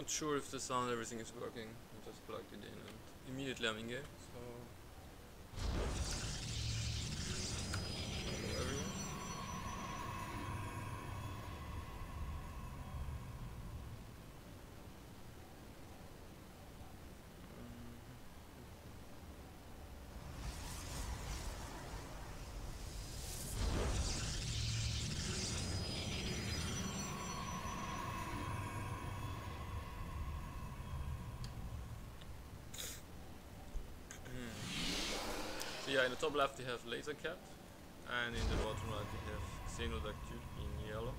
not sure if the sound everything is working. I just plugged it in and immediately I'm in game. So hello everyone. So yeah, in the top left you have LegionCup, and in the bottom right you have in yellow.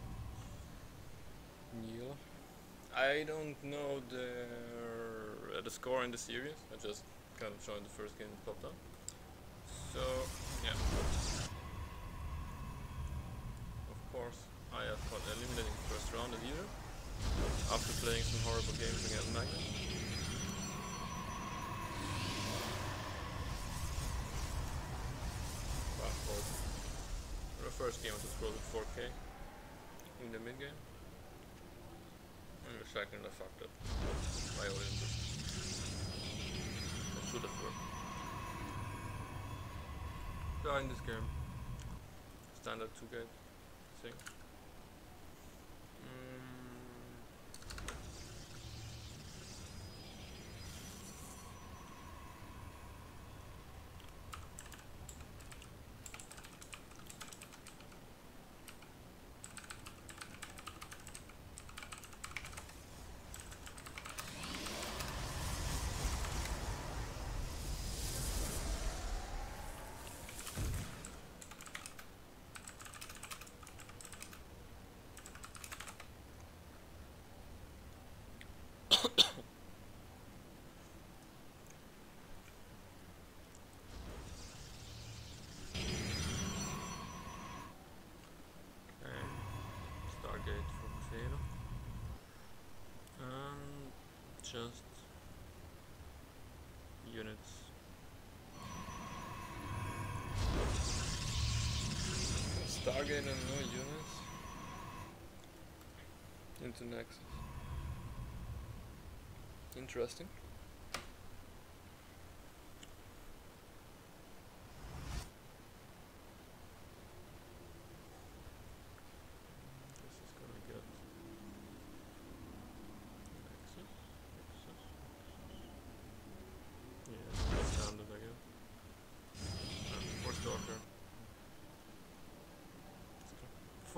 I don't know the score in the series. I just kind of joined the first game that popped up. So yeah, of course I have got eliminated in the first round as usual after playing some horrible games against Magnus. The first game I just rolled with 4k in the mid game, and the second I fucked up my own input. That should have worked. So in this game, standard 2 gate thing. Stargate for Buffalo. And just units. Stargate and no units into Nexus. Interesting.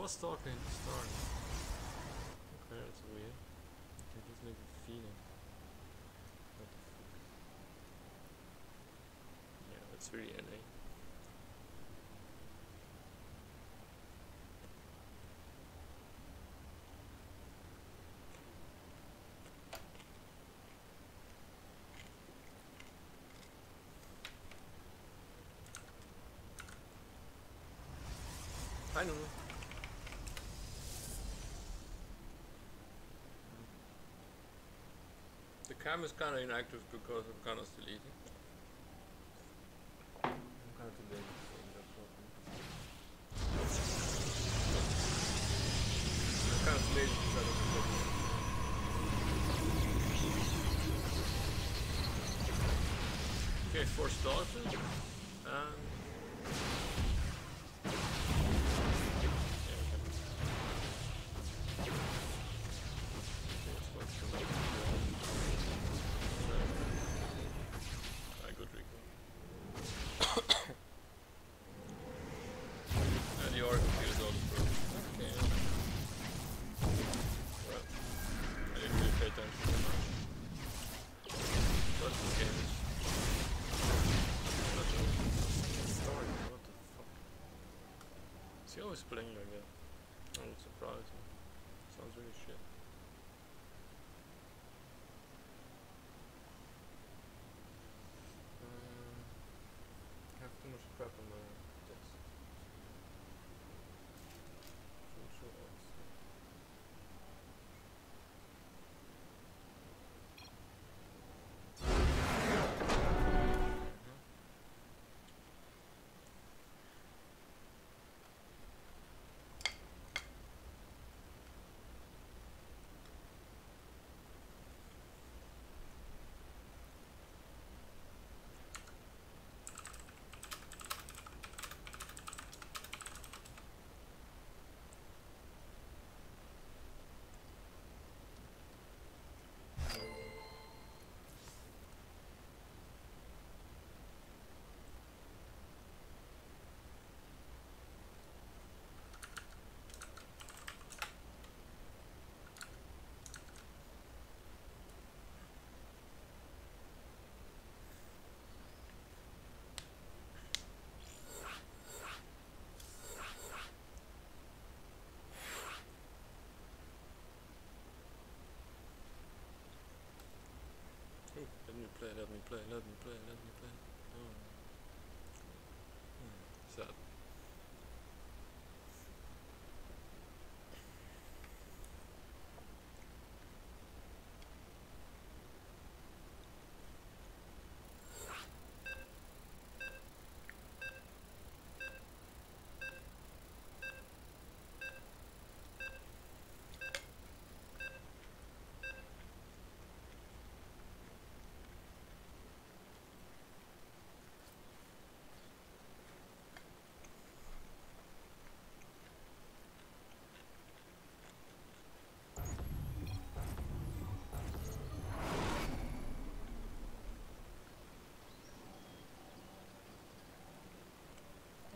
Stalker in the start. Okay, that's weird. Okay, just make it Phoenix. What the fuck? Yeah, that's really NA. I don't know. The cam is kinda inactive because I'm kinda still eating. I'm kinda too lazy to say that problem. I'm kinda too lazy to set up the problem. Okay, 4 starters and he always playing like that. I'm not surprised. Sounds really shit. I have too much crap on my desk. let me play, let me play, let me play. Oh. Sad.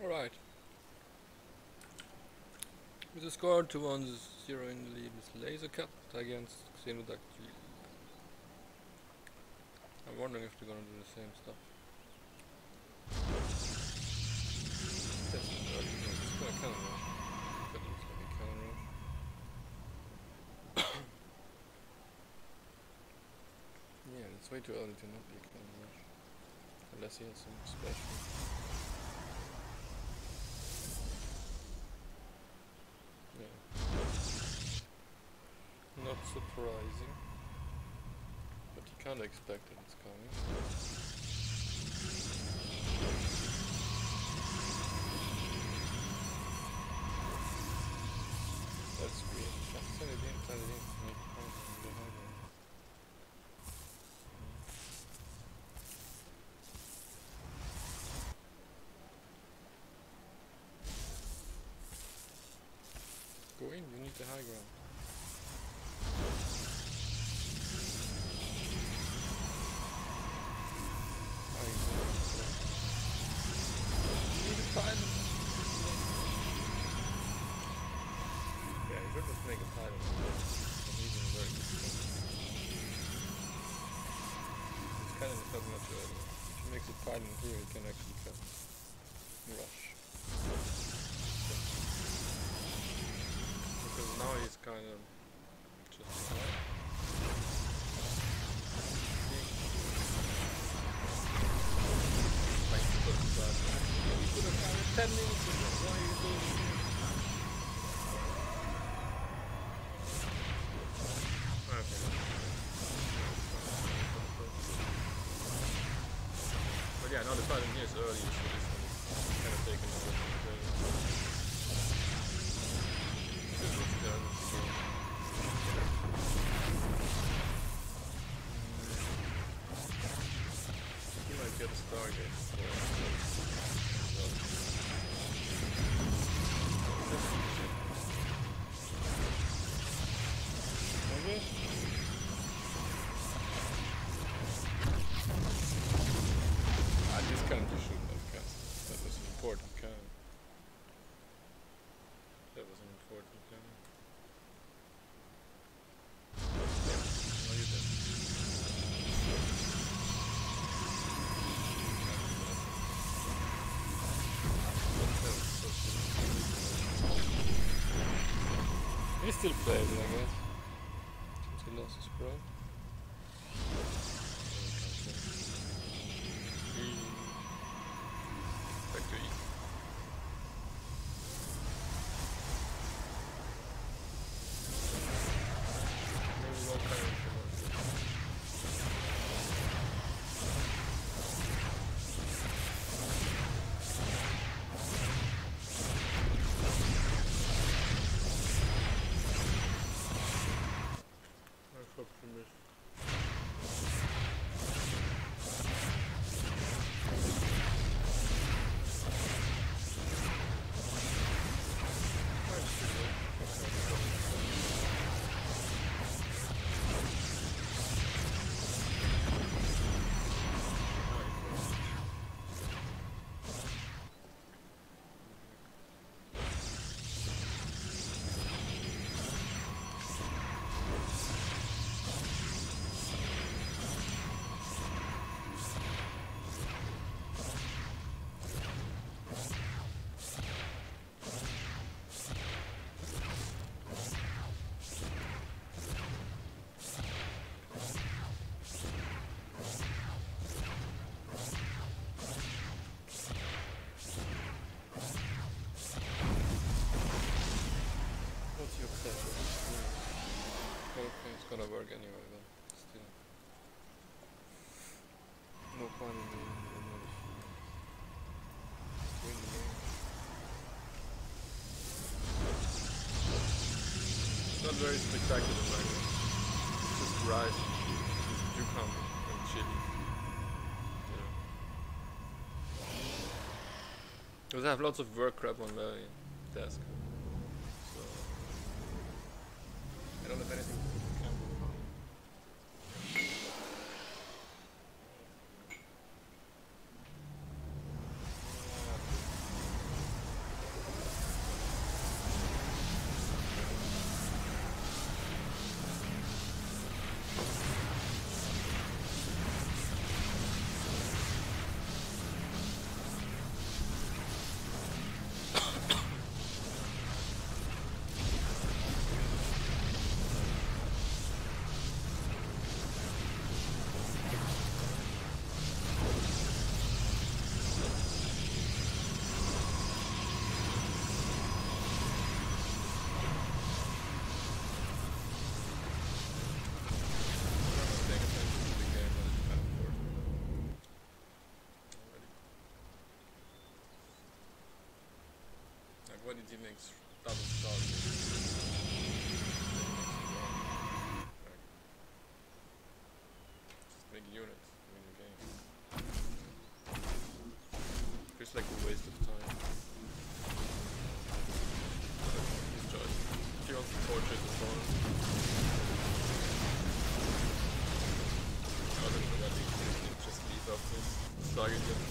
Alright. With the score 2-1-0 in the lead is LegionCup against Xenodactyl. I'm wondering if they're gonna do the same stuff. That's not early, no, it's gonna counter rush. That looks like a counter rush. Yeah, it's way too early to not be a counter rush. Unless he has some special. Yeah. Not surprising. But you kinda expected it's coming. That's weird. Send it in, send it in. Make a point on the high ground. Go in, you need the high ground. You need a pilot. Yeah, you should just make a pilot. He's in a very good spot. This cannon is not much earlier. If he makes a pilot here, he can actually cut. Rush. Because now he's kind of just fine. You could have had it 10 minutes ago. Why are you doing it? Okay. But yeah, now the fighting here is early, so this one is kind of taken over. He might get a Stargate. Okay. This cannon you shouldn't have cast. That was an important cannon. That was an important cannon. Yeah, no, you didn't. He still played it, I guess. Since he lost his pro. Back to E. Maybe one time if you want to. I hope you miss. gonna work anyway, but still. No point in doing the game. It's not very spectacular, like it's just rice, just cucumber and chili. You know. Because I have lots of work crap on my desk. So I don't have anything to camp on. What did he make double stars? Just make units in the game. Feels like a waste of time. Just if you want to torture the phone. Other than that, you can just leave off this target just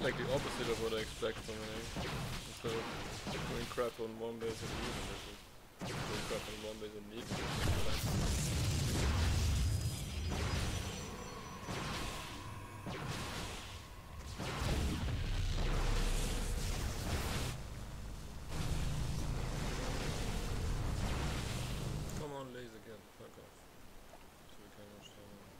like the opposite of what I expect from an aim. Instead of doing crap on one base and leaving, I should doing crap on one base and leaving. Come on, laser again, fuck off. So we can watch that one.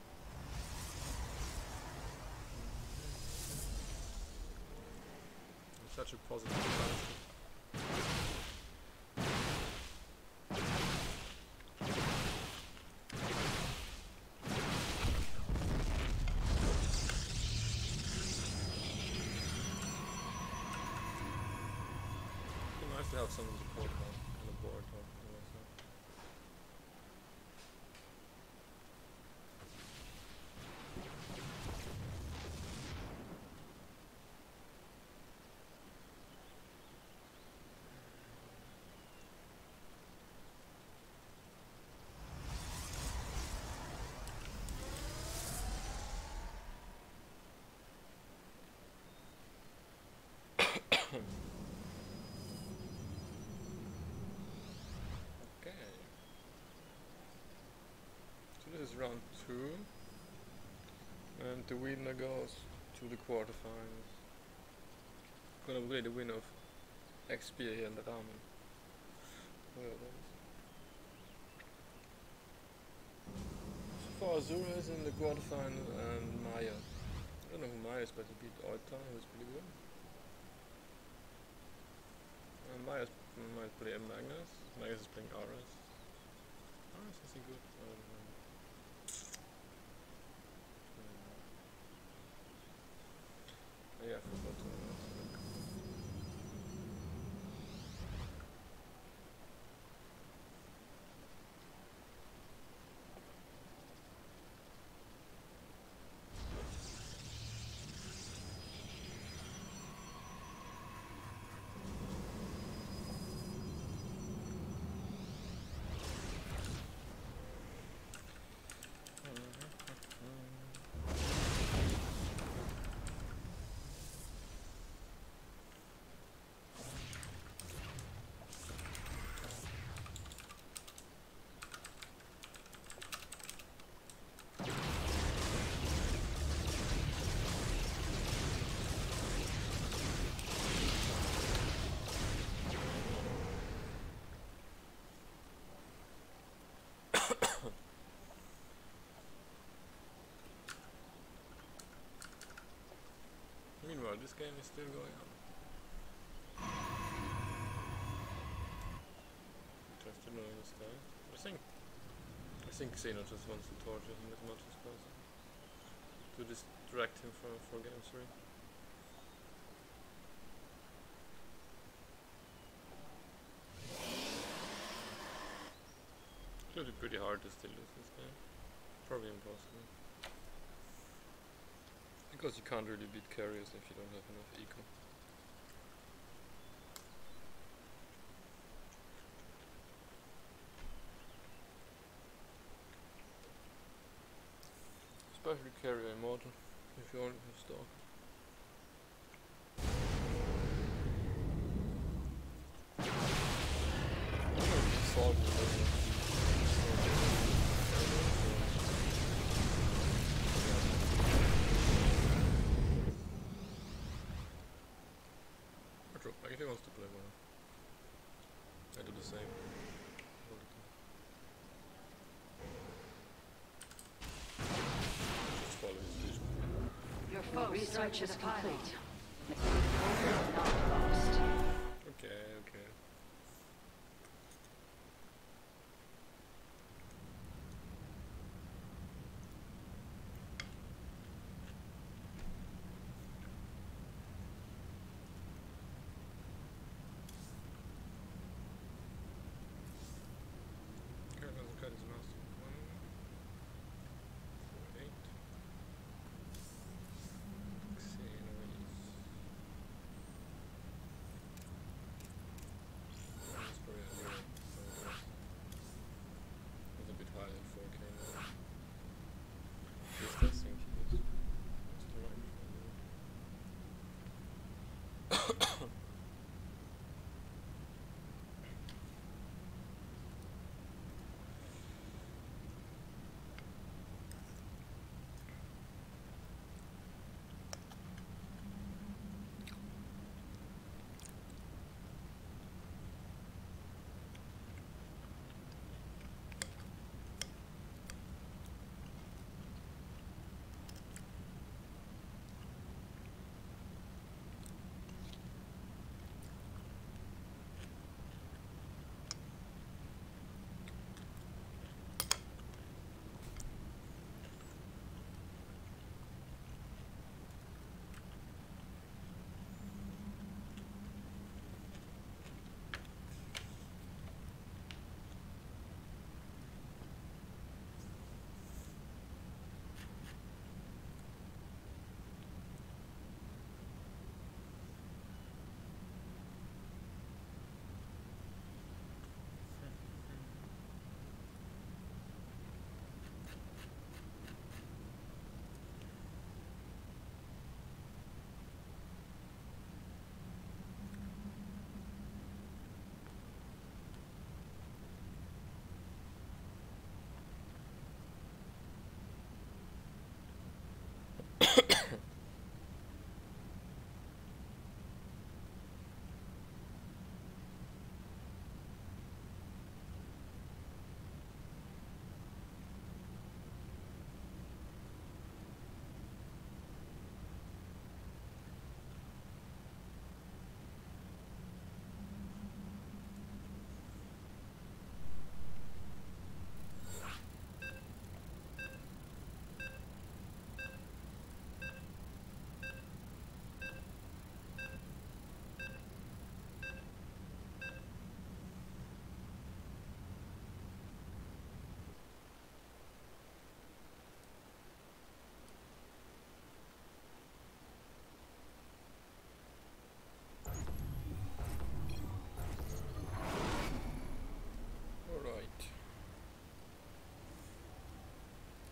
Such a positive balance. It'd be nice to have someone to support on the board or something like that. Okay. So this is round 2. And the winner goes to the quarterfinals. Gonna play the winner of XP here in the ramen. So far Azura is in the quarterfinal and Maya. I don't know who Maya is, but he beat Oita, who's pretty good. And Maya might play a Magnus. Magnus is playing Aras. Aras is he good? I don't know. Yeah, I forgot to look. Meanwhile, this game is still going on. Just to know this guy. I think Xeno just wants to torture him as much as possible to distract him for game 3. It would be pretty hard to still lose this game. Probably impossible. Because you can't really beat carriers if you don't have enough eco. Especially carrier immortal, if you only have stock. Like if he wants to play one, I do the same. Just follow his vision. Your foe research is complete. Not lost. Okay. Cut his mouse. 1, 4, 8. That's probably a 0. It's a bit higher than 4K now. At least I think he is. That's the right one.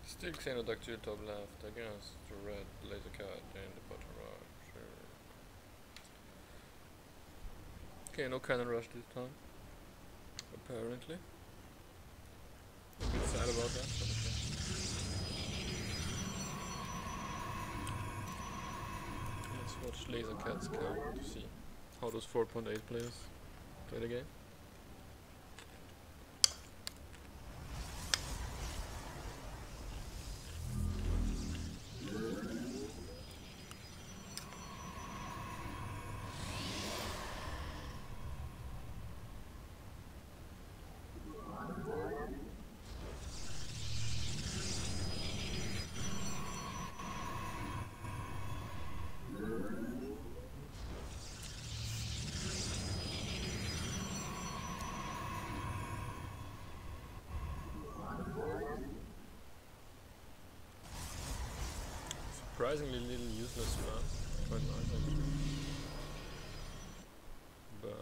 Still Xenodactyl top left against the red LegionCup in the bottom right. Sure. Okay, no cannon rush this time. Apparently. A bit sad about that, but okay. Let's watch LegionCup's count to see how those 4.8 players play the game. surprisingly little useless spells. Quite nice actually. But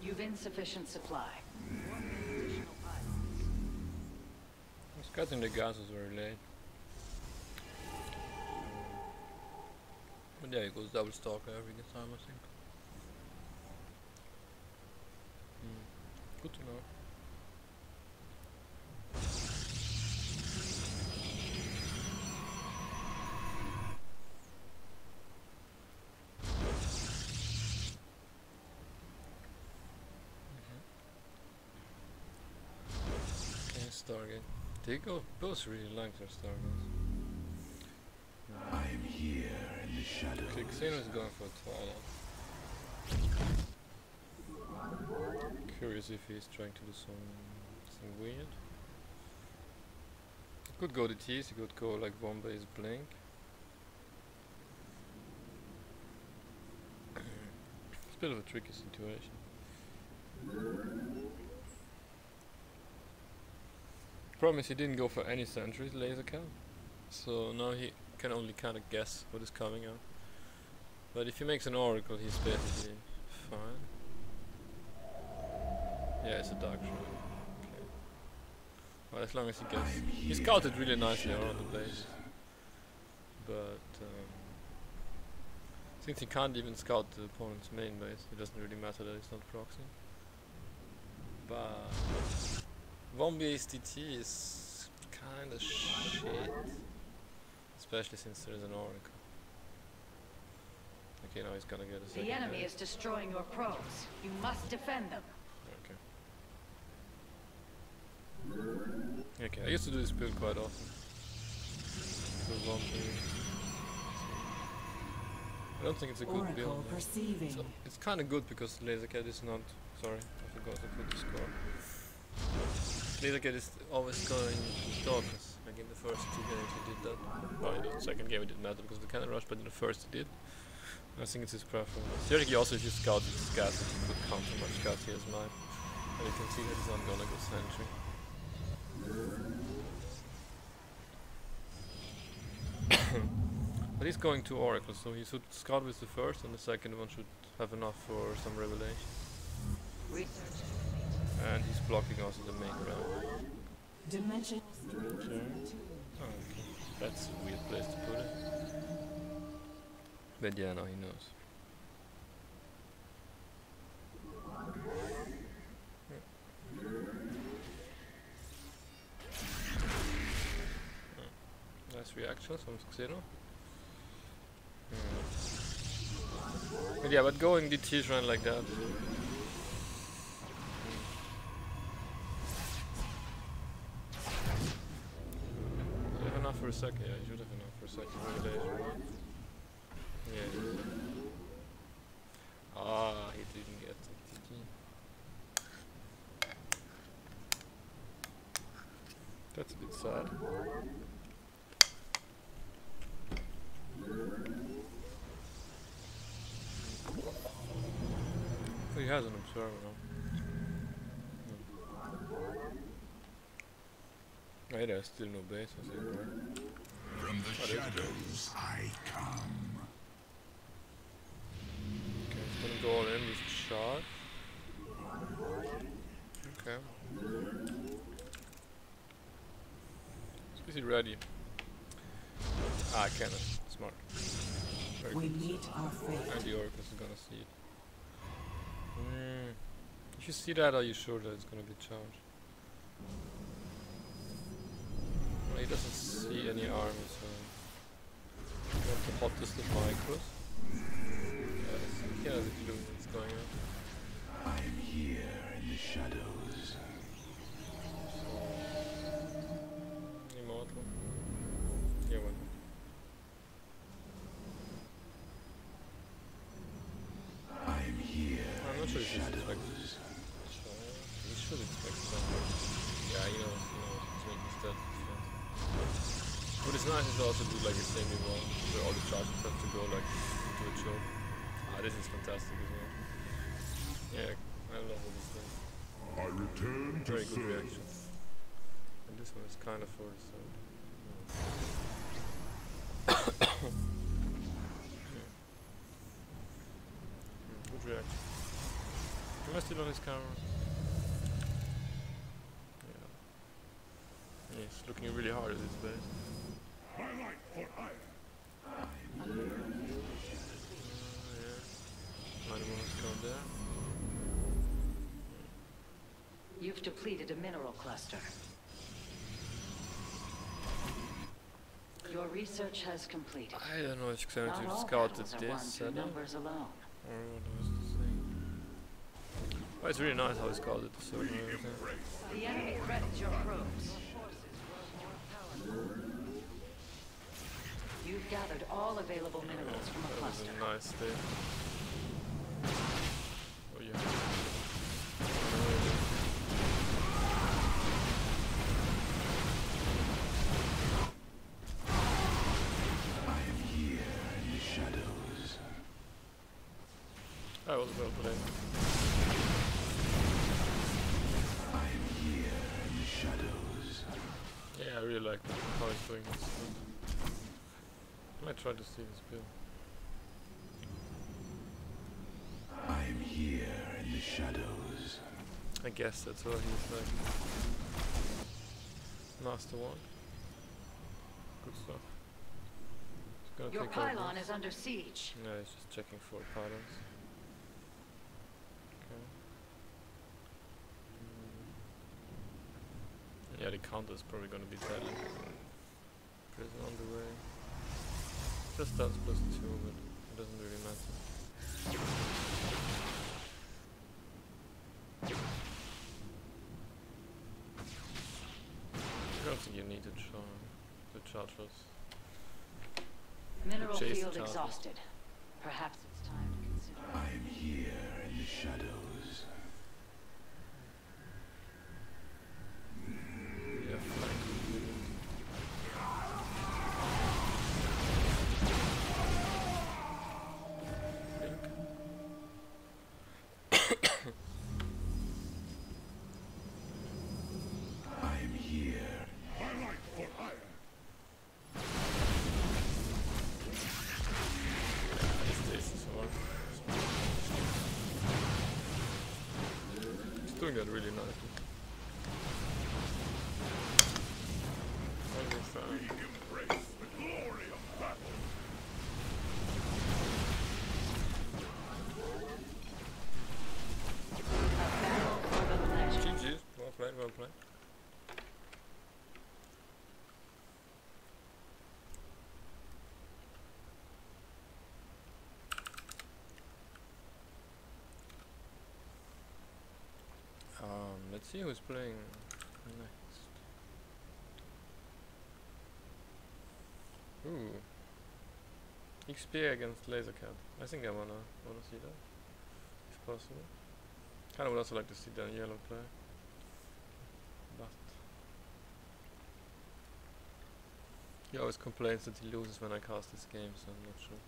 You've insufficient supply. Additional pilots. I was cutting the gas was very late. But yeah, it goes double stalker every time I think. Good to know. Stargate. They both really like their Stargates. I'm here in the shadows. Okay, Xeno is going for Twilight. Curious if he's trying to do something weird. He could go the T's, he could go like Bombay's Blink. It's a bit of a tricky situation. Problem is he didn't go for any sentries, LegionCup, so now he can only kind of guess what is coming out. But if he makes an Oracle, he's basically fine. Yeah, it's a Dark Shrine. Okay. Well, as long as he gets... He scouted really nicely around the base. But since he can't even scout the opponent's main base, it doesn't really matter that it's not proxy. But... Bombay's DT is kinda shit. Especially since there is an Oracle. Okay, now he's gonna get a second. The enemy is destroying your probes. You must defend them. Okay. Okay, I used to do this build quite often. I don't think it's a good build. So it's kinda good because LegionCup is not... Sorry, I forgot to put the score. LegionCup is always going stalkers. Like in the first 2 games he did that. Well, in the second game it didn't matter because of the cannon rush, but in the first he did. I think it's his preference. Theoretically also if you scout his gas, you could count how much gas he has mine. And you can see that he's not gonna go sentry. But he's going to Oracle, so he should scout with the first and the second one should have enough for some revelation. And he's blocking also the main round. Dimension. Okay. Oh, okay. That's a weird place to put it. But yeah, now he knows. Nice reaction from Xeno. But yeah, but going DT shrine like that. You have enough for a second, yeah, you should have enough for a second revelation, right? Yeah. Ah, he didn't get the DT. That's a bit sad. Oh, he has an observer now. Oh, yeah, there's still no base, I think, right? From the shadows I come. Okay, he's gonna go all in with shot. Okay. Is he ready? Ah, cannon. Smart. Very We good. meet our fate. And the Oracle is gonna see it. If you see that, are you sure that it's gonna be charged? Well, he doesn't see any army, so... You want the hottest of micros? Yes, he has a clue what's going on. I'm here should expect. You should expect something. Yeah, you know, it's making stuff. What is nice is to also do like a semi-wall where all the charges have to go like into a choke. Ah, this is fantastic as well. Yeah, I love all these things. I return to Very good serve. reaction. And this one is kind of for the side. Good reaction. Am I still on his camera? Yeah. He's looking really hard at his base. Highlight for hire. Yeah. Animal has gone there. You've depleted a mineral cluster. Your research has completed. I don't know if Not Xanadu all scouted battles are won this through setup. numbers alone. Or what was the thing? Oh, it's really nice how he scouted the server and everything. The enemy threatens your probes. You've gathered all available minerals from a That was cluster. a nice day. Oh yeah. I am here in the shadows. That was well played. I am here in the shadows. Yeah, I really like how he's doing this. I might try to see this build. I am here in the shadows. I guess that's why he's like Master One. Good stuff. He's gonna Your take over pylon this. is under siege. Yeah, he's just checking for pylons. Okay. Yeah, the counter is probably gonna be deadly. Prison on the way. Just that's +2, but it doesn't really matter. I don't think you need to charge us. Mineral Chase the field charges. exhausted. Perhaps it's time to consider. I am here in the shadows. Yeah, flank. I am here. Highlight for hire. He's doing that really nicely. Only fan. Embrace the glory of battle. A battle for the legend. GG's, well played, well played. Let's see who's playing next. Ooh. XP against LegionCup. I think I wanna see that, if possible. Kinda would also like to see Dan Yellow play. But he always complains that he loses when I cast this game, so I'm not sure.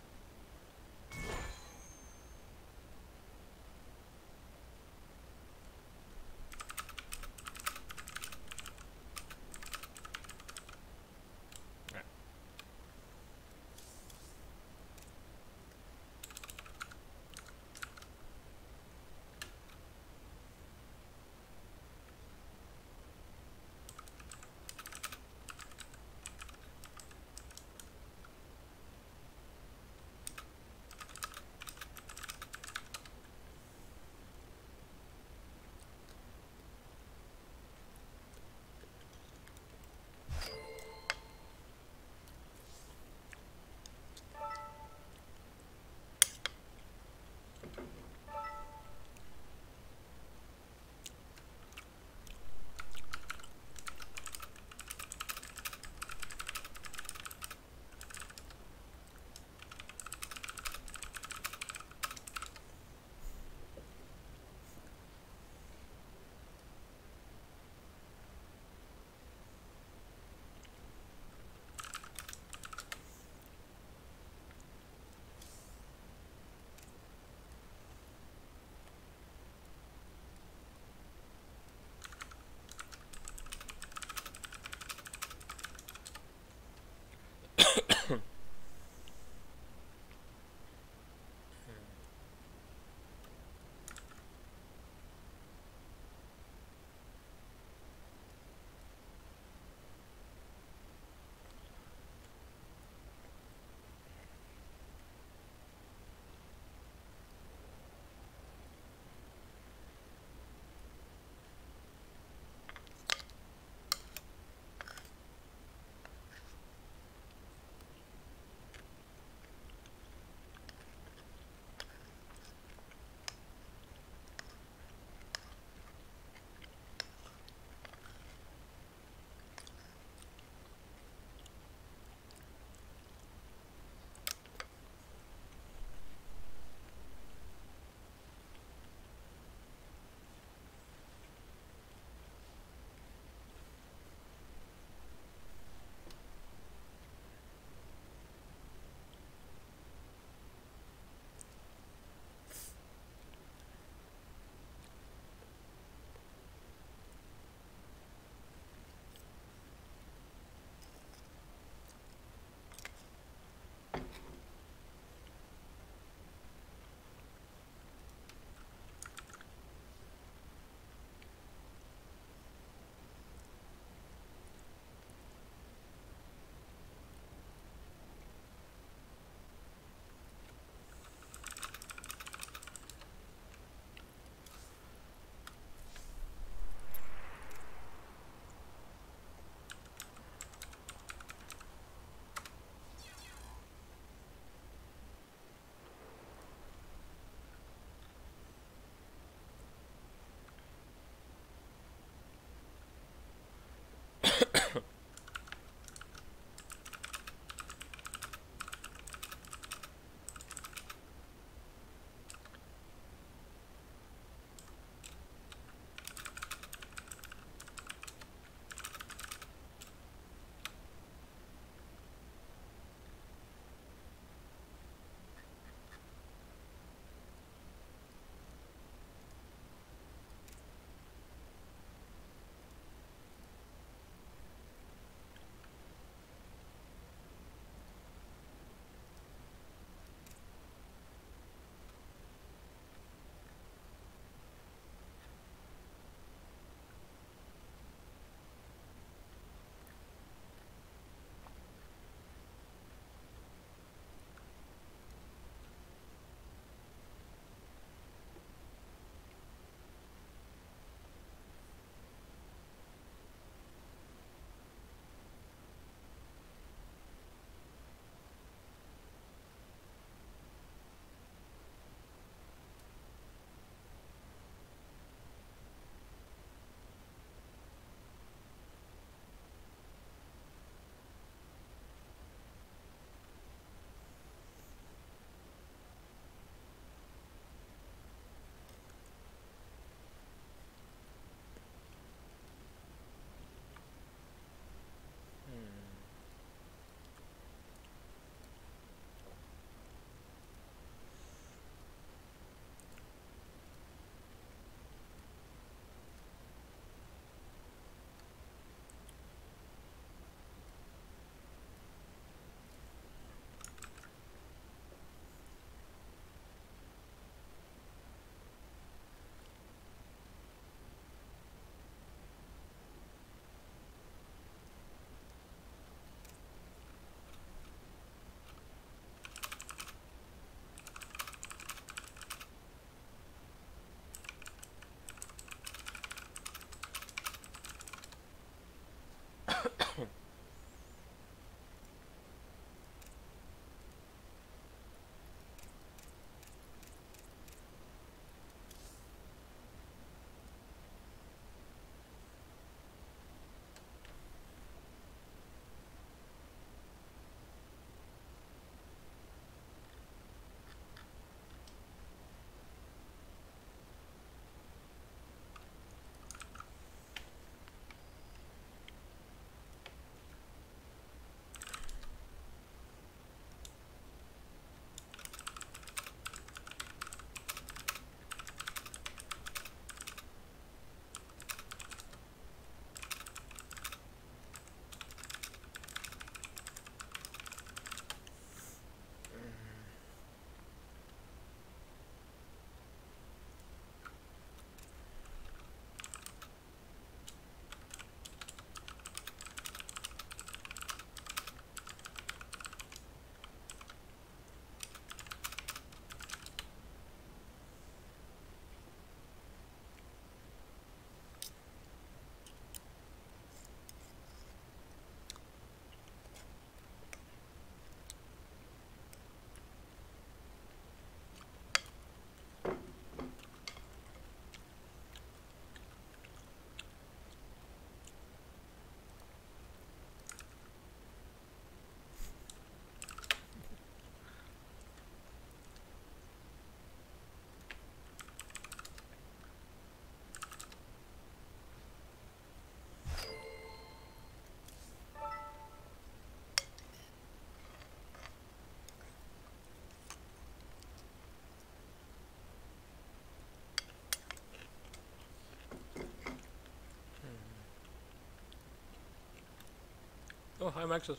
Oh, hi Maxus.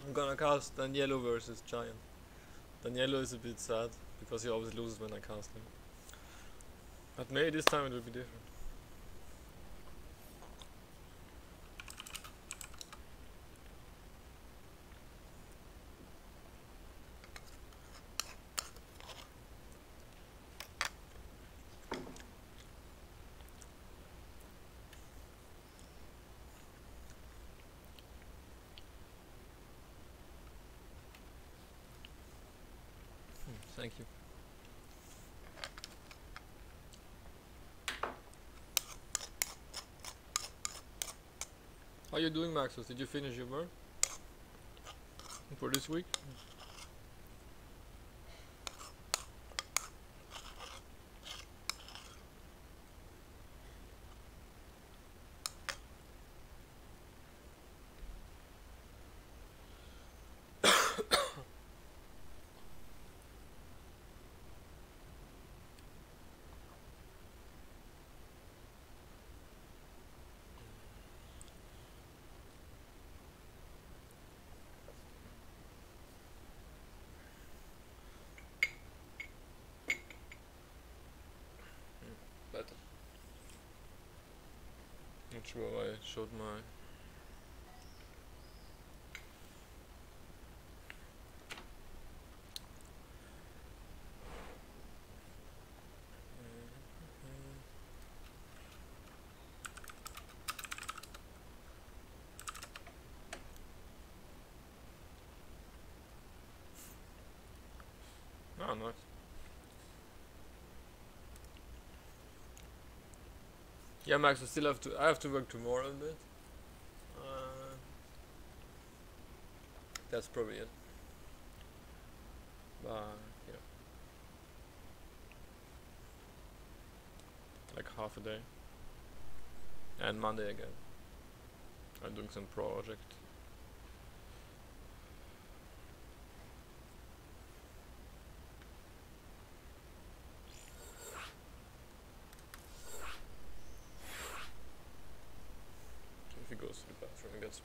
I'm gonna cast Danielo versus Giant. Danielo is a bit sad because he always loses when I cast him. But maybe this time it will be different. Thank you. How are you doing, Maxus? Did you finish your work for this week? Better. Not sure why I showed my... Oh, nice. Yeah, Max, I have to work tomorrow a bit. That's probably it. But yeah, like half a day. And Monday again. I'm doing some project. If he goes to the bathroom and gets...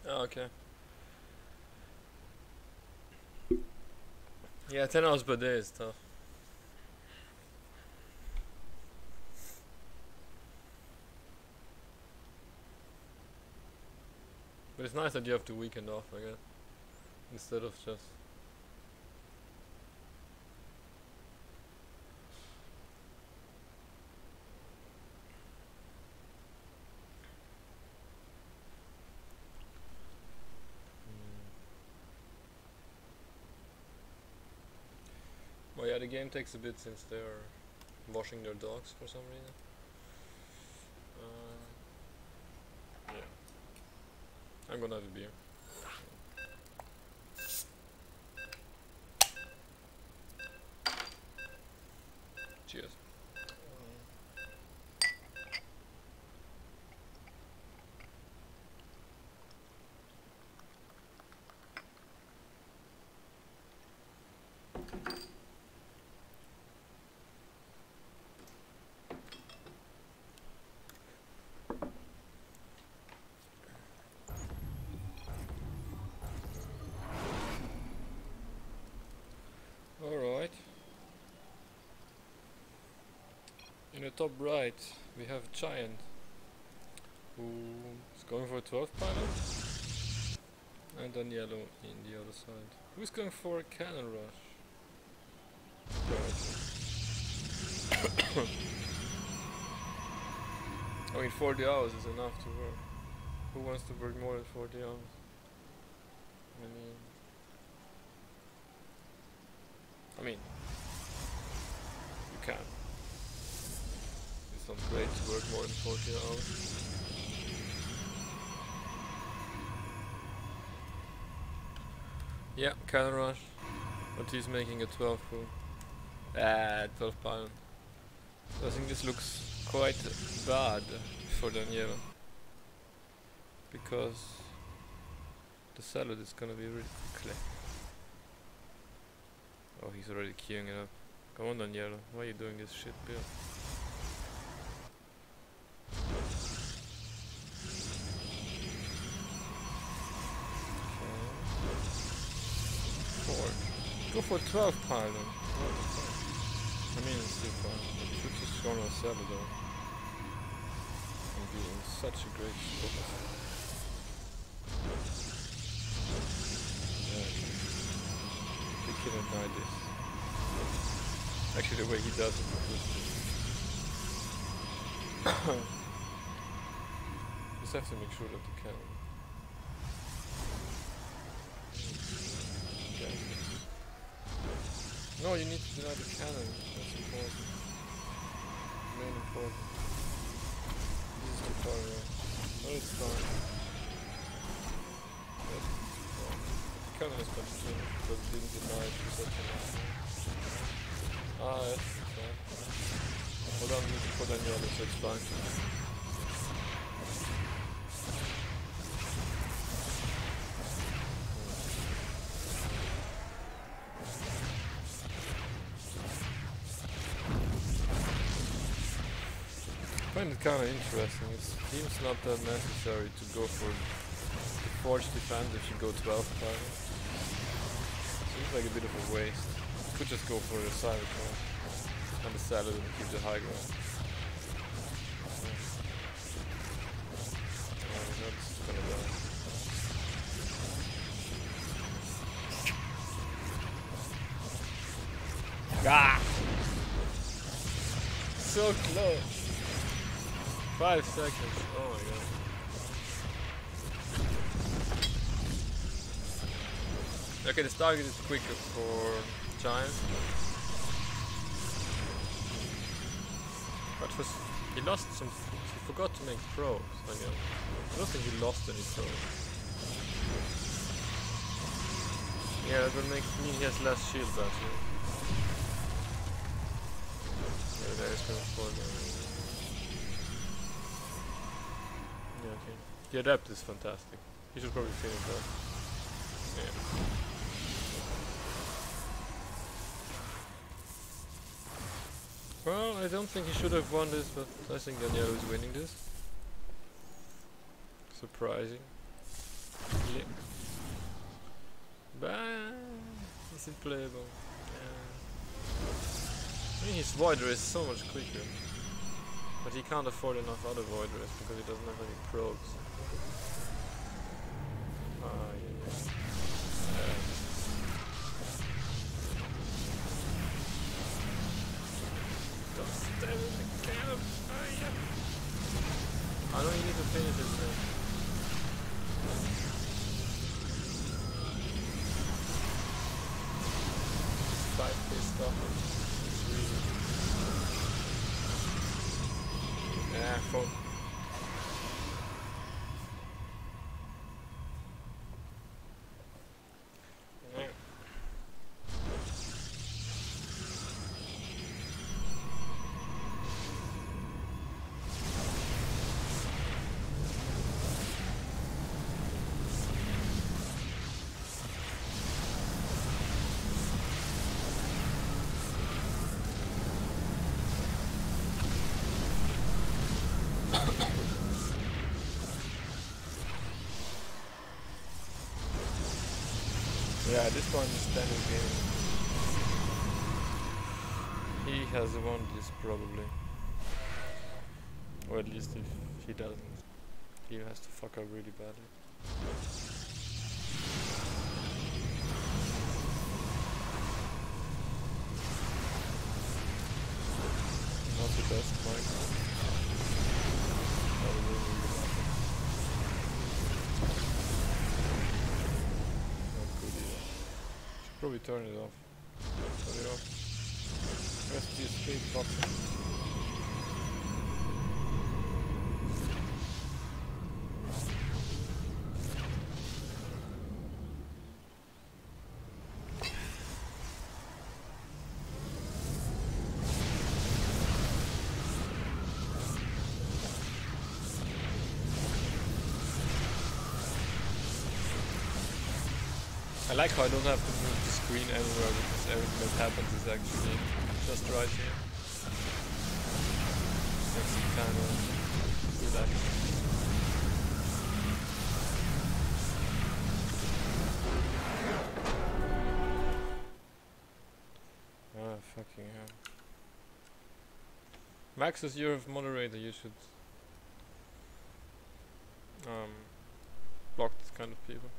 Oh, okay. Yeah, 10 hours per day is tough. But it's nice that you have the weekend off, I guess. Instead of just... Well, yeah, the game takes a bit since they're washing their dogs for some reason. Yeah. I'm gonna have a beer. Cheers. In the top right, we have a giant who is going for a 12 pilot, and then yellow in the other side. Who's going for a cannon rush? I mean, 40 hours is enough to work. Who wants to work more than 40 hours? I mean, you can. It's not great to work more than 40 hours. Yeah, cannon rush. But he's making a 12 pool. 12 pound. I think this looks quite bad for Daniela. Because the salad is gonna be really quickly. Oh, he's already queuing it up. Come on, Daniela, why are you doing this shit, Bill? Go for 12 pile then. I mean, it's still fine. But you should just go on a salad though. And be in such a great spot. Yeah. We cannot deny this. Actually, the way he does it is good. Just have to make sure that the cannon. No, you need to deny the cannon. That's important. Main important. This is too far away. No, it's fine. The cannon is much too, because it didn't deny it for such a long time. Ah, that's fine. Hold on, we need to put on the other, so it's fine. I find it kind of interesting. It seems not that necessary to go for the forged defense if you go 12 pilot. Seems like a bit of a waste. You could just go for the cybertron and the salad and keep the high ground. Oh, that's gonna die. Ah! So close! 5 seconds, oh my god. Okay, the target is quicker for Giant. But he lost some, he forgot to make probes, I guess. I don't think he lost any probes. Yeah, that will mean he has less shield battery. Yeah, the guy is gonna fall down. Yeah, okay. The adapt is fantastic. He should probably finish that. Yeah. Well, I don't think he should have won this, but I think Daniel is winning this. Surprising. Yeah. But is it playable? Yeah. I mean, his Voider is so much quicker. But he can't afford enough other Voiders because he doesn't have any probes. Ah, yeah. Don't stab him again! Ah, yeah. I know you need to finish it then. Five-piece stuff. It's really... Yeah, fuck. Yeah. Yeah, this one is standard game. He has won this probably. Or at least if he doesn't, he has to fuck up really badly. Not the best, Mike. Not really bad. Not good either. Should probably turn it off. Turn it off. Has to be a straight button. I like how I don't have to move the screen anywhere because everything that happens is actually just right here. Makes it kind of relaxing. Ah, fucking hell. Max, as you're a moderator, you should block this kind of people.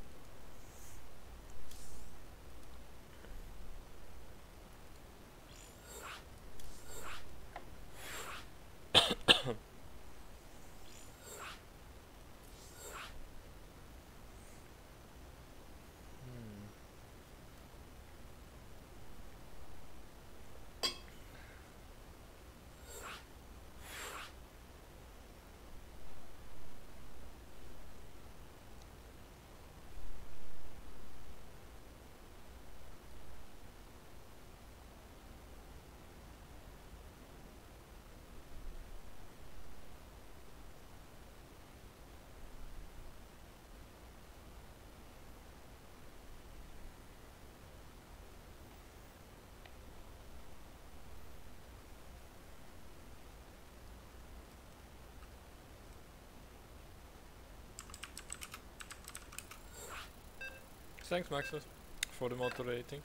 Thanks, Maxus, for the moderating.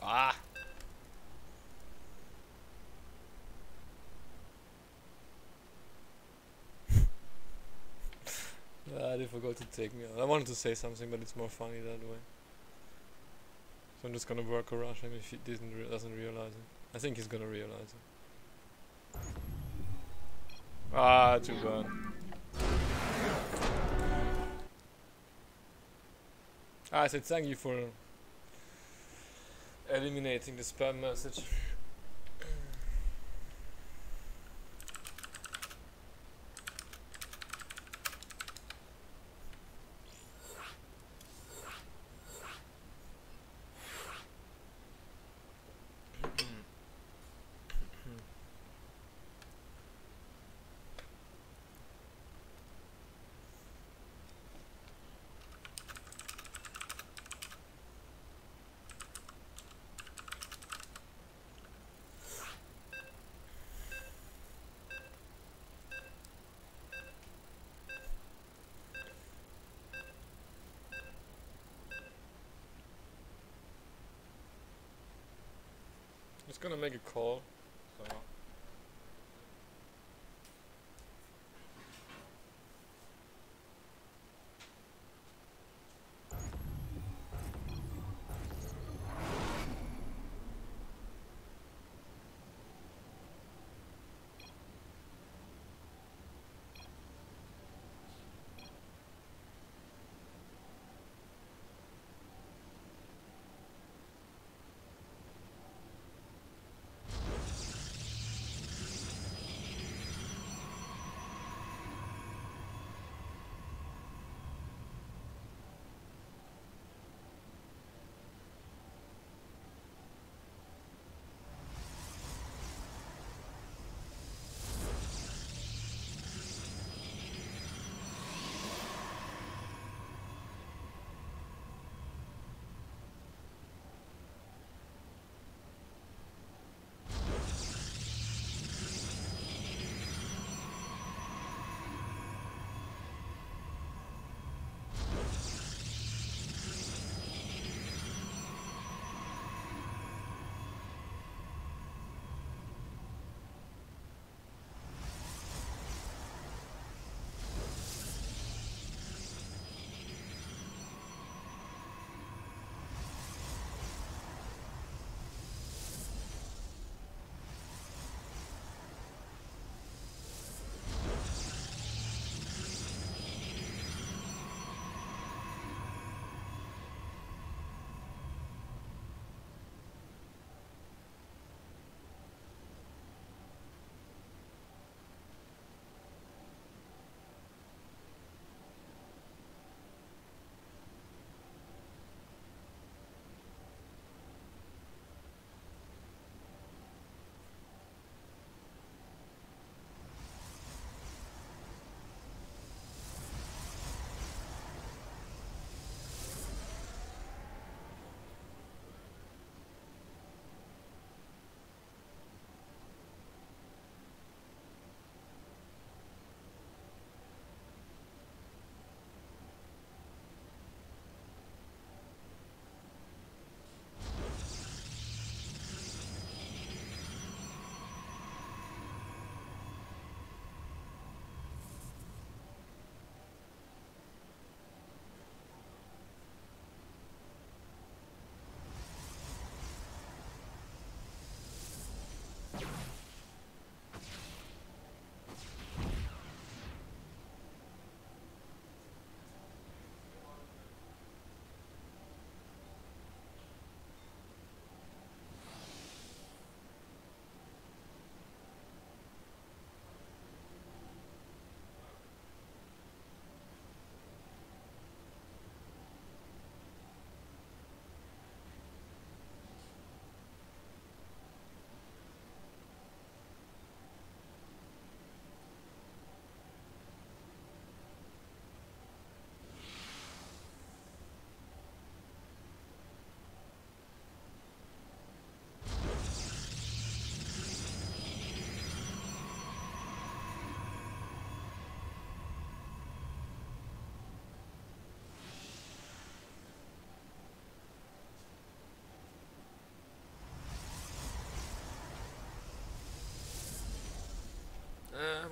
Ah! They forgot to take me out. I wanted to say something, but it's more funny that way. So I'm just gonna work a rush him if he doesn't realize it. I think he's gonna realize it. Ah, too bad. I said thank you for eliminating the spam message. Just gonna make a call. So.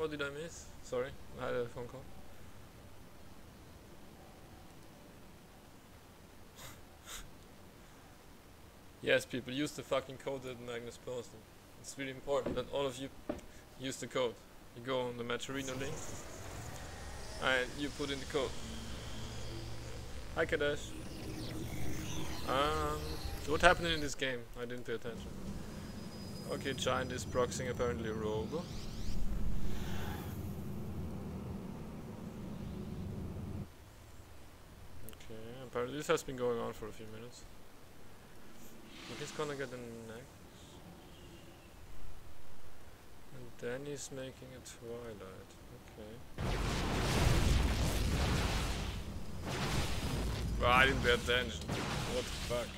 What did I miss? Sorry, I had a phone call. Yes, people, use the fucking code that Magnus posted. It's really important that all of you use the code. You go on the Matcherino link and you put in the code. Hi Kadesh. So what happened in this game? I didn't pay attention. Okay, Giant is proxying apparently a rogue. Okay, apparently this has been going on for a few minutes. But he's gonna get the next. And then he's making a Twilight. Okay. Well, I didn't pay attention. What the fuck?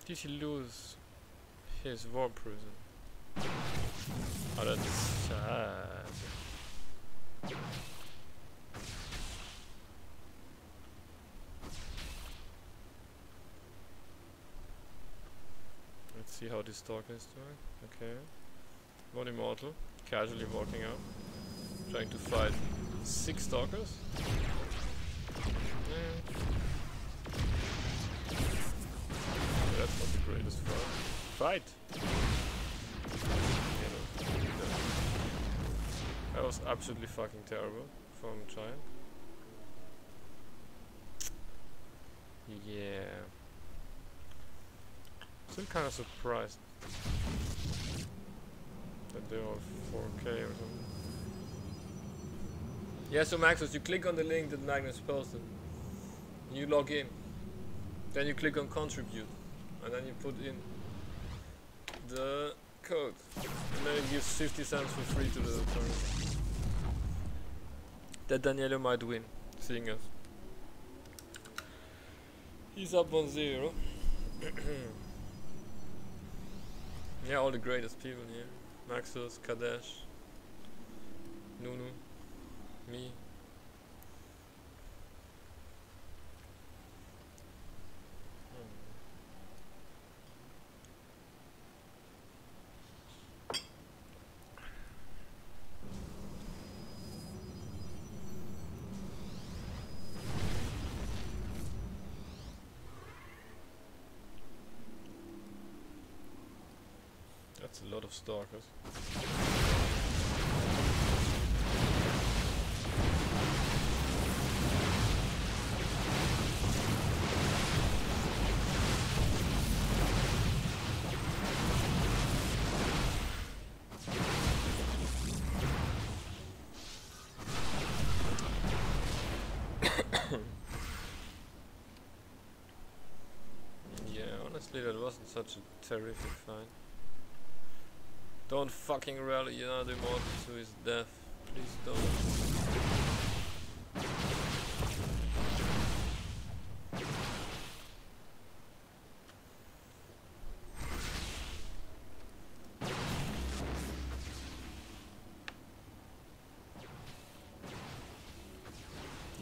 Did he lose his war prison? Oh, that's sad. Let's see how this talk is doing. Okay. One immortal, casually walking out, trying to fight 6 stalkers. Yeah. That's not the greatest fight. That was absolutely fucking terrible from Giant. Yeah. Still kind of surprised that they're all 4K or something. Yeah, so Maxus, you click on the link that Magnus posted. You log in. Then you click on contribute. And then you put in the code. And then it gives 50 cents for free to the tournament. That Daniele might win, seeing us. He's up 1-0. Yeah, all the greatest people here. Maxus, Kadesh, Nunu, me. That's a lot of stalkers. Yeah, honestly that wasn't such a terrific fight. Don't fucking rally another immortal to his death. Please don't.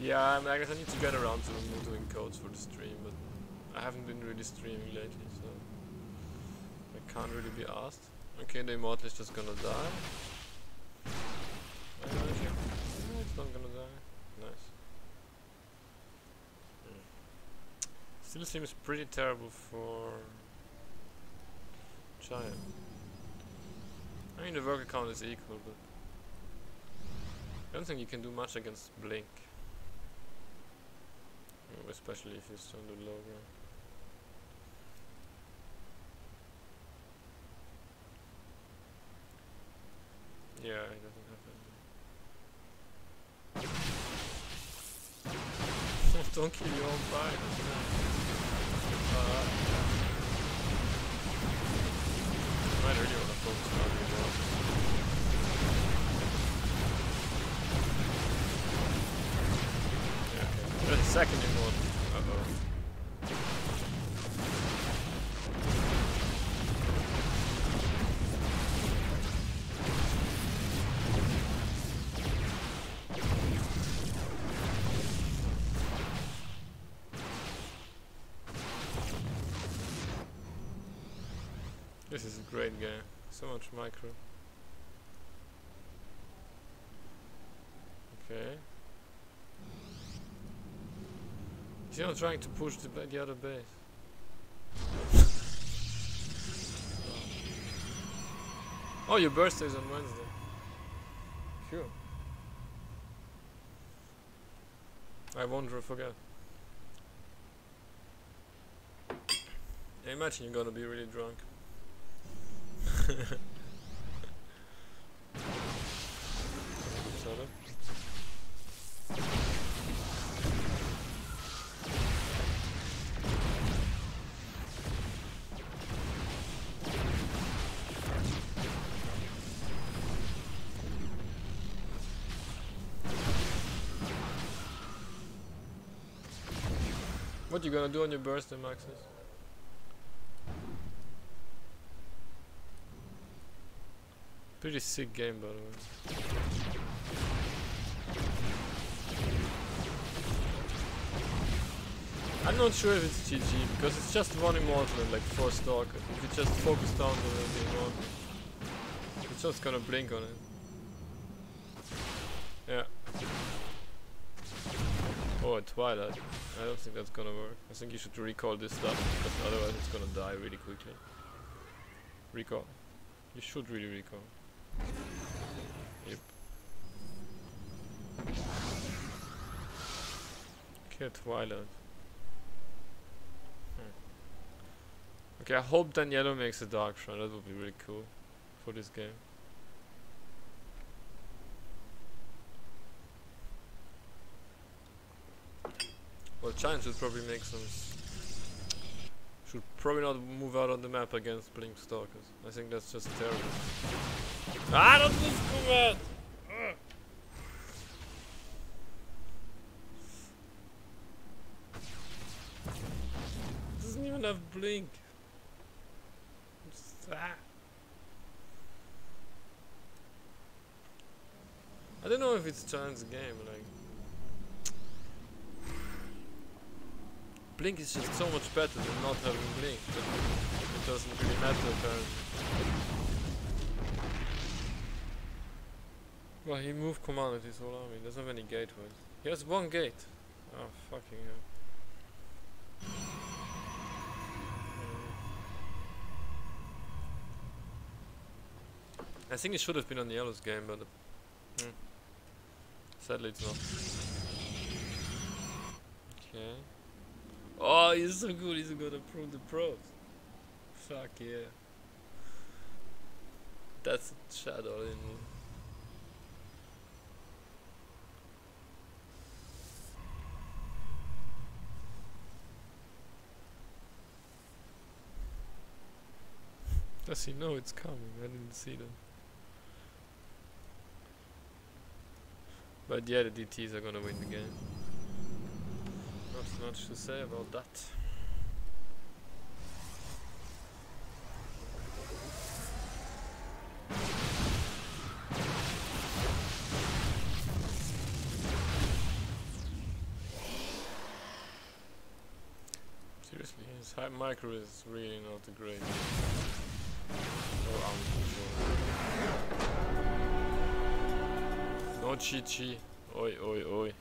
Yeah, I guess I need to get around to doing codes for the stream, but I haven't been really streaming lately, so I can't really be asked. Okay, the immortal is just gonna die. No, it's not gonna die. Nice. Still seems pretty terrible for Giant. I mean, the worker count is equal, but I don't think you can do much against Blink. Especially if he's on the low ground. Yeah, he doesn't have any. Don't kill your own fight. I might really want to focus on the immortal. Yeah, okay. That's the second immortal. Uh-oh. This is a great game. So much micro. Okay. Is he not trying to push the other base? Oh, your birthday is on Wednesday. Sure. I won't forget. I imagine you're gonna be really drunk. Sorry. What you gonna do on your birthday, Maxis? Pretty sick game, by the way. I'm not sure if it's GG because it's just one immortal and like 4 stalkers. If you just focus down the immortal, it's just gonna blink on it. Yeah. Oh, a Twilight. I don't think that's gonna work. I think you should recall this stuff because otherwise it's gonna die really quickly. Recall. You should really recall. Yep. Okay, Twilight. Okay, I hope then yellow makes a Dark Shrine. That would be really cool for this game. Well, Giant should probably make some. Should probably not move out on the map against Blink Stalkers. I think that's just terrible. Ah, don't move too bad! Doesn't even have Blink. I don't know if it's Giant's game, like. Blink is just so much better than not having Blink, but it doesn't really matter apparently. Well, he moved command with his whole army, he doesn't have any gateways. He has 1 gate. Oh, fucking hell. I think it should have been on the yellow's game, but sadly it's not. Okay. Oh, he's so good, he's gonna prove the pros. Fuck yeah. That's a shadow in me. Does he know it's coming? I didn't see that. But yeah, the DTs are gonna win the game. Not much to say about that. Seriously, his high micro is really not a great. No chi. Oi oi oi.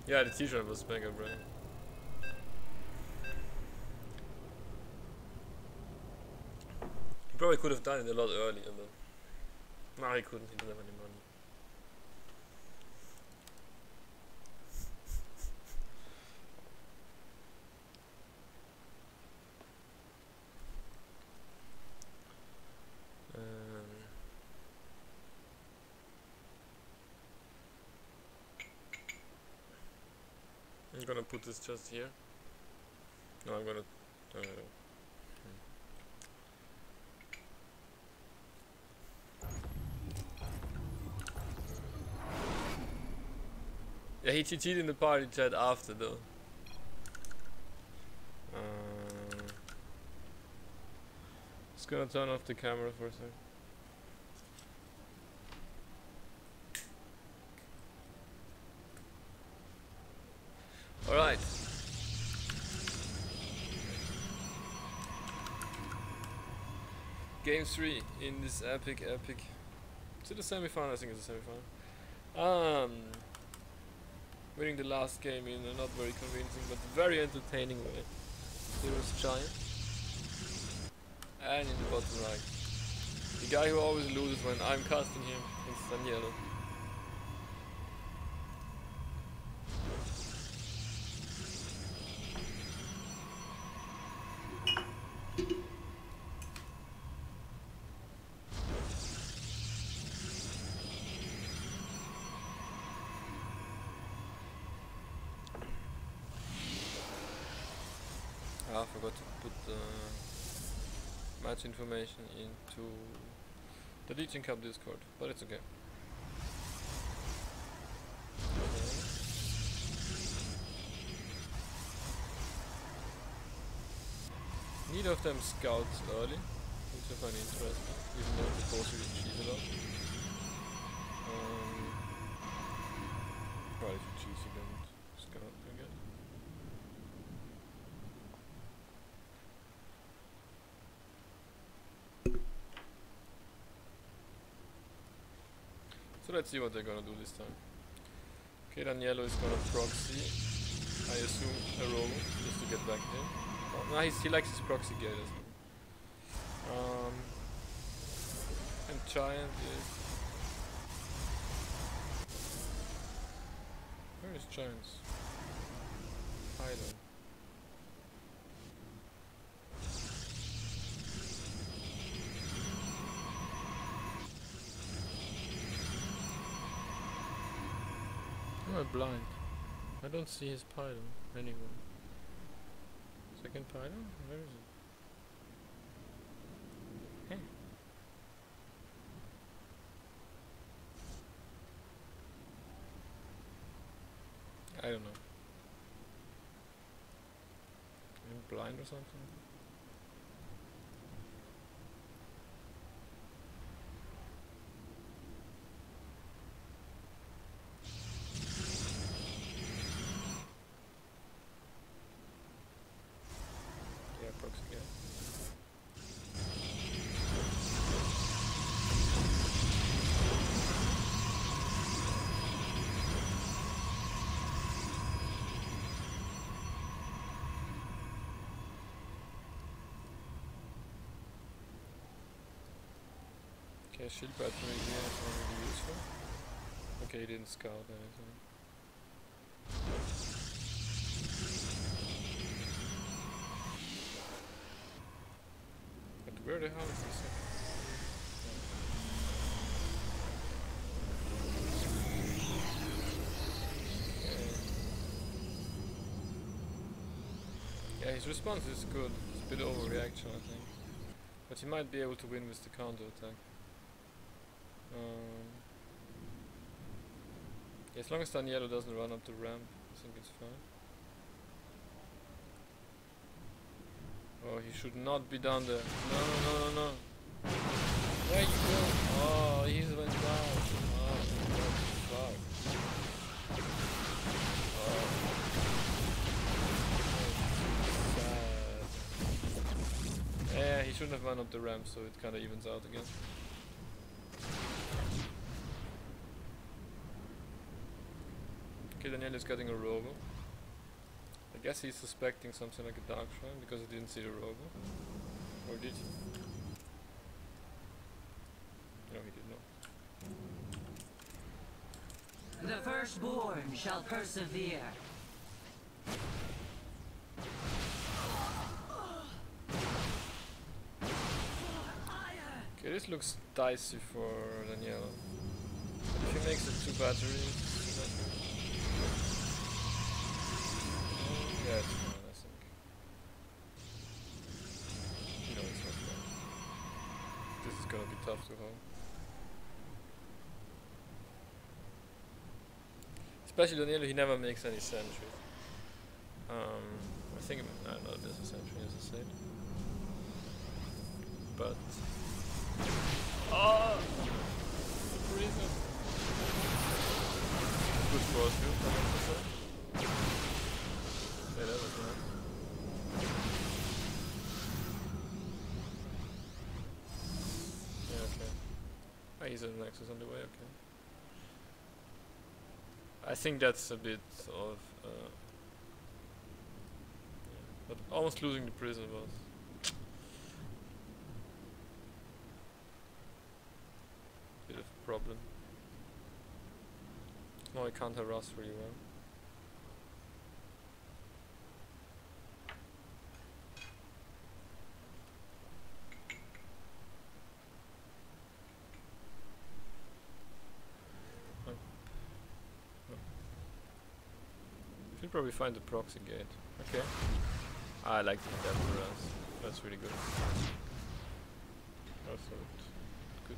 Yeah, the t-shirt was mega bright. He probably could have done it a lot earlier, but no, he couldn't. He didn't have any money. I'm gonna put this just here. No, I'm gonna. Yeah, he cheated in the party chat after though. Just gonna turn off the camera for a sec. Alright. Game 3 in this epic. Is it a semi-final? I think it's a semi-final. Winning the last game in a not very convincing but very entertaining way. Hero's Giant. And in the bottom right, the guy who always loses when I'm casting him is Danielo. I forgot to put match information into the LegionCup Discord, but it's okay. Neither of them scouts early, which I find interesting, even though the both really cheat a lot. Well, if you cheat, you don't scout again. So let's see what they're gonna do this time. Okay, Danielo is gonna proxy, I assume, a roll just to get back in. Oh, no, he likes his proxy gear, doesn't he? And Giant is... Where is Giant's Highland? Am I blind? I don't see his pylon anywhere. Second pylon? Where is it? Hey. I don't know. I'm blind or something? Yeah, proxy again. Okay, shield battery here is not really useful. Okay, he didn't scout anything. But where the hell is this? Yeah, his response is good. It's a bit overreaction, I think. But he might be able to win with the counter attack. As long as Danielo doesn't run up the ramp, I think it's fine. Oh, he should not be down there. No. Where you go? Oh, he went down. Oh, what the fuck? Oh, sad. Yeah, he shouldn't have run up the ramp, so it kind of evens out again. Okay, Okay, Daniel is getting a robo. I guess he's suspecting something like a dark shrine because he didn't see the robo. Or did he? No, he did not. The firstborn shall persevere. Okay, this looks dicey for Daniela. If he makes it 2 batteries, yeah, it's fine, I think. No, it's not fine. This is gonna be tough to hold. Especially Daniela, he never makes any sentries. I think, no, there's a sentry, as I said. But... Oh! Reason. Good force field, I have to say. Yeah, that was nice. Yeah, okay. Ah, he's at Nexus on the way, okay. I think that's a bit of... yeah. But almost losing the prison was... bit of a problem. No, I can't harass really well. Oh. No. Should probably find the proxy gate. Okay. I like to hit that harass. That's really good. Also good.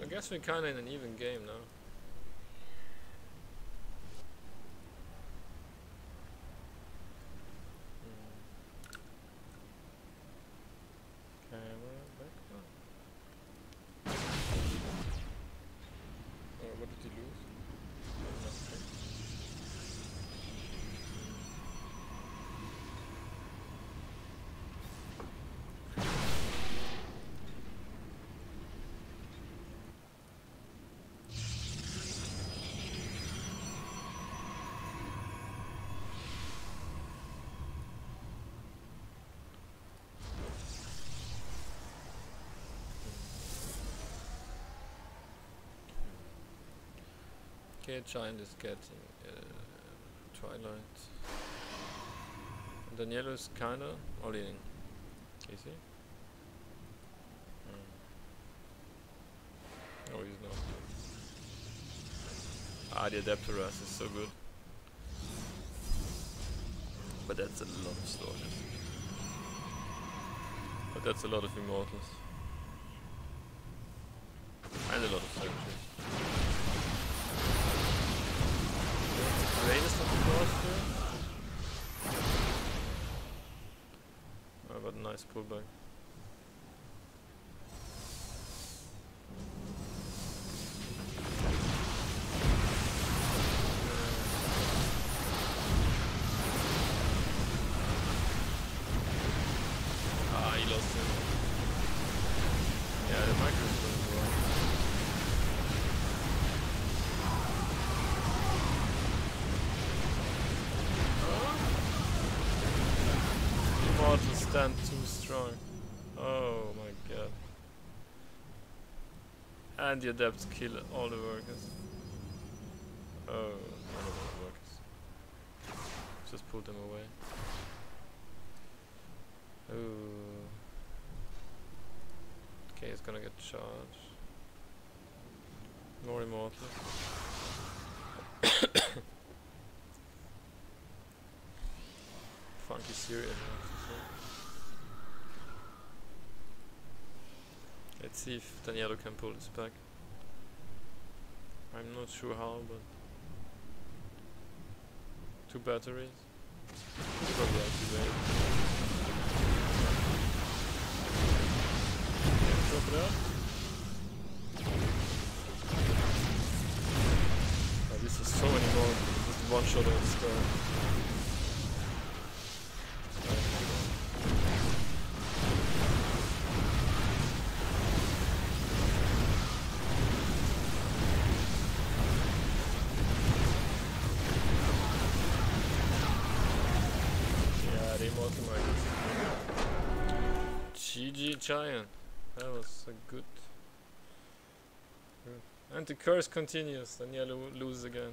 I guess we're kinda in an even game now. Camera back on. What did he lose? Nothing. Okay, Giant is getting Twilight. Danielo is kinda all in. Is he? No, he's not. Ah, the Adeptoras is so good. But that's a lot of stories. But that's a lot of Immortals. And a lot of Sentries. Greatest of the course here. Oh, but a nice pullback. Ah, he lost him. Yeah, the micro is going wrong. Stand too strong. Oh my god. And the adepts kill all the workers. Oh, none of the workers. Just pull them away. Oh. Okay, it's gonna get charged. More immortal. Funky Syrian, I have to say. Let's see if Danielo can pull this back. I'm not sure how, but 2 batteries. Probably activate. Drop it out. Oh, this is so many more. Just one shot on the star. giant. That was a good. And the curse continues, then yellow loses again.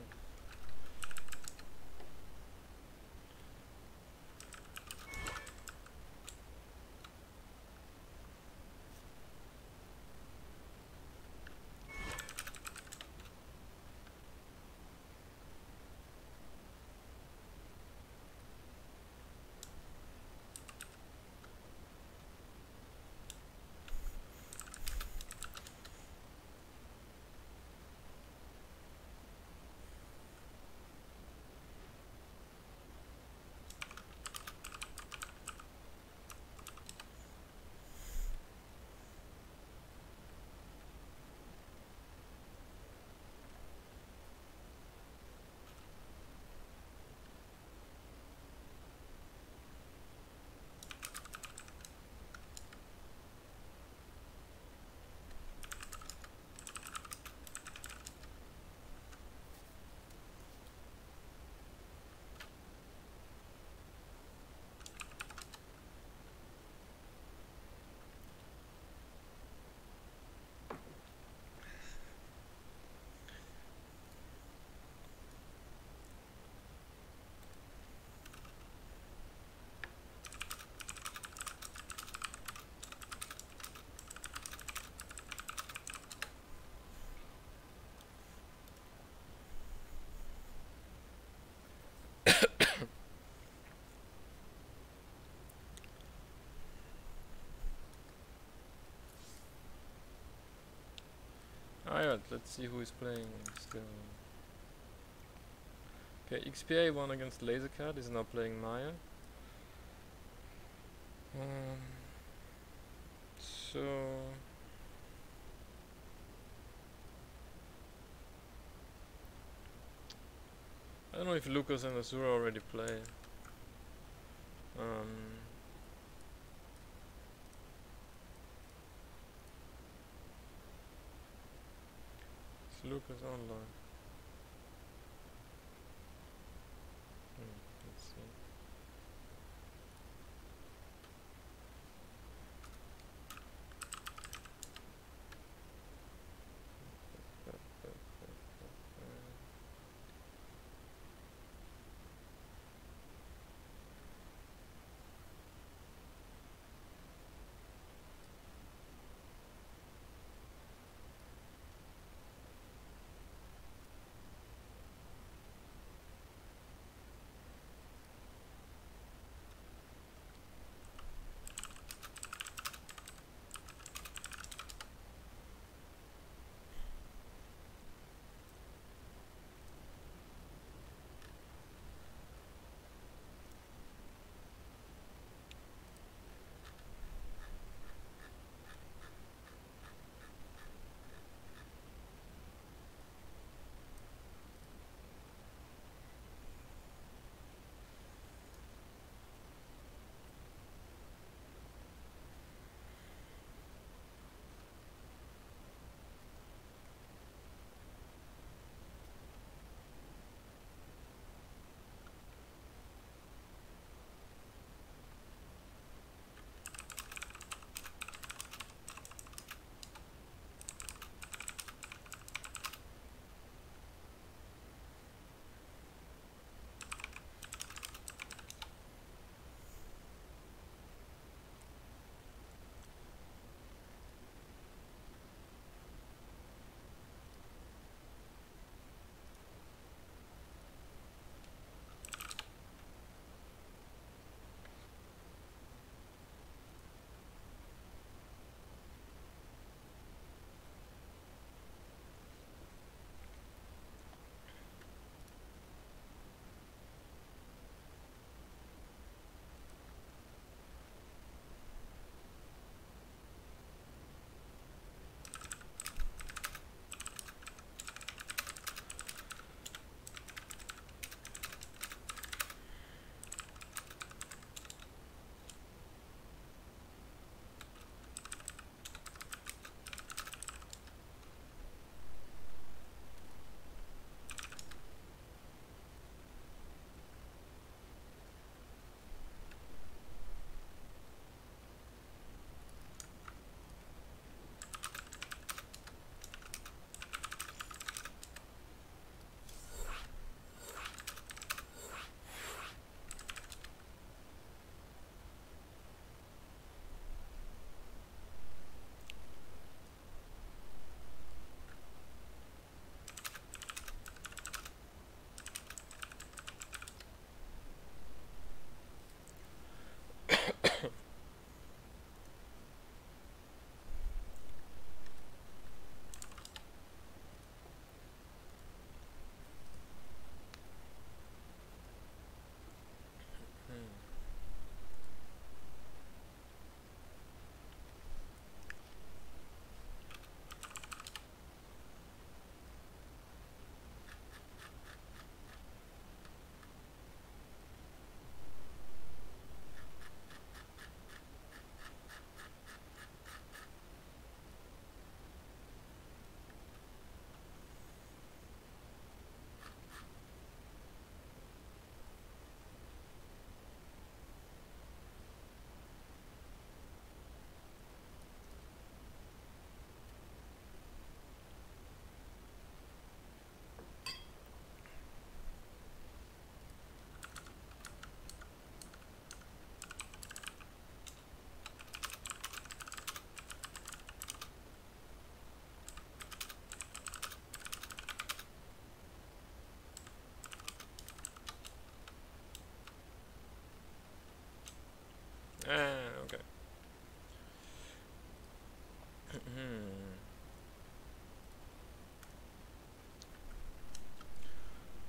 Alright, let's see who is playing still. Okay, XPA won against LaserCat, is now playing Maya. So I don't know if Lucas and Azura already play. Is Lucas online? Let's see.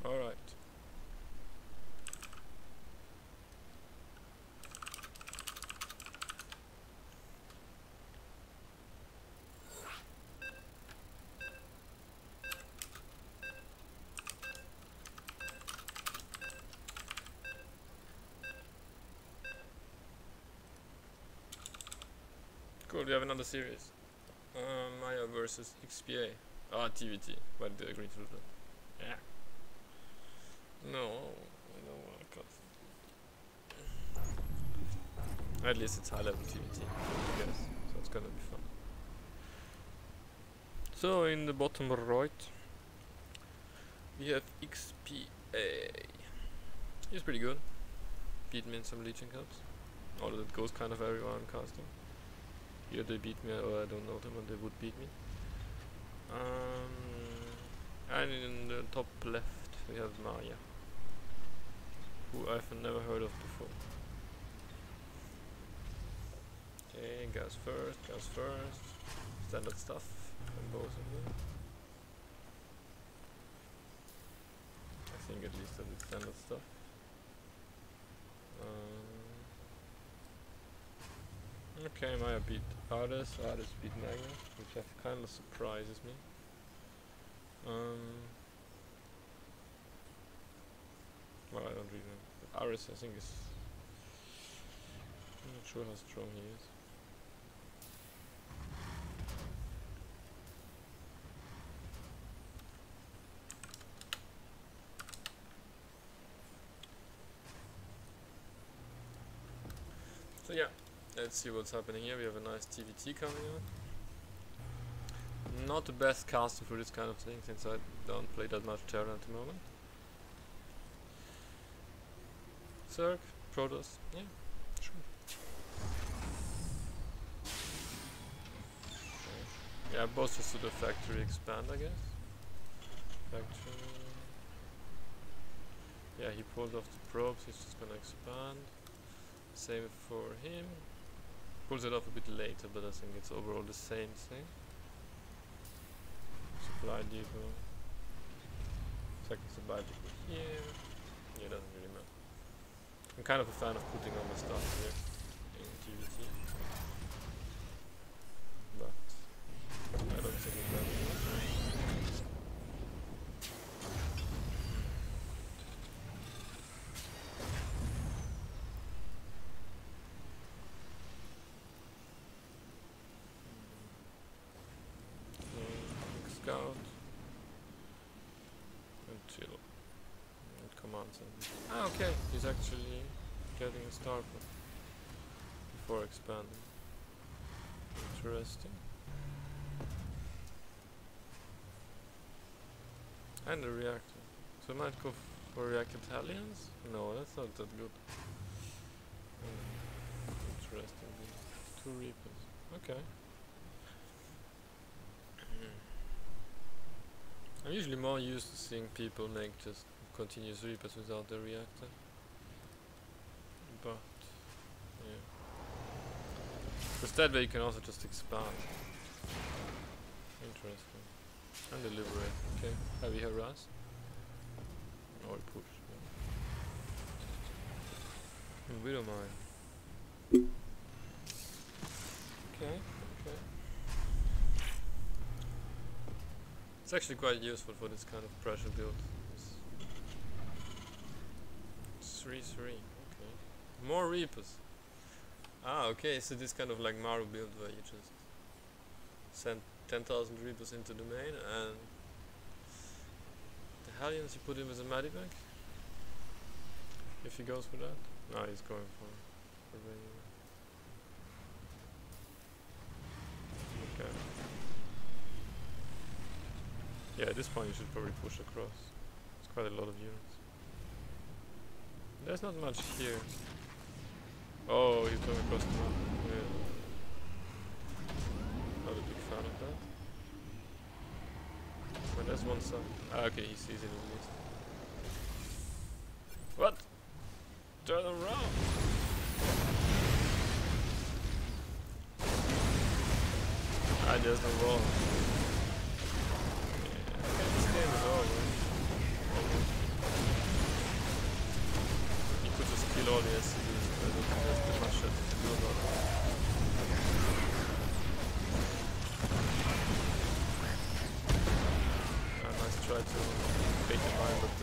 Alright. Cool, we have another series. Maya versus XPA. Ah, TVT. Why did I agree to that? Yeah. No, I don't want to cut. At least it's high level TVT, I guess. So it's gonna be fun. So in the bottom right, we have XPA. He's pretty good. Beat me in some LegionCups. Although it goes kind of everywhere I'm casting. Either they beat me or I don't know them and they would beat me. And in the top left we have Maya, who I've never heard of before. Okay, gas first. Standard stuff from both of them. I think at least that it's standard stuff. Okay, Maya beat Hades beat Magna, which kind of surprises me. Well, I don't really know. But Ares, I think, is... I'm not sure how strong he is. So yeah, let's see what's happening here. We have a nice TVT coming out. Not the best caster for this kind of thing, since I don't play that much Terra at the moment. Zerg, Protoss, yeah, sure. Okay. Yeah, both just to the factory expand, I guess. Factory. Yeah, he pulled off the probes, he's just gonna expand. Same for him. Pulls it off a bit later, but I think it's overall the same thing. Supply depot. Second supply depot here. Yeah, doesn't really matter. I'm kind of a fan of putting all my stuff here in TVT. But I don't think it matters. Scout and chill and command center. Ah, okay, he's actually getting a star before expanding. Interesting. And a reactor. So I might go for reactor Italians? No, that's not that good. Interesting. 2 Reapers. Okay. I'm usually more used to seeing people make just continuous Reapers without the reactor. But, yeah. Because that way you can also just expand. Interesting. And deliberate. Okay. Heavy harass. Or push. Yeah. And Widowmine. Okay. It's actually quite useful for this kind of pressure build. It's 3-3, okay. More Reapers. Ah, okay, so this kind of like Maru build where you just send 10,000 Reapers into the main and the Hellions you put him as a medivac? If he goes for that? No, he's going for regular. Okay. Yeah, at this point you should probably push across. It's quite a lot of units. There's not much here. Oh, he's going across the map. Yeah. Not a big fan of that. But there's one side. Ah, okay, he sees it at least. What? Turn around! Ah, there's no wall. Okay, this game is over. You could just kill all the SCVs, but I don't think there's too much that you can do about it. Nice try to fake the mine, but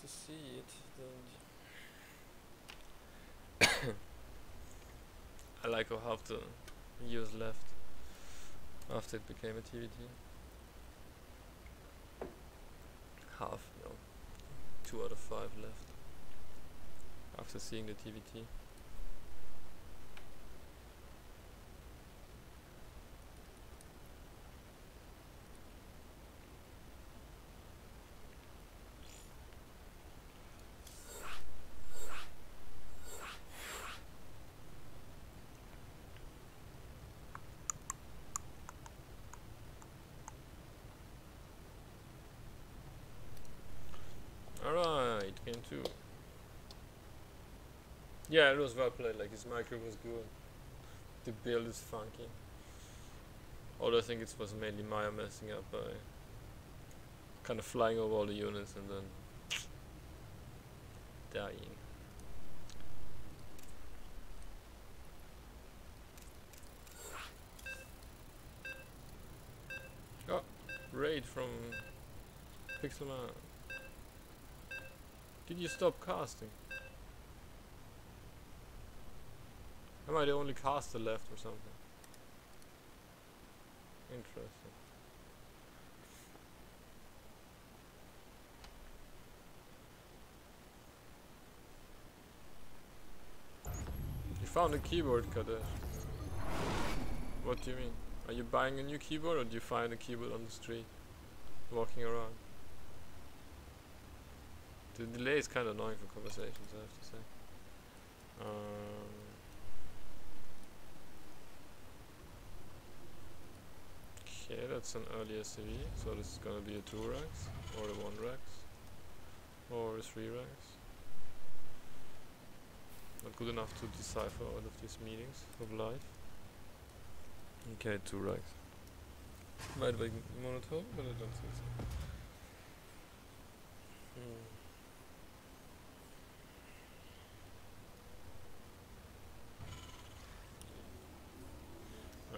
to see it, don't you? I like how half the years left after it became a TVT. Half, no. 2 out of 5 left after seeing the TVT. Alright, game 2. Yeah, it was well played, like his micro was good. The build is funky. Although I think it was mainly Maya messing up by kind of flying over all the units and then dying. Oh, raid from Pixelman. Did you stop casting? Am I the only caster left or something? Interesting. You found a keyboard, Kadesh. What do you mean? Are you buying a new keyboard or do you find a keyboard on the street? Walking around? The delay is kind of annoying for conversations, I have to say. Okay, that's an early SCV, so this is gonna be a 2 racks, or a 1 racks, or a 3 racks. Not good enough to decipher all of these meanings of life. Okay, 2 racks. Might be monotone, but I don't think so.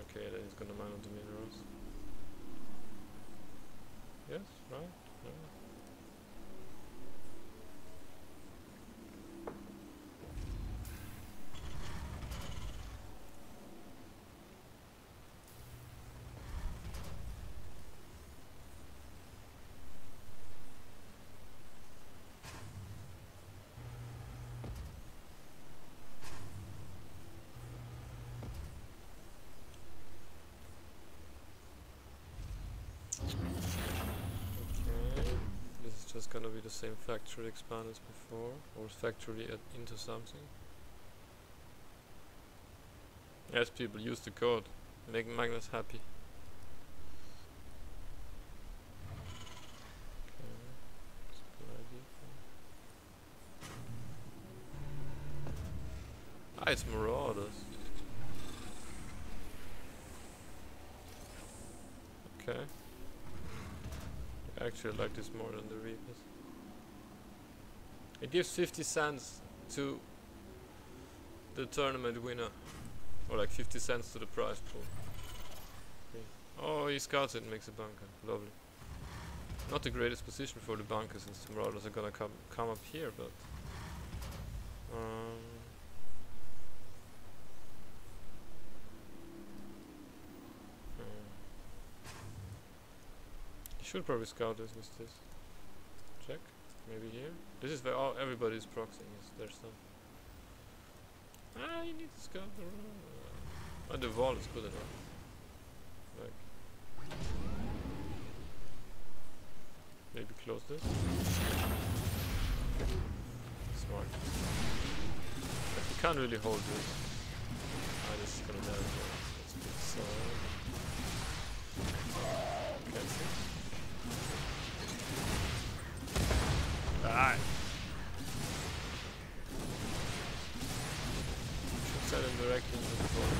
Okay, then he's gonna mine on the minerals. Yes, right? Yeah. Just gonna be the same factory expand as before, or factory into something. Yes, people, use the code. Make Magnus happy. Ah, it's Marauders. Okay. I actually like this more than the Reapers. It gives 50 cents to the tournament winner. Or like 50 cents to the prize pool. Okay. Oh, he scouts it and makes a bunker. Lovely. Not the greatest position for the bunker since the Marauders are gonna come up here, but... should probably scout this with this. Check. Maybe here. This is where everybody's proxying their stuff. Ah, you need to scout the wall. Oh, the wall is good enough. Like. close this. Smart. But you can't really hold this. I just gonna navigate. That's a bit slow. Can't see. Ah! Should set him directly into the ball.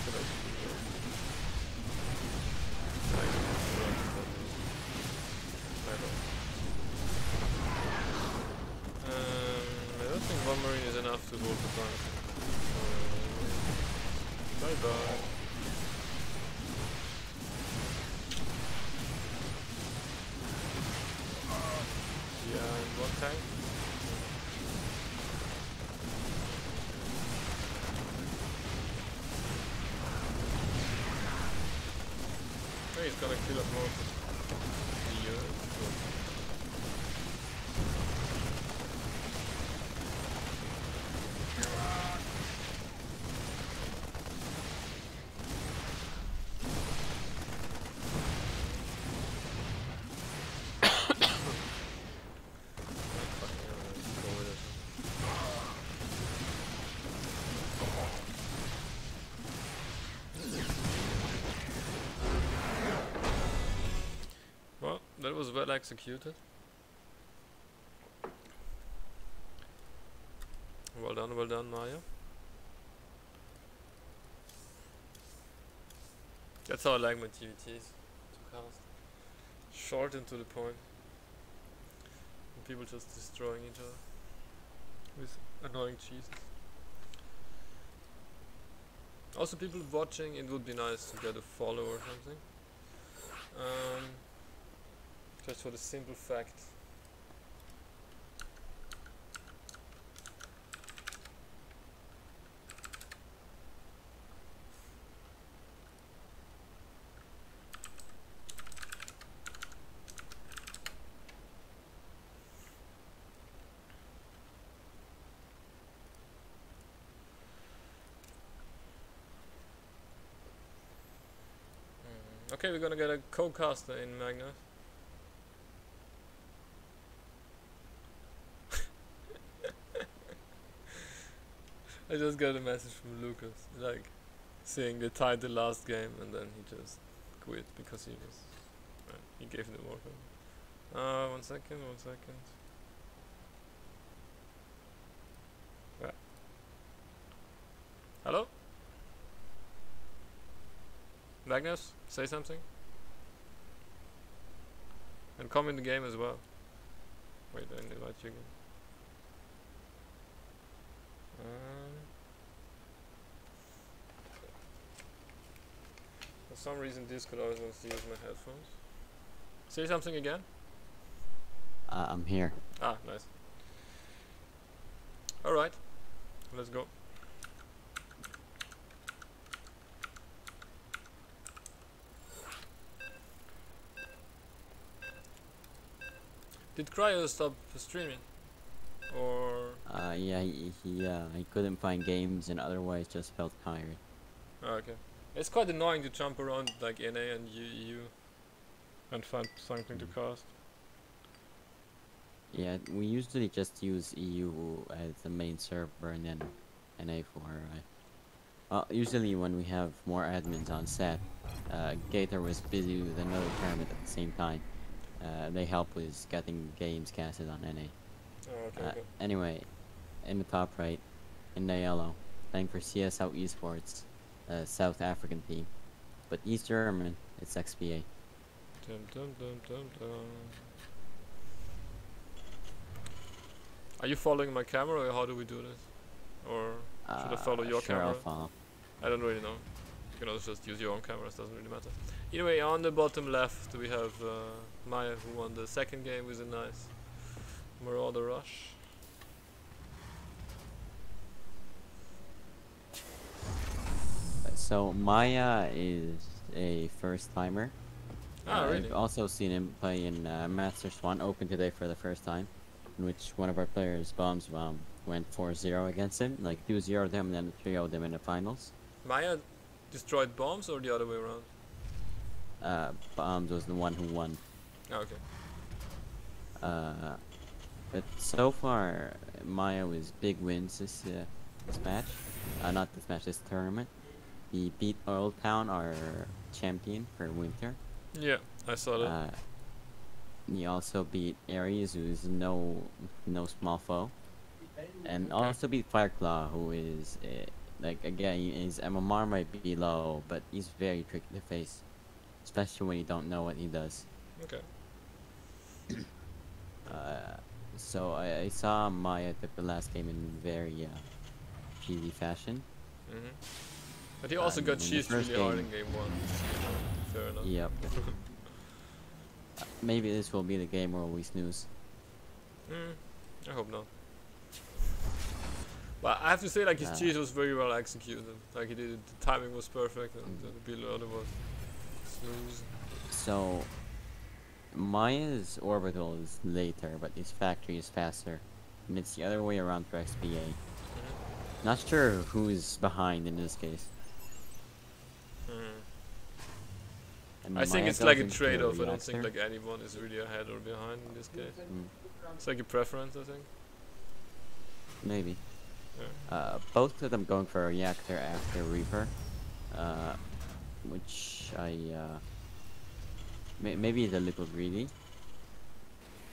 Could actually be good. I don't think one marine is enough to hold the tank. Bye bye. Yeah, and one tank. Oh, he's gonna kill up most of the units. Well, that was well executed. Well done, Maya. That's how I like my TVTs to cast. Short and to the point. And people just destroying each other with annoying cheeses. Also, people watching, it would be nice to get a follow or something. Just for the simple fact. Okay, we're gonna get a co-caster in Magnus. I just got a message from Lucas, like saying they tied the last game and then he just quit because he was he gave the work. One second. Yeah. Hello? Magnus, say something. And come in the game as well. Wait, I invite you again. For some reason Discord always wants to use my headphones. Say something again. I'm here. Ah, nice. Alright, let's go. Did Cryo stop streaming? Or... Yeah, he couldn't find games and otherwise just felt tired. Oh, okay. It's quite annoying to jump around like NA and EU and find something to cast. Yeah, we usually just use EU as the main server and then NA for... usually when we have more admins on set, Gator was busy with another tournament at the same time. They help with getting games casted on NA. Oh, okay. Anyway, in the top right, in the yellow, playing for CS Out Esports, South African team. But East German, it's XPA. Dum, dum, dum, dum, dum. Are you following my camera or how do we do this? Or should I follow your sure, camera? I'll follow. I don't really know. You can also just use your own cameras, doesn't really matter. Anyway, on the bottom left we have Maya, who won the second game with a nice Marauder rush. So Maya is a first timer. Ah, really? I've also seen him play in Masters 1 Open today for the first time, in which one of our players, Bombs, went 4-0 against him, like 2-0 them and then 3-0 them in the finals. Maya destroyed Bombs or the other way around? Bombs was the one who won. Okay. But so far, Maya was big wins this match. Not this match, this tournament. He beat Old Town, our champion for winter. Yeah, I saw that. He also beat Ares, who is no small foe, and also beat Fireclaw, who is like again his MMR might be low, but he's very tricky to face, especially when you don't know what he does. Okay. So I saw Maya took the last game in very cheesy fashion. But he also got in the cheesed first really hard in game- game 1. Fair enough. Yep. Maybe this will be the game where we snooze. I hope not. But I have to say, like, his cheese was very well executed. Like, he did it, the timing was perfect, and the build order was smooth. So Maya's orbital is later, but his factory is faster, and it's the other way around for XPA. Not sure who's behind in this case. And I think Maya it's like a goes into trade-off. I don't think reactor. like anyone is really ahead or behind in this case. It's like a preference, I think. Maybe. Yeah. Both of them going for a reactor after Reaper, which maybe is a little greedy.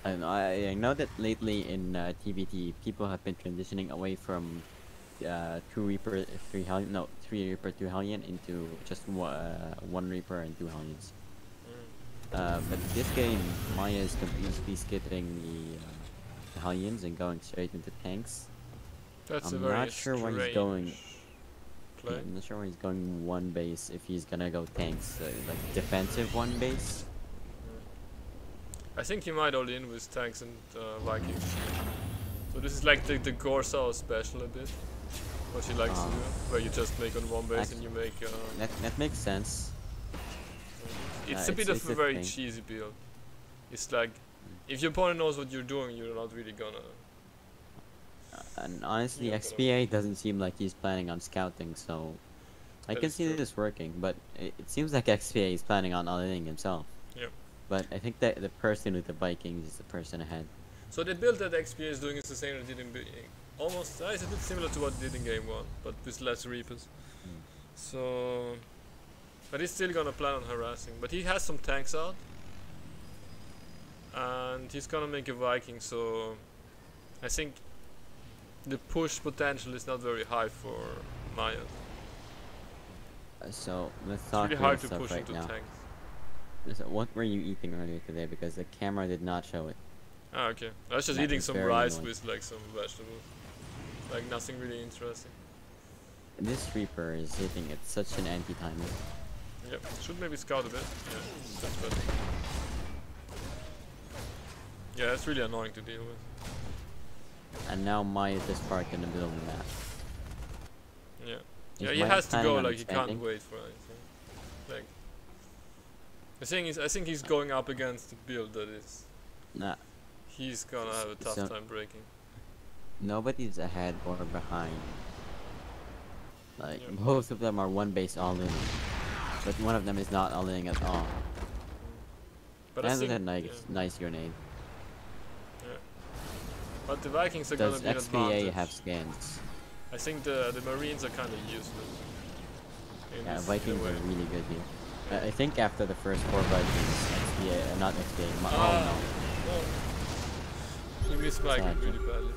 And I know that lately in TBT people have been transitioning away from 2 Reaper 3 Hellion, no 3 Reaper 2 Hellion into just 1 Reaper and 2 Hellions. But this game Maya is completely skipping the Hellions and going straight into tanks. That's a I'm very not sure where he's going. Play. I'm not sure where he's going 1 base if he's gonna go tanks, like defensive 1 base. I think he might all in with tanks and Vikings. So this is like the Gorsao special a bit. What he likes to do, where you just make on 1 base and you make. That makes sense. It's a bit of a very cheesy build. It's like, if your opponent knows what you're doing, you're not really gonna. And honestly, XPA doesn't seem like he's planning on scouting, so I can see this working. But it seems like XPA is planning on all-inning himself. Yep. But I think that the person with the Vikings is the person ahead. So the build that XPA is doing is the same that it did in almost. It's a bit similar to what it did in game 1, but with less Reapers. So, but he's still gonna plan on harassing. But he has some tanks out, and he's gonna make a Viking. So, I think the push potential is not very high for Maya. So let's It's talk really hard to stuff push right into now. tanks. So what were you eating earlier today? Because the camera did not show it. Ah, okay. I was just That eating was some very rice annoying. with like some vegetables. Like nothing really interesting. This Reaper is hitting at such an anti-timer. Yep. Should maybe scout a bit. Yeah, that's better. Yeah, it's really annoying to deal with. And now Maya just parked in the middle of the map. Yeah. Is Yeah, he Maya has to planning go, on like he can't expanding? wait for anything. Like the thing is, I think he's going up against the build that is Nah, he's gonna have a tough So- time breaking. nobody's ahead or behind. Like Yeah. both of them are 1 base all-in, but one of them is not all-in at all. But I That was think, a nice grenade. yeah. But the Vikings are Does gonna be an XPA advantage. have scans? I think the Marines are kind of useless. In Yeah, this Vikings way. are really good here. I think after the first 4 Vikings, XPA, not XPA, Ah, oh no. He missed Mike Sad. really badly.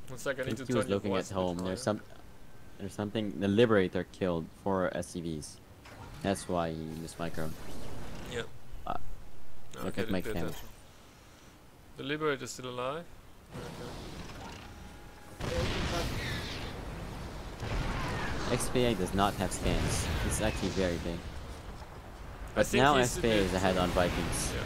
no. It's like I I need think to he was turn your looking voice at a bit home. higher. There's something. The Liberator killed 4 SCVs. That's why he missed micro. Yeah. Uh, look Okay, at my pay camera. attention. The Liberator is still alive? XPA does not have scans. It's actually very big. I But think now he's a XPA bit, is ahead on Vikings. Yeah.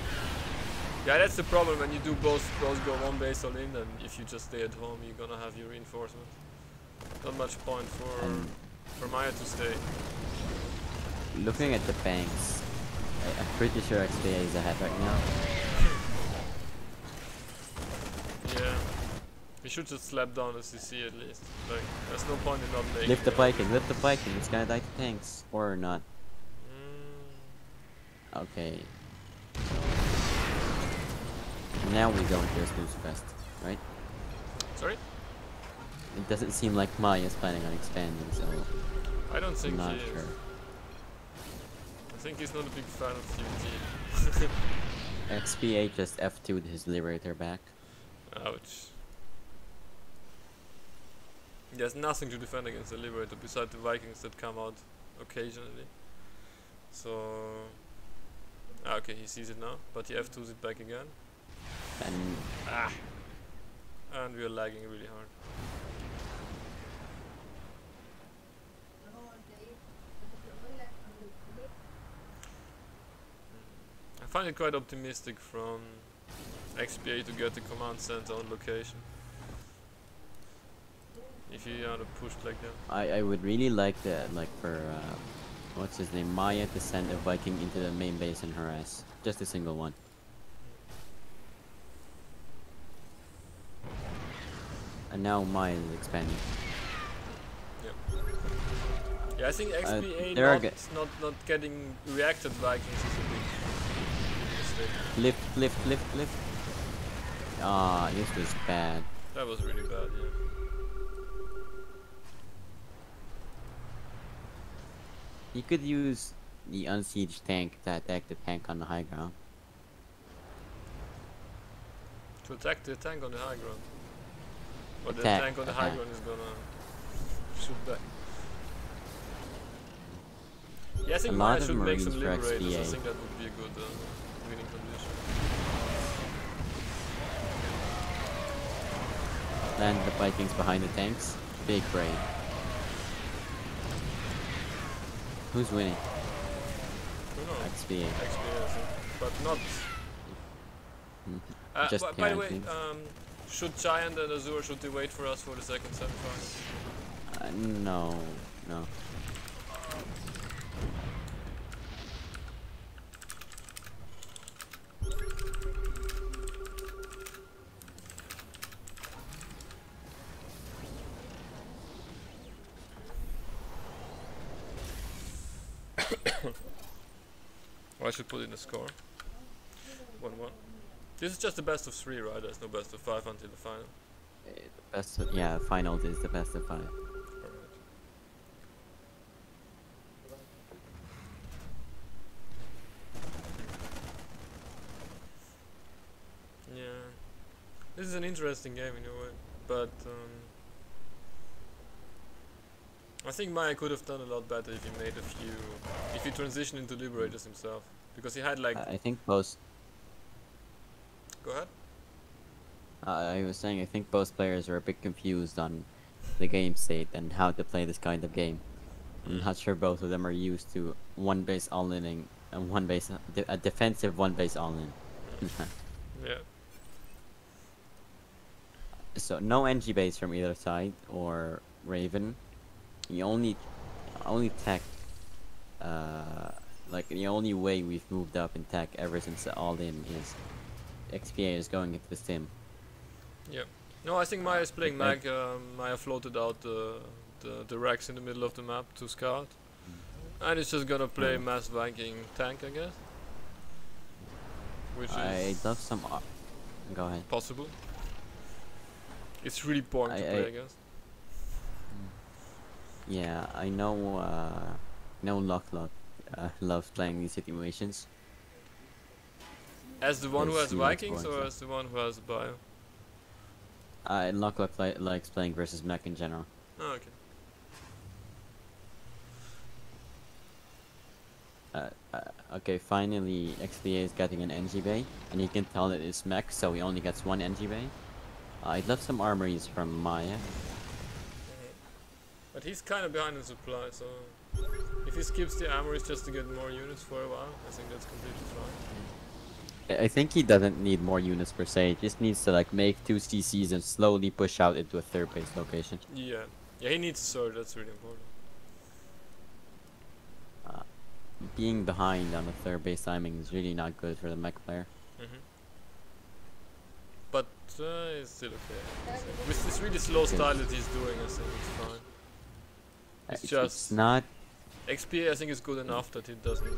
Yeah, that's the problem when you do both go 1 base all in, and if you just stay at home, you're gonna have your reinforcement. Not much point And for Maya to stay. looking at the banks, I'm pretty sure XPA is ahead right now. Yeah. We should just slap down the CC at least. Like, there's no point in not making Lift the it. Viking, lift the Viking. It's gonna die to tanks or not. Mm, Okay. Now we go into a snooze fest, right? Sorry? It doesn't seem like Maya's planning on expanding, so I don't I'm think not he is. sure. I think he's not a big fan of UT. XPA just F2'd his Liberator back. Ouch. There's nothing to defend against the Liberator besides the Vikings that come out occasionally. So... okay, he sees it now, but he F2s it back again. And And we are lagging really hard. I find it quite optimistic from XPA to get the command center on location. If you are pushed like that. I would really like that, like for what's his name, Maya to send a Viking into the main base and harass. Just a single one. And now Maya is expanding. Yeah, I think XPA not getting reacted Vikings is a big mistake. Lift. Ah, this was bad. That was really bad, yeah. You could use the unsieged tank to attack the tank on the high ground. To attack the tank on the high ground. But the Attack, tank on the high ground is gonna shoot back. Yeah, I think A Maya lot of should make Marines some for liberators. I XPA. think that would be a good winning condition. Land the Vikings behind the tanks. Big brain. Who's winning? Who knows? XPA. XPA, I think. But not... Just by the way, guaranteed. should Giant and Azure, should they wait for us for the second semifinal? No. Well, I should put in the score. 1-1. This is just the best of 3, right? There's no best of 5 until the final. Final is the best of 5. Alright. Yeah. This is an interesting game in a way, but I think Maya could have done a lot better if he made a few... if he transitioned into Liberators himself. Because he had like... I think both... Go ahead. I was saying I think both players are a bit confused on the game state and how to play this kind of game. I'm not sure both of them are used to one base all-inning and one base... a defensive one base all-in. Yeah. So no NG base from either side or Raven. The only tech, like the only way we've moved up in tech ever since the all-in is XPA is going into the sim. Yeah. No, I think Maya is playing Mag. Maya floated out the racks in the middle of the map to scout. And it's just gonna play mass Viking tank, I guess. Which is... love some... Go ahead. possible. It's really boring to play, I guess. Yeah, I know, Lock loves playing these situations. As the one who has He likes Vikings or boring as the one who has Bio? Lock likes playing versus mech in general. Oh, okay. Okay, finally XPA is getting an NG bay, and you can tell it is mech, so he only gets one NG bay. I'd love some armories from Maya. But he's kind of behind in supply, so if he skips the armories just to get more units for a while, I think that's completely fine. I think he doesn't need more units per se, he just needs to like make 2 CCs and slowly push out into a third base location. Yeah. Yeah, he needs a surge, that's really important. Being behind on the third base timing is really not good for the mech player. But it's still okay. With this really slow style that he's doing, I think it's fine. It's just... It's not... XP I think is good enough that he doesn't...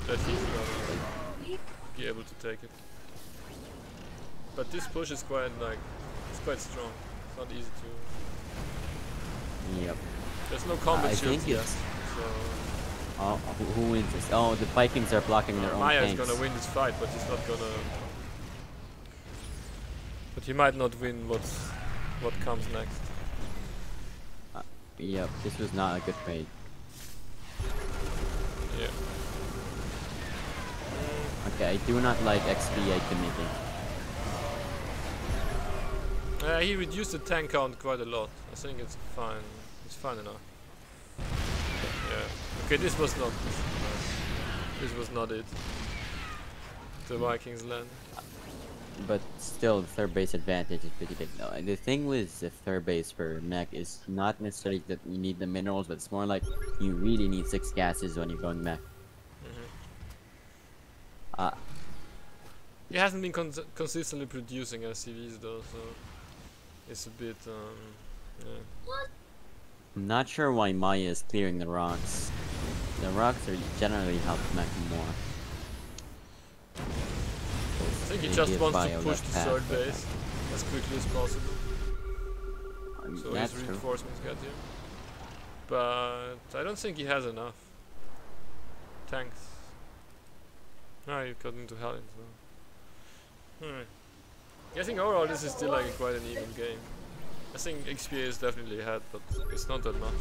that he's gonna be able to take it. But this push is quite like it's quite strong. It's not easy to. Yep. There's no combat I shields think yet, it's. so Oh, who wins this? Oh, the Vikings are blocking their own Maya is tanks. gonna win this fight, but he's not gonna. But he might not win what comes next. Yep, this was not a good trade. Yeah. Okay, I do not like XPA committing. He reduced the tank count quite a lot. I think it's fine. It's fine enough. Yeah. Okay, this was not. This was not it. The Vikings land. But still, the third base advantage is pretty big though. And the thing with the third base for mech is not necessarily that you need the minerals, but it's more like you really need 6 gases when you're going mech. He hasn't been consistently producing SCVs though, so it's a bit. Yeah. I'm not sure why Maya is clearing the rocks. The rocks are generally help mech more. I think he just wants to push the third base as quickly as possible. So his reinforcements get here. But I don't think he has enough tanks. No, he got into Helens though. I think overall this is still like quite an even game. I think XPA is definitely ahead, but it's not that much.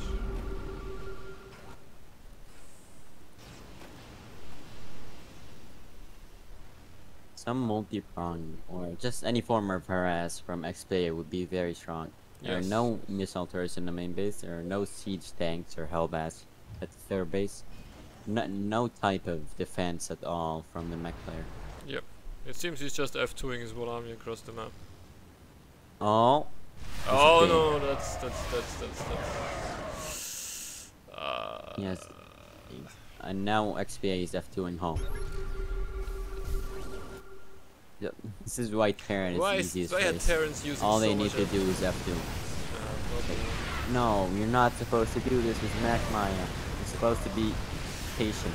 Some multi-prong or just any form of harass from XPA would be very strong. There are no missile turrets in the main base, there are no siege tanks or hellbats at the third base. No type of defense at all from the mech player. Yep. It seems he's just F2ing his whole army across the map. Oh. Oh no, that's yes. And now XPA is F2ing home. Yep. This is why Terran is the easiest phase. All they need to do is F2. No, you're not supposed to do this with mech Maya. You're supposed to be patient.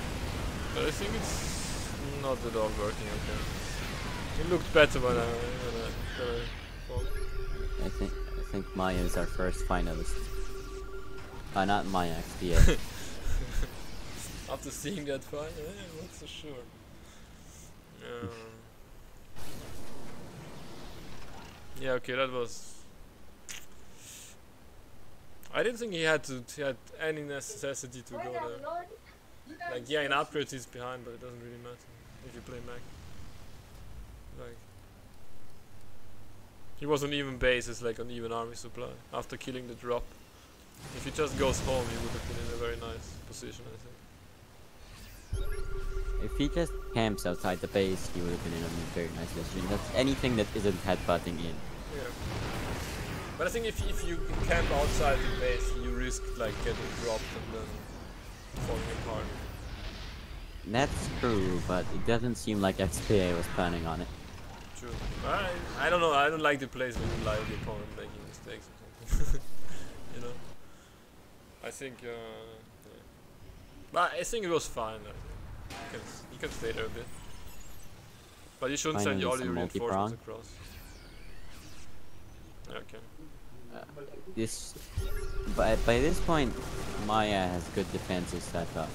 But I think it's not at all working okay. It looked better when I fought. I think Maya is our first finalist. Not Maya, XPA. After seeing that fight, I'm not so sure. Yeah, okay, that was. I didn't think he had any necessity to go there. Like, yeah, in upgrades he's behind, but it doesn't really matter if you play mech. Like, he was on even bases, like on even army supply. After killing the drop, if he just goes home, he would have been in a very nice position, I think. If he just camps outside the base, he would have been in a very nice position. That's anything that isn't headbutting in. Yeah. But I think if you camp outside the base, you risk like getting dropped and then falling apart. That's true, but it doesn't seem like XPA was planning on it. True. I don't know. I don't like the place where you rely on the opponent making mistakes or something. You know. I think. Yeah. But I think it was fine. You can stay there a bit. But you shouldn't send all your reinforcements across. Okay. By this point, Maya has good defenses set up.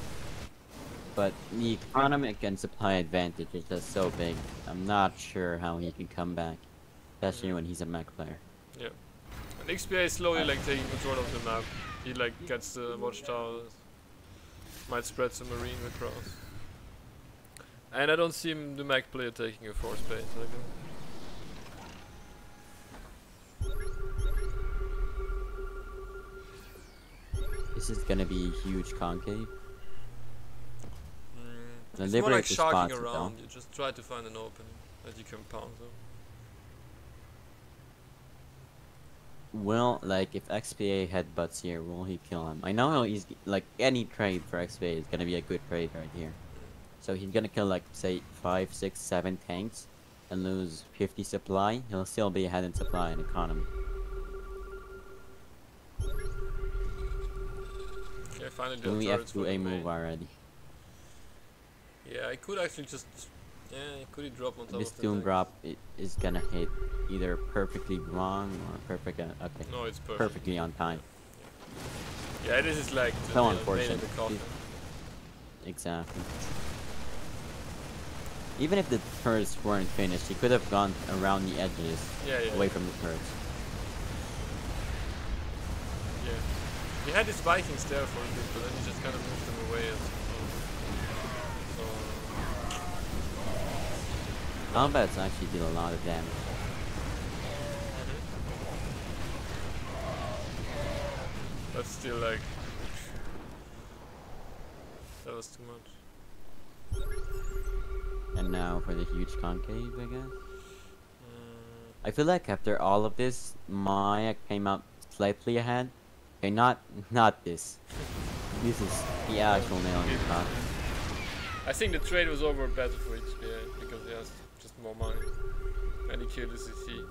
But the economic and supply advantage is just so big. I'm not sure how he can come back, especially when he's a mech player. Yeah. And XPA is slowly like taking control of the map. He like gets the watchtowers, might spread some marine across. And I don't see the mech player taking a force base. This is gonna be a huge concave. It's more like sharking around. You just try to find an opening that you can pound them. Well, like if XPA headbutts here, will he kill him? I know he's like any trade for XPA is gonna be a good trade right here. So he's gonna kill like say 5, 6, 7 tanks and lose 50 supply. He'll still be ahead in supply and economy. Okay, finally we have to do a move already. Yeah, I could actually just Yeah, could he drop on top This of the Doom tank? drop is gonna hit either perfectly wrong or perfect. Okay, No, it's perfect. perfectly on time. Yeah, this is like the So nail in unfortunate. the coffin. Exactly. Even if the turrets weren't finished, he could have gone around the edges, Yeah. away from the turrets. Yeah. He had his Vikings there for a bit, but then he just kind of moved them away. So Combats actually did a lot of damage. but still, like, that was too much. And now for the huge concave, I guess. Mm, I feel like after all of this, Maya came out slightly ahead. Okay, not this. This is the actual nail in the coffin. I think the trade was over better for XPA because he has just more money and he killed the CC.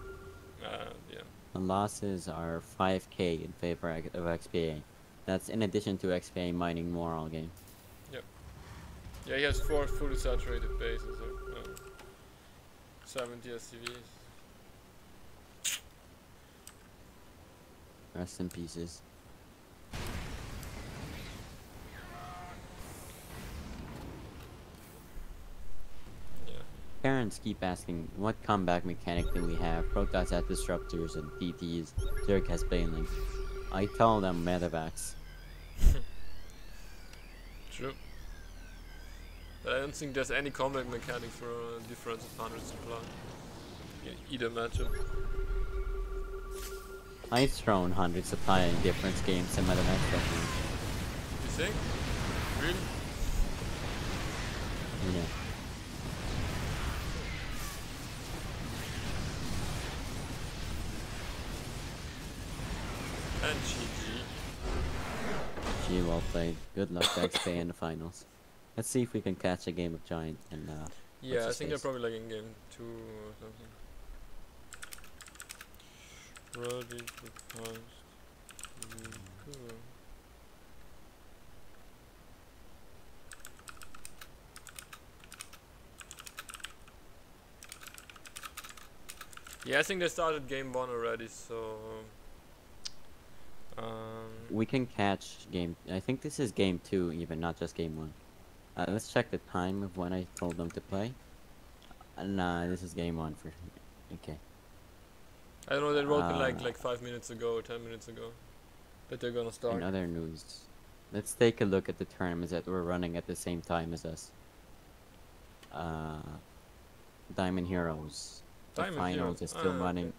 Yeah. The losses are 5k in favor of XPA. That's in addition to XPA mining more all game. Yep. Yeah, he has 4 fully saturated bases. 70 SCVs. Rest in pieces. Yeah. Parents keep asking, what comeback mechanic do we have? Protoss has disruptors and DTs. Zerg has baneling. I tell them medevacs. True. But I don't think there's any comeback mechanic for a difference of 100 supply. In either matchup. I've thrown 100 supply in different games and medevacs definitely. You think? Really? Yeah. And GG. Gee, well played. Good luck to XP in the finals. Let's see if we can catch a game of Giant and Yeah, I his think they're face? probably like in game 2 or something. Ready to post. Cool. Yeah, I think they started game 1 already, so We can catch game. I think this is game 2, even not just game 1. Let's check the time of when I told them to play. Nah, this is game 1 for. Okay. I don't know, they wrote me like 5 minutes ago or 10 minutes ago that they're gonna start. In other news, let's take a look at the tournaments that were running at the same time as us. Diamond Heroes. The Diamond finals Heroes. is still running. Okay.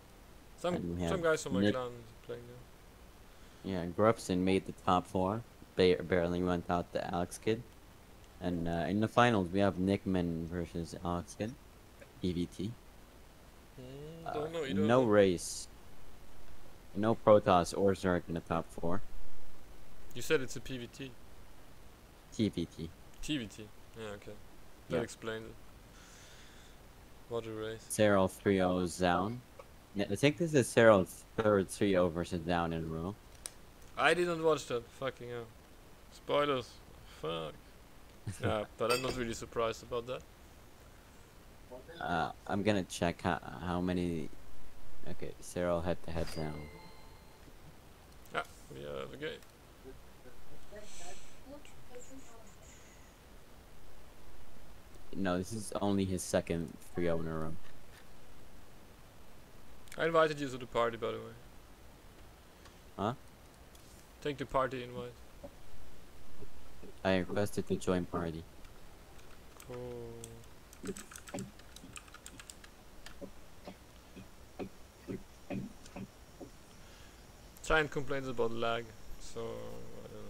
Some And we have guys from my Nick- clan playing there. Yeah, Grubson made the top 4. Barely went out to Alex Kidd. And in the finals, we have Nickman versus Alex Kidd. EVT. Don't know, you No don't know. race. No Protoss or Zerg in the top 4. You said it's a PVT. TVT. TVT. Yeah, okay. That Yeah. explains it. What a race. Cyril 3-0 Zown. I think this is Cyril's third 3-0 versus Zown in a row. I didn't watch that. Fucking hell. Spoilers. Fuck. Yeah, but I'm not really surprised about that. I'm gonna check how many. Okay, Cyril head to head now. Ah, we have a game. No, this is only his second 3-0 in a row. I invited you to the party, by the way. Huh? Take the party invite. I requested to join party. Cool. Giant complains about lag, so I don't know.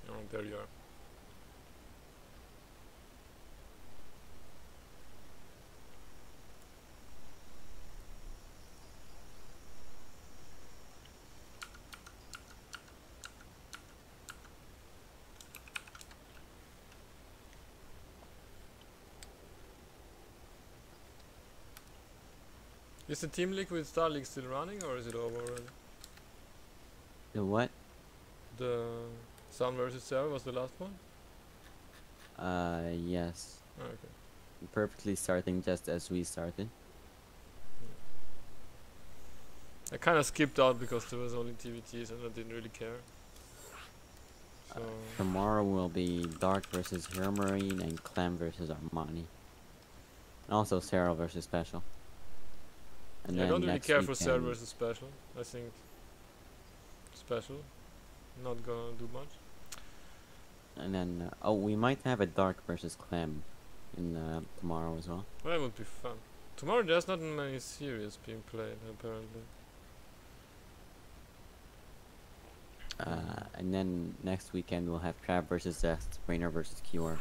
Oh, there you are. Is the Team League with Star League still running, or is it over already? The what? The Sun versus Sarah was the last one? Yes. Oh, okay. Perfectly starting just as we started. I kind of skipped out because there was only TVTs and I didn't really care. So Tomorrow will be Dark versus Hero Marine and Clem versus Armani. And also Sarah versus Special. And yeah, I then don't really next care for Sarah weekend- versus Special. I think Special not gonna do much. And then oh, we might have a Dark versus Clem in tomorrow as well. Well, that would be fun. Tomorrow there's not many series being played apparently. And then next weekend we'll have Trap versus Zest, Rainer versus Cure,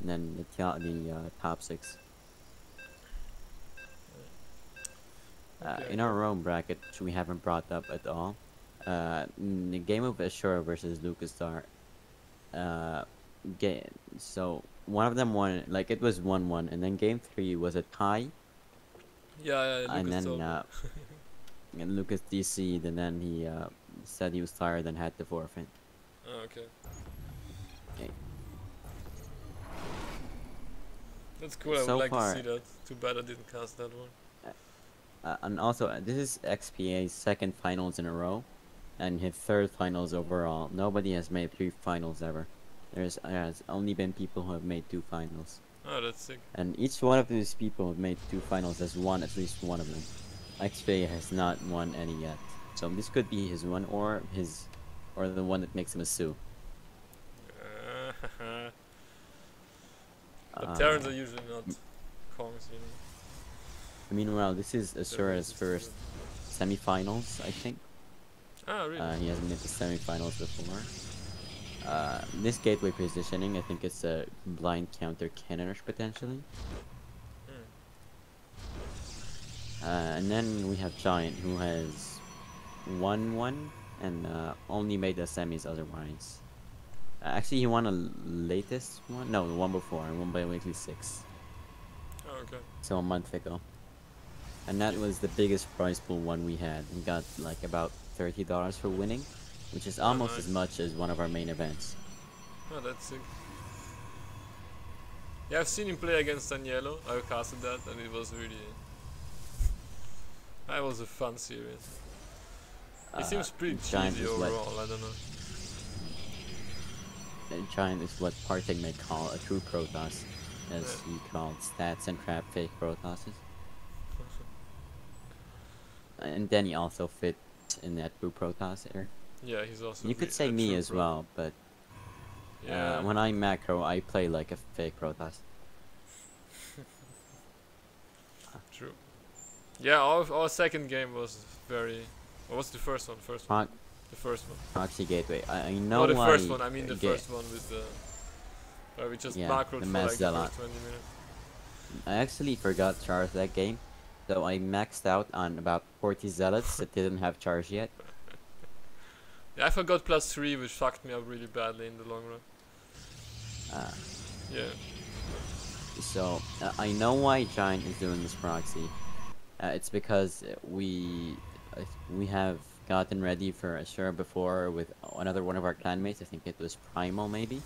and then the top 6. Okay. In our own bracket, which we haven't brought up at all, the game of Ashura versus LucasStar. So one of them won, like it was 1-1, and then game 3 was a tie, Yeah, and Lucas then told me. and Lucas DC'd, and then he said he was tired and had to forfeit. Oh, okay. Okay. That's cool. I would So like far- to see that. Too bad I didn't cast that one. And also, this is XPA's second finals in a row, and his third finals overall. Nobody has made 3 finals ever. There's only been people who have made 2 finals, Oh, that's sick. and each one of these people who have made 2 finals has won at least one of them. XPA has not won any yet, so this could be his one, or the one that makes him a Sue. But Terrans are usually not Kongs, you know. Meanwhile, this is Asura's first semifinals, I think. Ah, really? He hasn't been to semifinals before. This gateway positioning, I think it's a blind counter cannonish potentially. And then we have Giant, who has won one and only made the semis otherwise. Actually, he won a latest one. No, the one before. He won by weekly 6. Oh, okay. So a month ago. And that was the biggest prize pool one we had. We got like about $30 for winning, which is almost as nice. much as one of our main events. Oh, that's sick. Yeah, I've seen him play against Danielo. I casted that and it was really... That was a fun series. It seems pretty Giant cheesy is what- overall, I don't know. Giant is what Parting may call a true Protoss, as he called stats and trap fake Protosses. And Denny also fit in that true Protoss era. Yeah, he's also... You could say a me true as pro. well, but Yeah. when I macro, I play like a fake Protoss. True. Yeah, our second game was very... What was the first one? The first one. Proxy Gateway. I know Not the why. first one, I mean the first one with the... Where we just Yeah, macroed the for Mass like the Zealot. first 20 minutes. I actually forgot charge that game, so I maxed out on about 40 zealots that didn't have charge yet. Yeah, I forgot +3, which fucked me up really badly in the long run. Yeah. So I know why Giant is doing this proxy. It's because we have gotten ready for Ashura before with another one of our clanmates. I think it was Primal maybe.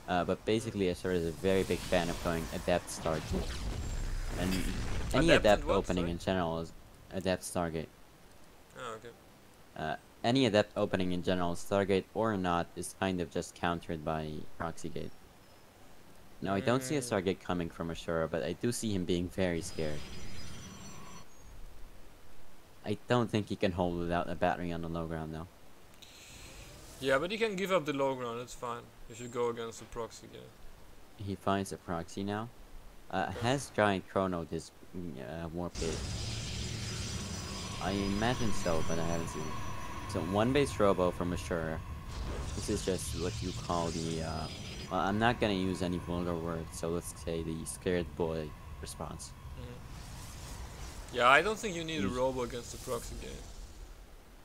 But basically Ashura is a very big fan of going Adept Stargate. And any Adept Adept and what, opening sorry? in general is Adept Stargate. Oh, okay. Any Adept opening in general, Stargate or not, is kind of just countered by Proxy Gate. Now I don't see a Stargate coming from Ashura, but I do see him being very scared. I don't think he can hold without a battery on the low ground though. Yeah, but he can give up the low ground, it's fine. If you go against the proxy game. He finds a proxy now. Has Giant Chrono this warp-gate? I imagine so, but I haven't seen it. So one base Robo from Ashura. This is just what you call the well, I'm not gonna use any vulgar words, so let's say the scared boy response. Yeah, I don't think you need a robo against the proxy game.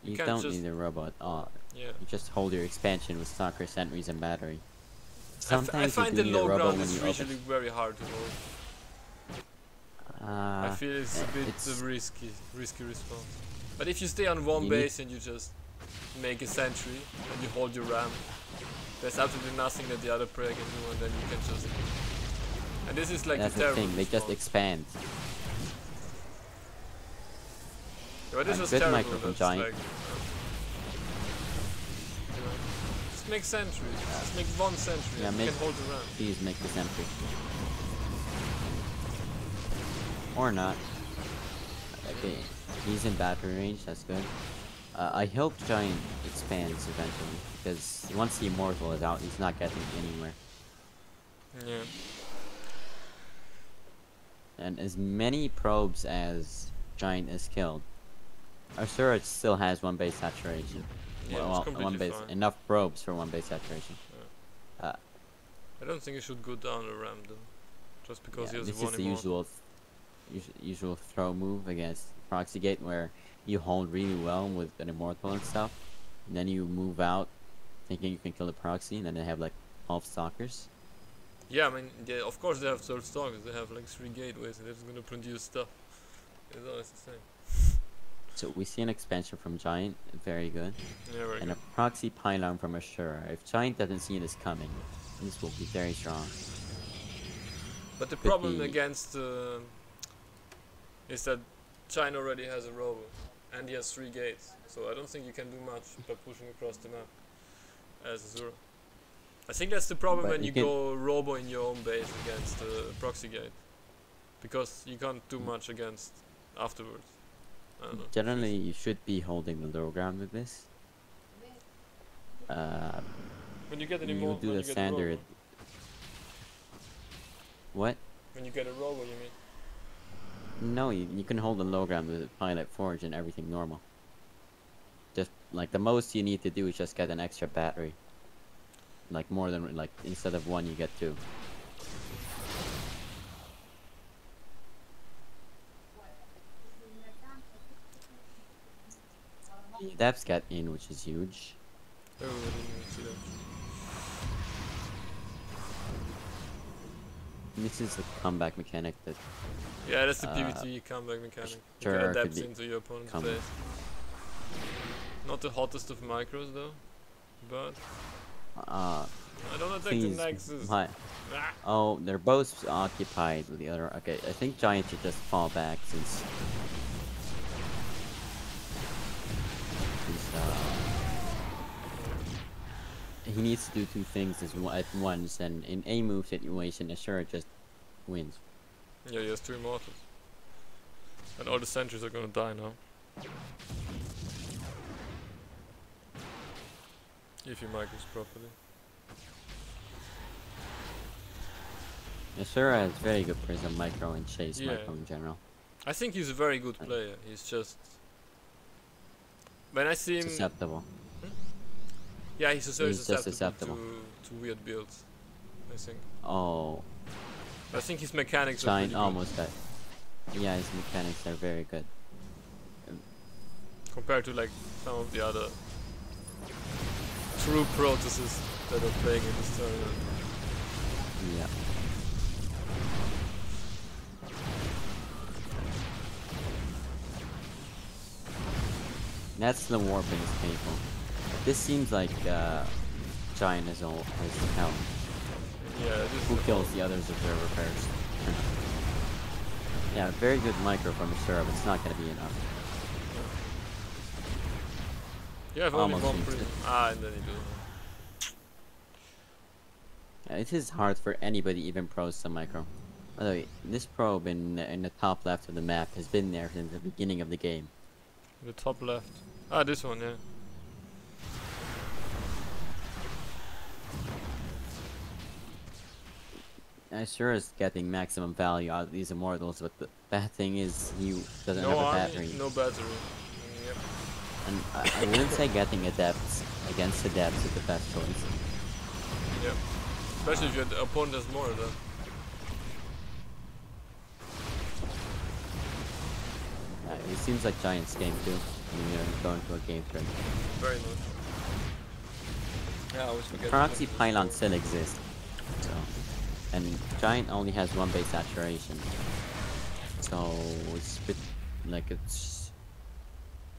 You can't don't just- need a robot at all. Yeah. You just hold your expansion with stalker sentries and battery. I Sometimes find you the do need a low robo ground when is you usually open. very hard to hold. I feel it's a bit risky response. But if you stay on one base and you just make a sentry and you hold your ramp, there's absolutely nothing that the other player can do, and then you can just. And this is like that's the thing. They just expand. Yeah, this was good terrible. micro from Giant. Like, just make sentries. Just make one sentry. Yeah, and you can hold the ramp. Please make the sentry. Or not. Okay, he's in battery range. That's good. I hope Giant expands eventually, because once the Immortal is out, he's not getting anywhere. Yeah. And as many probes as Giant is killed, Asura still has one base saturation. Yeah, well, it's one base, fine. enough probes for one base saturation. Yeah. I don't think he should go down the ramp though, just because he has this one is the usual throw move against Proxy Gate, where you hold really well with an Immortal and stuff, and then you move out thinking you can kill the proxy, and then they have like half stalkers. Yeah, I mean, of course they have third stalkers. They have like 3 gateways, and they're just gonna produce stuff. It's always the same. So we see an expansion from Giant, very good, Yeah, very and good. a proxy pylon from Asura. If Giant doesn't see this coming, this will be very strong. But the problem against is that China already has a robo, and he has 3 gates. So I don't think you can do much by pushing across the map as Azura. I think that's the problem when you go robo in your own base against proxy gate, because you can't do much against afterwards. I don't know. Generally, you should be holding the low ground with this. When you get an You immortal, do the standard. What? When you get a robo, you mean? No, you can hold the low ground with Pilot Forge and everything normal. Just like the most you need to do is just get an extra battery. Like more than like instead of 1 you get 2. Depths got in, which is huge. Oh, I didn't even see that. This is a comeback mechanic that Yeah, that's the PvT comeback mechanic. You sure can could adapt be into your opponent's come. base. Not the hottest of micros though, but I don't attack the please, Nexus. hi. Ah. Oh, they're both occupied with the other. Okay, I think Giant should just fall back since he needs to do 2 things at once, and in a move situation, Asura just wins. Yeah, he has 2 immortals. And all the sentries are gonna die now. If he micros properly. Asura has very good prism micro and chase Yeah. micro in general. I think he's a very good player. He's just when I see him, Susceptible. yeah, he's very He's just susceptible susceptible. to weird builds. I think. Oh, I think his mechanics are Giant pretty good almost got. Yeah, his mechanics are very good. compared to like some of the other true Protoses that are playing in this tournament. Yeah. That's the warping is painful. This seems like Giant has the count. Yeah, this Who is kills the other's observer first? Yeah, very good micro from Asura, but it's not gonna be enough. You have only Almost one seems prism. And then you do. Yeah, it is hard for anybody, even pros, to micro. By the way, this probe in the top left of the map has been there since the beginning of the game. The top left. This one, yeah. Asura is getting maximum value out of these immortals, but the bad thing is he doesn't No have a army, battery. no battery. Yep. And I wouldn't say getting adepts against adepts is the best choice. Yep. Especially if your opponent has more of them. It seems like Giant's game too. When you're going to a game trip. Very much. Yeah, I always forget. Proxy pylons still exist. So, and Giant only has 1 base saturation. So it's a bit like it's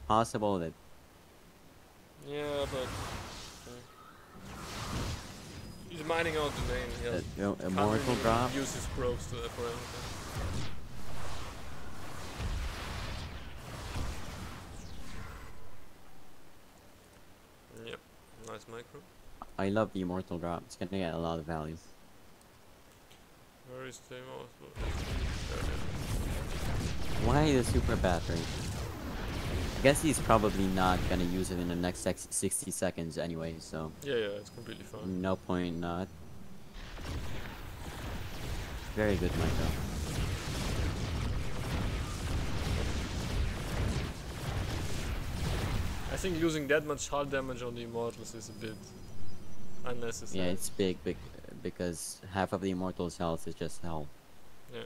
possible that Yeah, but he's mining out the lane. He has, a can't mortal really drop. use his probes to for anything. Yep, nice micro. I love the immortal drop. It's gonna get a lot of value. Where is the mouse? There it is. Why the super battery? I guess he's probably not gonna use it in the next 60 seconds anyway, so Yeah, yeah, it's completely fine. no point not. Very good micro. I think losing that much hard damage on the immortals is a bit unnecessary. Yeah, it's big because half of the immortal's health is just health. Yeah.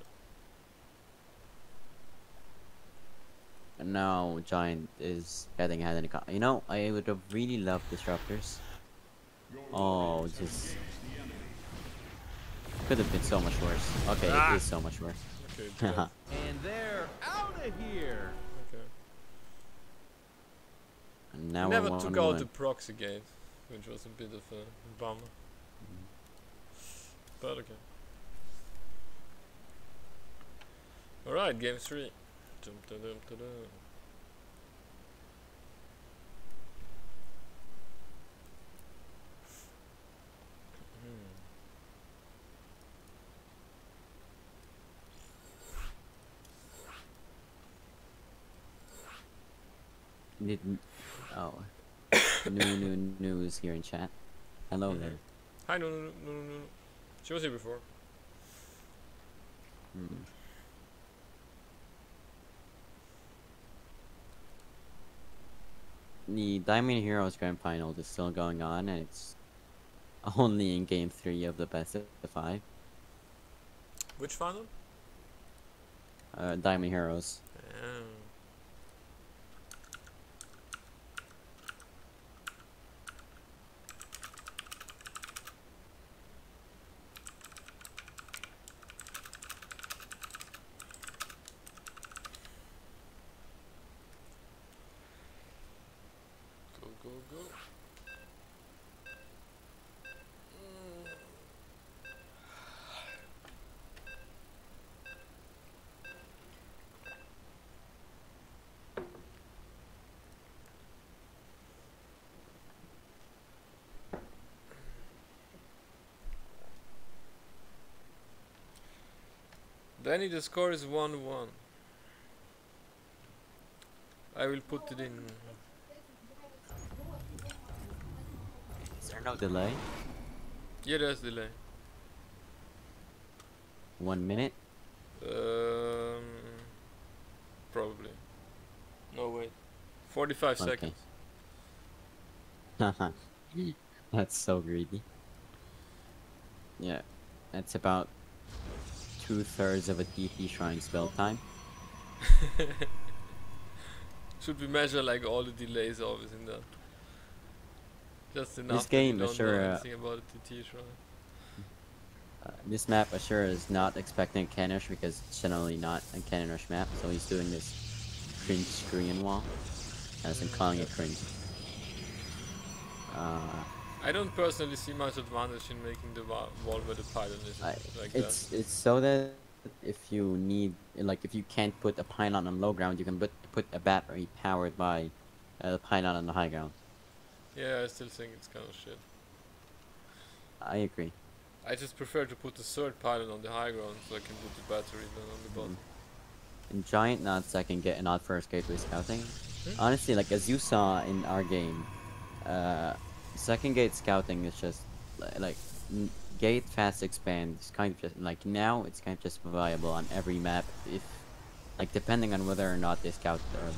And now Giant is getting ahead in the you know, I would have really loved disruptors. Oh, just could have been so much worse. Okay, it is so much worse. Okay, yeah. And they're out of here. Okay. And now Never we're took 1-1. out the proxy gate, which was a bit of a bummer. But okay. Alright, game 3. Dum, da, dum, da, dum. Oh, new is here in chat. Hello there. Hi, no. She was here before. Hmm. The Diamond Heroes Grand Final is still going on, and it's only in Game 3 of the best of 5. Which final? Diamond Heroes. Oh. Go. Danny, the score is 1-1. I will put it in. Is there no delay? Yeah, there's delay. 1 minute? Probably. No, wait. 45 Okay. seconds. That's so greedy. Yeah, that's about 2/3 of a DP Shrine spell time. Should we measure like all the delays always in that? Just enough. This game that is you sure. don't know anything about the TT shrine. This map Assure is not expecting cannon rush because it's generally not a cannon rush map, so he's doing this cringe screen wall, as in calling it cringe. I don't personally see much advantage in making the wall where the pylon is like it's that. it's so that if you need, like, if you can't put a pylon on low ground, you can put a battery powered by the pylon on the high ground. Yeah, I still think it's kind of shit. I agree. I just prefer to put the third pylon on the high ground so I can put the battery then on the bottom. In Giant, not second get, not first gateway scouting. Honestly, like as you saw in our game, second gate scouting is just like gate fast expand is kind of just like now it's kind of just viable on every map if like depending on whether or not they scout early.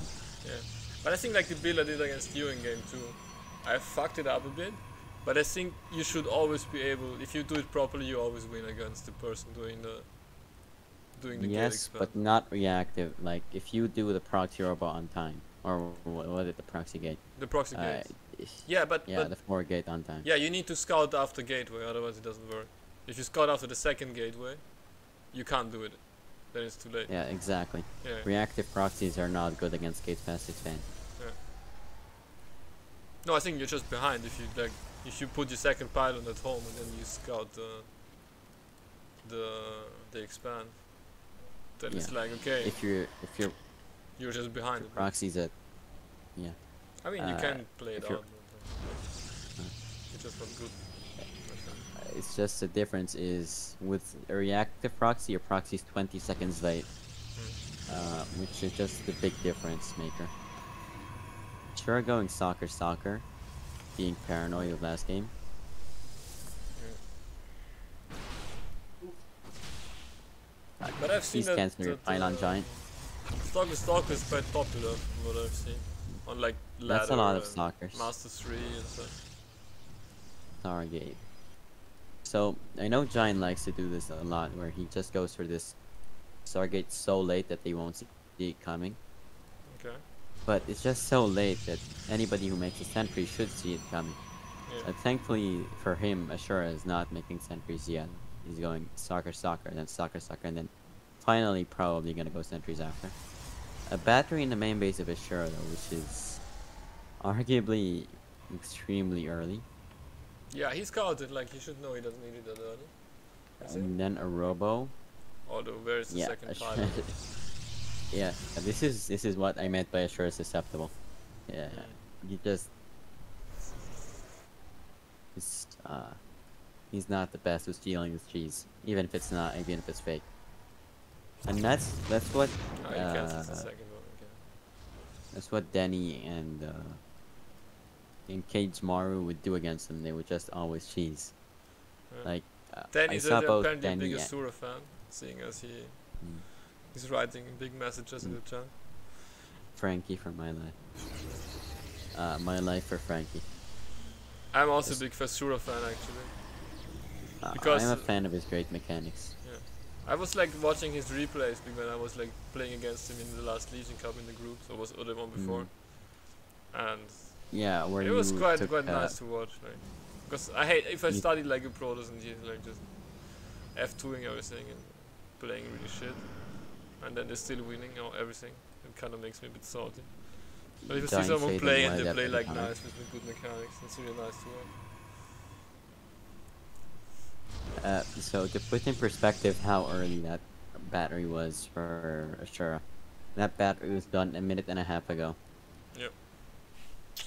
Yeah, but I think like the build I did against you in game 2, I fucked it up a bit. But I think you should always be able, if you do it properly, you always win against the person doing the gate Yes, expand. but not reactive. Like if you do the proxy robot on time, or what is the proxy gate? The proxy gate. If- Yeah, but the 4 gate on time. yeah, you need to scout after gateway, otherwise it doesn't work. If you scout after the second gateway, you can't do it. then it's too late. Yeah, exactly. Yeah. Reactive proxies are not good against Gate Fast Expand. Yeah. No, I think you're just behind if you put your second pylon at home and then you scout the expand. Then it's like, okay, If you're just behind it. proxies at I mean, you can play it if you're- out, but it's just not good. it's just the difference is with a reactive proxy, your proxy's 20 seconds late, which is just the big difference maker. Sure, going soccer, being paranoid of last game. But I've seen He's that canceling your pylon giant. Stalker is quite popular from what I've seen. On like ladder That's a lot of and stalkers. Master 3 and stuff. Stargate. So I know Giant likes to do this a lot, where he just goes for this Stargate so late that they won't see it coming. Okay. But it's just so late that anybody who makes a sentry should see it coming. Yeah. Thankfully for him, Ashura is not making sentries yet. He's going soccer, and then soccer, and then finally probably gonna go sentries after. A battery in the main base of Ashura though, which is arguably extremely early. Yeah, he scouted, like he should know he doesn't need it that early. Is it? And then a robo. Although, where is the Yeah, second Ashura. pylon? Yeah, this is what I meant by Ashura susceptible. Yeah, you just he's not the best with stealing his cheese, even if it's fake. And that's what Oh, he cancels the second one, okay. that's what Denny and Cage Maru would do against him. They would just always cheese. Yeah. Like Danny's I saw both apparently the Denny biggest Sura fan, seeing as he's writing big messages in the chat. Frankie for my life. My life for Frankie. I'm also a big Sura fan actually. Because I'm a fan of his great mechanics. Yeah. I was like watching his replays when I was like playing against him in the last LegionCup in the group, so it was the one before. And yeah, where it was quite took, nice to watch, like, because I hate if I studied like a pro doesn't he's like just F2ing everything and playing really shit, and then they're still winning or everything. It kind of makes me a bit salty. But if you see Giant someone fading play and wide they up play in like time. nice with good mechanics, it's really nice to watch. So to put in perspective how early that battery was for Ashura, that battery was done a minute and a half ago. Yep.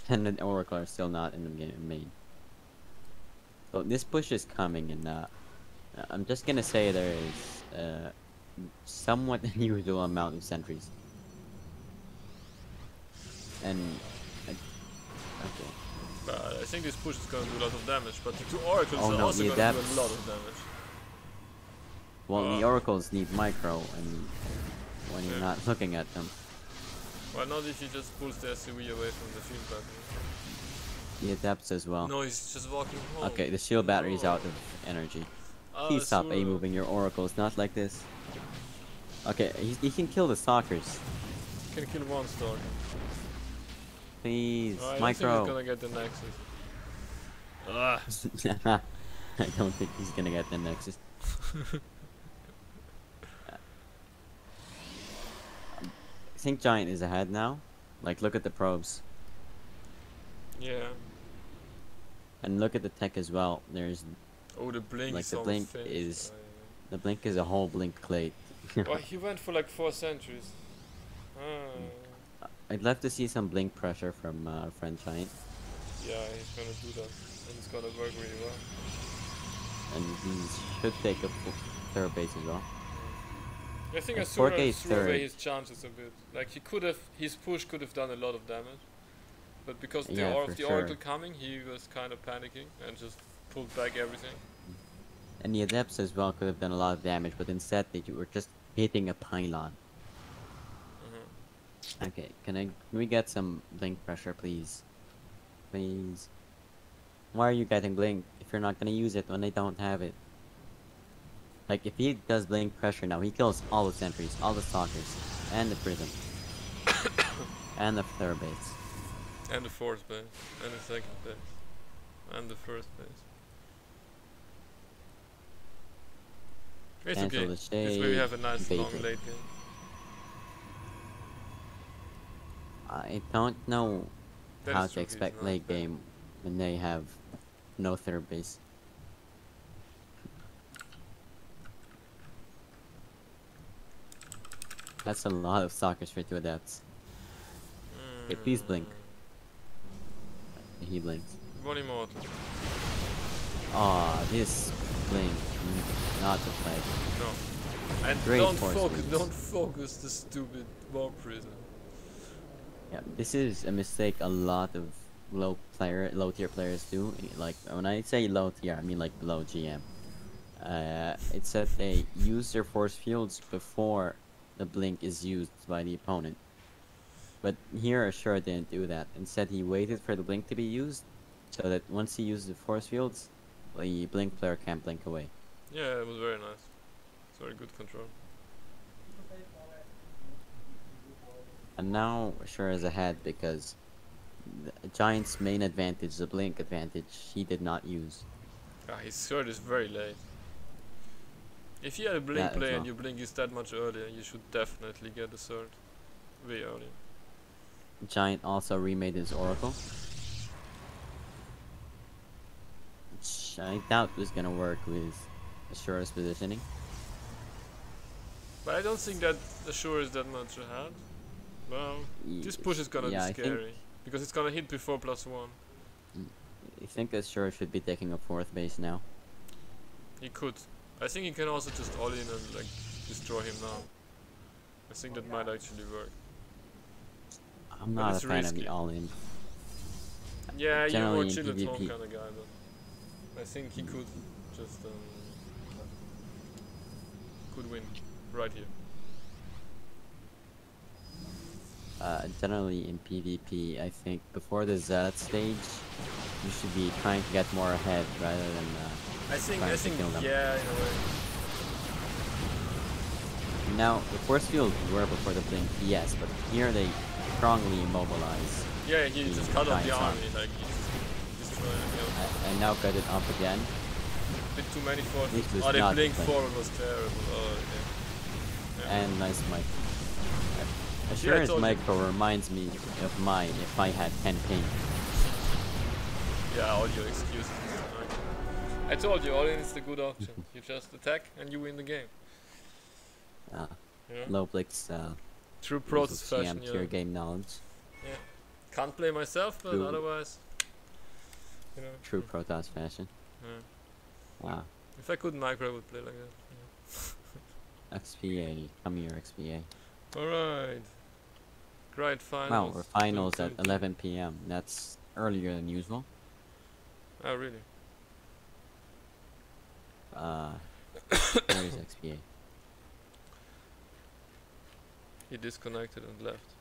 And the Oracle are still not in the game made. So this push is coming, and I'm just gonna say there is somewhat unusual amount of sentries. And okay. But I think this push is going to do a lot of damage, but the two oracles Oh are no, also the going to do adepts. a lot of damage. Well, the oracles need micro, and when you're Yeah. not looking at them, Why not if he just pulls the SUV away from the field battery? the adepts as well. No, he's just walking home. Okay, the shield battery is No. out of energy. Ah, Please stop Sura. A-moving your oracles, not like this. Okay, he can kill the stalkers. Can kill one stalker. Please, Oh, I don't think micro. he's gonna get the Nexus. Ah. I don't think he's gonna get the Nexus. I think Giant is ahead now. Like, look at the probes. Yeah. And look at the tech as well. There's Oh, the blink Like, is the almost blink finished. is- the blink is a whole blink plate. Well, he went for like 4 centuries. Ah. I'd love to see some blink pressure from our friend Giant. Yeah, he's gonna do that. And it's gonna work really well. And he should take a third base as well. I think And Asura 4K is threw away third. his chances a bit. Like, he could have, his push could have done a lot of damage. But because Yeah, of for the sure. Oracle coming, he was kind of panicking and just pulled back everything. And the adepts as well could have done a lot of damage, but instead they were just hitting a pylon. Okay, can we get some blink pressure, please? Please. Why are you getting blink if you're not gonna use it when they don't have it? Like, if he does blink pressure now, he kills all the sentries, all the stalkers, and the prism, and the third base. And the fourth base, and the second base, and the first base. It's Cancel okay. the This way we shade. have a nice bait long it. late game. I don't know That how is to true, he's expect not late bad. game when they have no third base. That's a lot of sockers for 2 adepts. Okay, please blink. He blinks. One immortal. Aw, this blink, not the play. No. And Great don't force focus, wings. don't focus the stupid warp prison. Yeah, this is a mistake a lot of low tier players do. Like when I say low tier, I mean like below GM. It's that they use their force fields before the blink is used by the opponent. But here Ashura didn't do that. Instead, he waited for the blink to be used, so that once he used the force fields, the blink player can't blink away. Yeah, it was very nice. It's very good control. And now Ashura is ahead because the Giant's main advantage, the blink advantage, he did not use. Ah, his third is very late. If you had a blink Yeah, as play and well. your blink is that much earlier, you should definitely get the third way earlier. Giant also remade his Oracle, which I doubt was gonna work with Ashura's positioning. But I don't think that Assure is that much ahead. Well, this push is gonna Yeah, be I think- scary. Because it's gonna hit before +1. I think Ashura should be taking a 4th base now. He could. I think he can also just all in and like destroy him now. I think that might actually work. I'm But not a it's fan of risky. the all-in. Yeah, you're Generally more in chill at home PvP. kind of guy, but I think he could just could win right here. Generally in PvP, I think before the Zealot stage, you should be trying to get more ahead rather than I think trying to kill them. yeah, in a way. Now, the force fields were before the blink, yes, but here they strongly immobilize. Yeah, he The just cut off the Giants army, like he just destroyed him. Yeah. And now got it up again. Bit too many forces. This was Oh, they not blinked the forward was terrible. Oh, yeah. Yeah. And nice mic. I Assure's told you. micro reminds me of mine if I had 10 ping. Yeah, all your excuses. I told you, all in is the good option. You just attack and you win the game. Yeah. Loblik's True uses Protoss GM fashion, tier yeah. game knowledge. Yeah. Can't play myself, but True. otherwise, you know. True Protoss fashion. Yeah. If I could micro, I would play like that. XPA. Come here, XPA. Yeah. Alright. Great finals. Wow, we're finals Dun, at dun, dun. 11 p.m. That's earlier than usual. Oh, really? Where is XPA? He disconnected and left.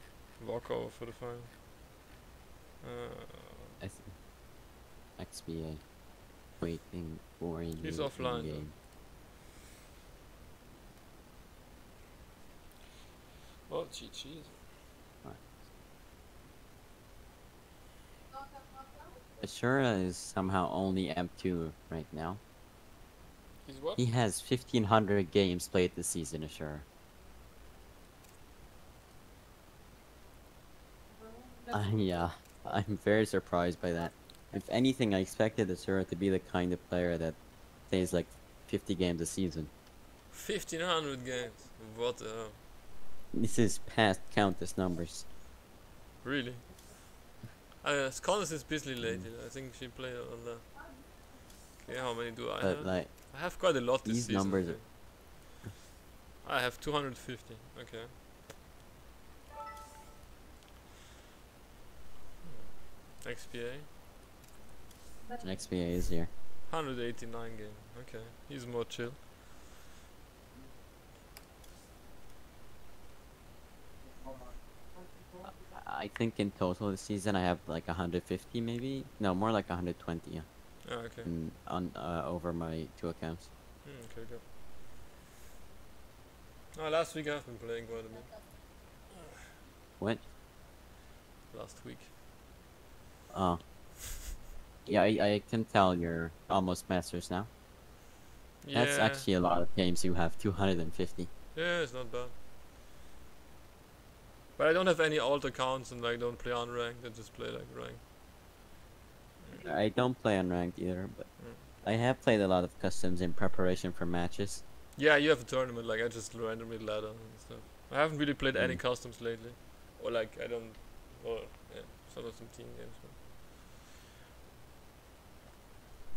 Walk over for the final. I think XPA. Waiting for you. He's offline, though. in-game. Oh, GG. Ashura is somehow only M2 right now. He's what? He has 1,500 games played this season, Ashura. Yeah, I'm very surprised by that. If anything, I expected Ashura to be the kind of player that plays like 50 games a season. 1500 games. What the hell? This is past Countess numbers. Really? Scotland is busy lately. I think she played on that. Okay, how many do I But have? like, I have quite a lot this these season. numbers I think. I have 250. Okay. XPA. XPA is here. 189 game. Okay. He's more chill. I think in total this season I have like 150 maybe. No, more like 120. Yeah. Oh, okay. On over my 2 accounts. Okay, good. Oh, last week I've been playing quite a bit. What? Last week. Oh. Yeah, I can tell you're almost masters now. That's Yeah, actually a lot of games you have 250. yeah, it's not bad. But I don't have any alt accounts and like don't play unranked. I just play like ranked. I don't play unranked either, but Mm. I have played a lot of customs in preparation for matches. Yeah, you have a tournament. Like I just randomly ladder and stuff. I haven't really played any Mm. customs lately, or like I don't, or yeah, some team games. But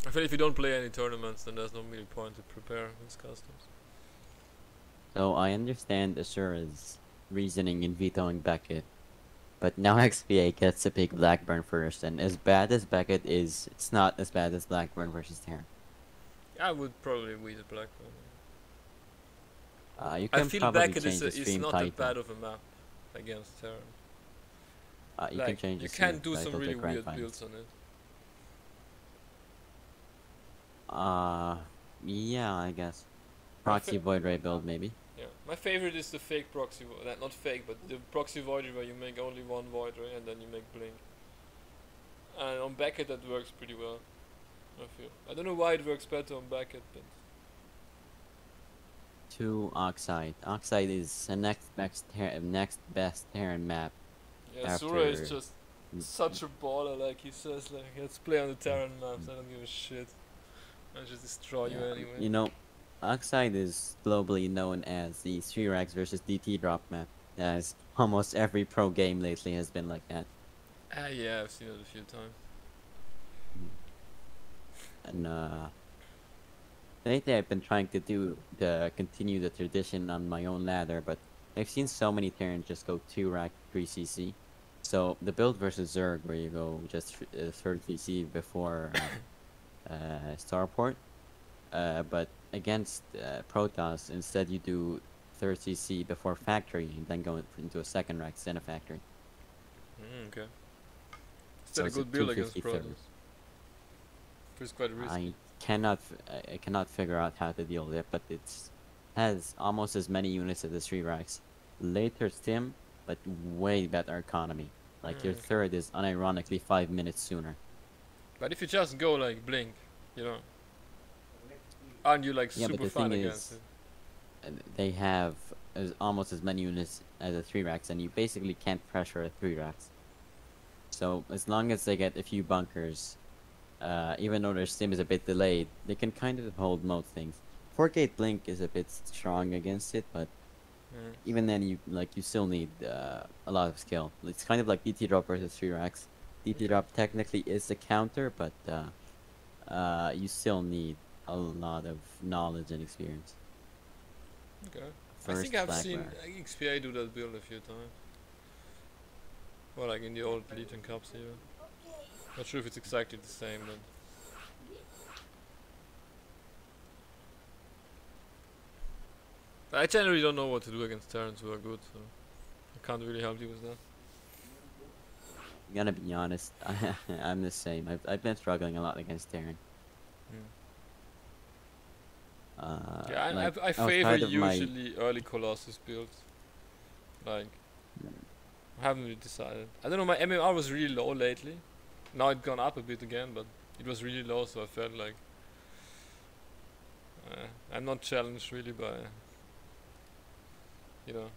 I feel if you don't play any tournaments, then there's no really point to prepare these customs. So I understand Asura's reasoning in vetoing Beckett, but now XPA gets to pick Blackburn first, and as bad as Beckett is, it's not as bad as Blackburn versus Terran. I would probably weed the Blackburn. You I can feel probably Beckett change the is stream not title. that bad of a map against Terran. You Like can change the you stream can do some title to really Grand weird Finals. builds on it. Yeah, I guess. My Proxy Void Ray build, maybe. Yeah, my favorite is the fake proxy, not fake, but the proxy void ray where you make only one void ray and then you make blink. And on Beckett that works pretty well. I feel. I don't know why it works better on Beckett, but To Oxide. Oxide is the next best Terran map. yeah, Sura is After- just such a baller. Like he says, like let's play on the Terran maps. I don't give a shit. I'll just destroy you Yeah, anyway. you know, Oxide is globally known as the 3-Rax versus DT drop map, as almost every pro game lately has been like that. Yeah, I've seen it a few times. And lately I've been trying to continue the tradition on my own ladder, but I've seen so many Terrans just go 2-Rack 3CC. So the build versus Zerg, where you go just third CC before Starport, but against Protoss, instead you do third CC before Factory and then go into a second rack instead of Factory. Okay. Is So that a it's good build against 250 Protoss? third. It's quite risky. I cannot figure out how to deal with it, but it's has almost as many units as the 3 racks. Later Stim, but way better economy. Like your Okay. third is unironically 5 minutes sooner. But if you just go like blink, you know, aren't you like Yeah, but super the fine thing against is, it? they have almost as many units as the 3 racks, and you basically can't pressure a 3 racks. So as long as they get a few bunkers, even though their stim is a bit delayed, they can kind of hold most things. 4-gate blink is a bit strong against it, but Mm. even then you still need a lot of skill. It's kind of like DT drop versus 3 racks. DT drop technically is the counter, but you still need a lot of knowledge and experience. Okay. I First think I've Black seen Rare. XPA do that build a few times. Well, like in the old LegionCups even. Not sure if it's exactly the same, but I generally don't know what to do against Terrans who are good, so I can't really help you with that. I'm gonna be honest, I'm the same. I've been struggling a lot against Terran. Yeah, like, I favor outside of my- usually early Colossus builds. Like, I haven't really decided. I don't know, my MMR was really low lately. Now it's gone up a bit again, but it was really low, so I felt like I'm not challenged really by, you know,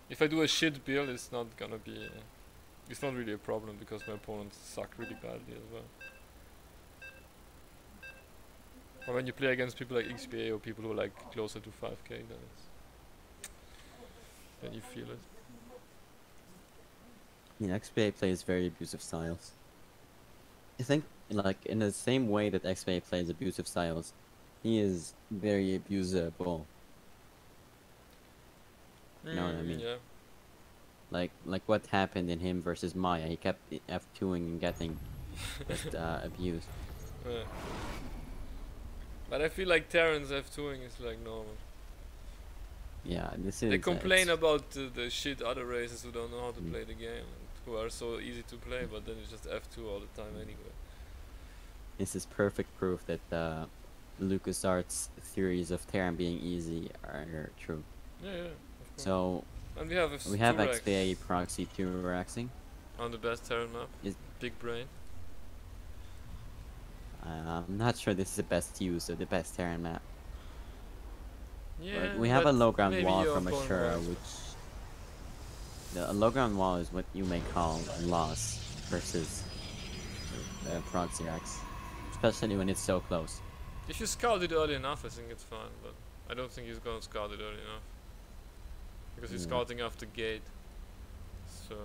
if I do a shit build, it's not gonna be, it's not really a problem because my opponents suck really badly as well. Or when you play against people like XPA or people who are like closer to 5k, then you feel it. Yeah, XPA plays very abusive styles. I think, like, in the same way that XPA plays abusive styles, he is very abusable. Know what I mean? Yeah. Like what happened in him versus Maya. He kept F2ing and getting just abused. Yeah. But I feel like Terrans F2ing is like normal. Yeah, this is. They complain it's- about the shit other races who don't know how to play the game and who are so easy to play, but then it's just F2 all the time anyway. This is perfect proof that LucasArts' theories of Terran being easy are true. Yeah, yeah. Of course. So And we have we have two racks XPA proxy 2-raxing. on the best Terran map. Is- Big brain. I'm not sure this is the best use of the best Terran map. Yeah, But we have a but low ground maybe wall your from opponent Ashura, was- which a low ground wall is what you may call a loss versus Proxy Rex, especially when it's so close. If you scout it early enough, I think it's fine, but I don't think he's gonna scout it early enough. Because he's scouting off the gate. So...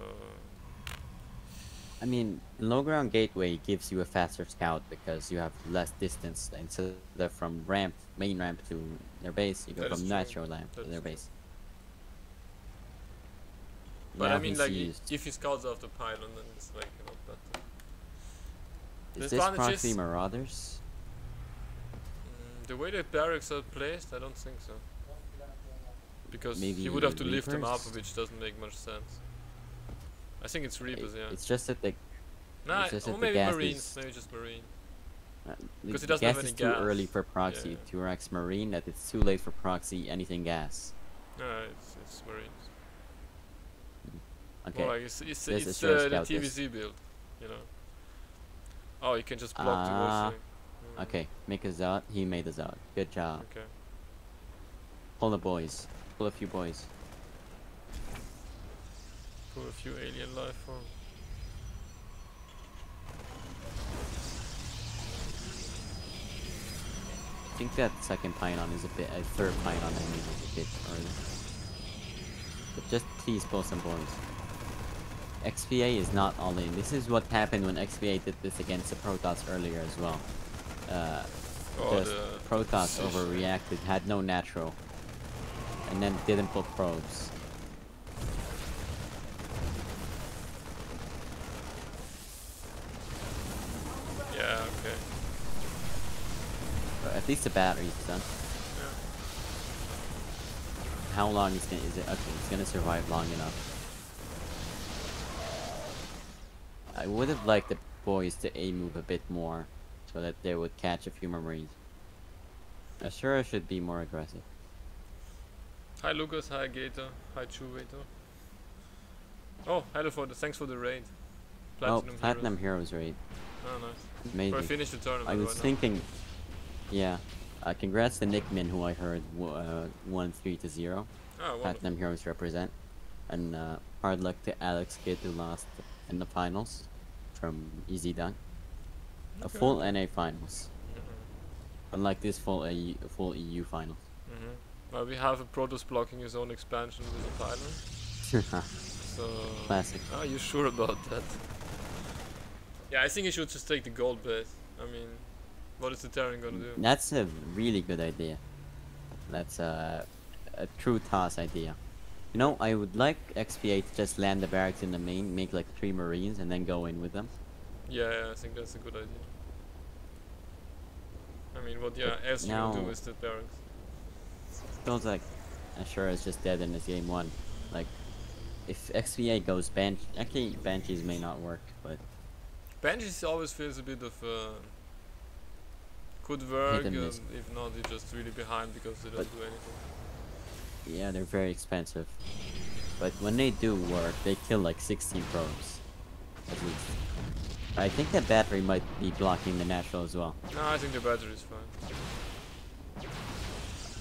I mean, low ground gateway gives you a faster scout because you have less distance. Instead of from main ramp to their base, you go That is from true. natural ramp to That their is true. base. But Now I mean, he's like, used. if he scouts off the pylon, then it's like a lot better. Is The this advantage proxy is- Marauders? The way that barracks are placed, I don't think so. Because Maybe he would have to lift them up, Reapers? which doesn't make much sense. I think it's Reapers, yeah. It's just that the Nah, it's just or that the maybe gas Marines, is- maybe just Marine. because it the doesn't gas have is any too gas. early for proxy Yeah. to Rex Marine that it's too late for proxy anything gas. No, it's Marines. Okay. Well, like it's There's a it's sure the scout this. TVC build, you know. Oh, you can just block the whole Ah, thing. Okay, make us out. He made us out. Good job. Okay. Pull the boys. Pull a few boys. Pull a few alien life forms. I think that second pylon is a third pylon I mean is a bit early. But just please pull some boys. XPA is not all in. This is what happened when XPA did this against the Protoss earlier as well. Oh, Just the Protoss precision. overreacted, had no natural, and then didn't pull probes. Yeah, okay. But at least the battery's done. Yeah. How long is it? Okay, it's gonna survive long enough. I would have liked the boys to A-move a bit more, so that they would catch a few more Marines. Ashura should be more aggressive. Hi Lucas, hi Gator, hi Chuvator. Oh, hello thanks for the raid. Platinum Heroes raid. Oh, nice. Amazing. So I finished the tournament I was right now. thinking, yeah. Congrats to Nickman, who I heard won 3-0. Oh, wonderful. Platinum Heroes represent, and hard luck to Alex Kidd, who lost in the finals from Easy Dunk. A Okay. full NA finals, Mhm. unlike this full EU finals. Mhm. Well, we have a Protoss blocking his own expansion with a pylon. So. Classic. Are you sure about that? Yeah, I think he should just take the gold base. I mean, what is the Terran gonna do? That's a really good idea. That's a true toss idea. You know, I would like XPA to just land the barracks in the main, make like 3 Marines, and then go in with them. Yeah, I think that's a good idea. I mean, what else you now- can do with the barracks? Feels like Ashura is just dead in this game 1. Like, if XPA goes Banshee, actually Banshees may not work, but Banshees always feels a bit of could work, and miss. if not, it's just really behind because they don't But- do anything. yeah, they're very expensive. But when they do work, they kill like 16 probes, at least. I think that battery might be blocking the natural as well. No, I think the battery is fine.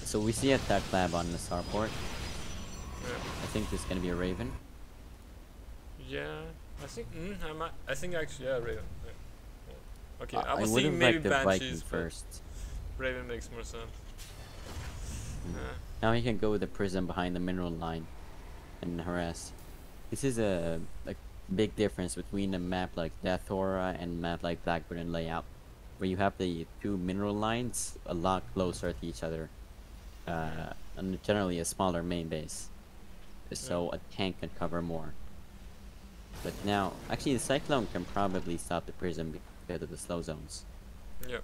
So we see a Tech Lab on the starport. Yeah, I think this is gonna be a Raven. yeah. I think I think actually Raven. Yeah. Yeah. Okay, I I was would have thinking maybe liked the Viking Banshees, but first. Raven makes more sense. Yeah. Now he can go with the prism behind the mineral line and harass. This is a big difference between a map like Death Aura and a map like Blackburn layout, where you have the 2 mineral lines a lot closer to each other, and generally a smaller main base, so a tank can cover more. But now, actually the Cyclone can probably stop the prism because of the slow zones. Yeah.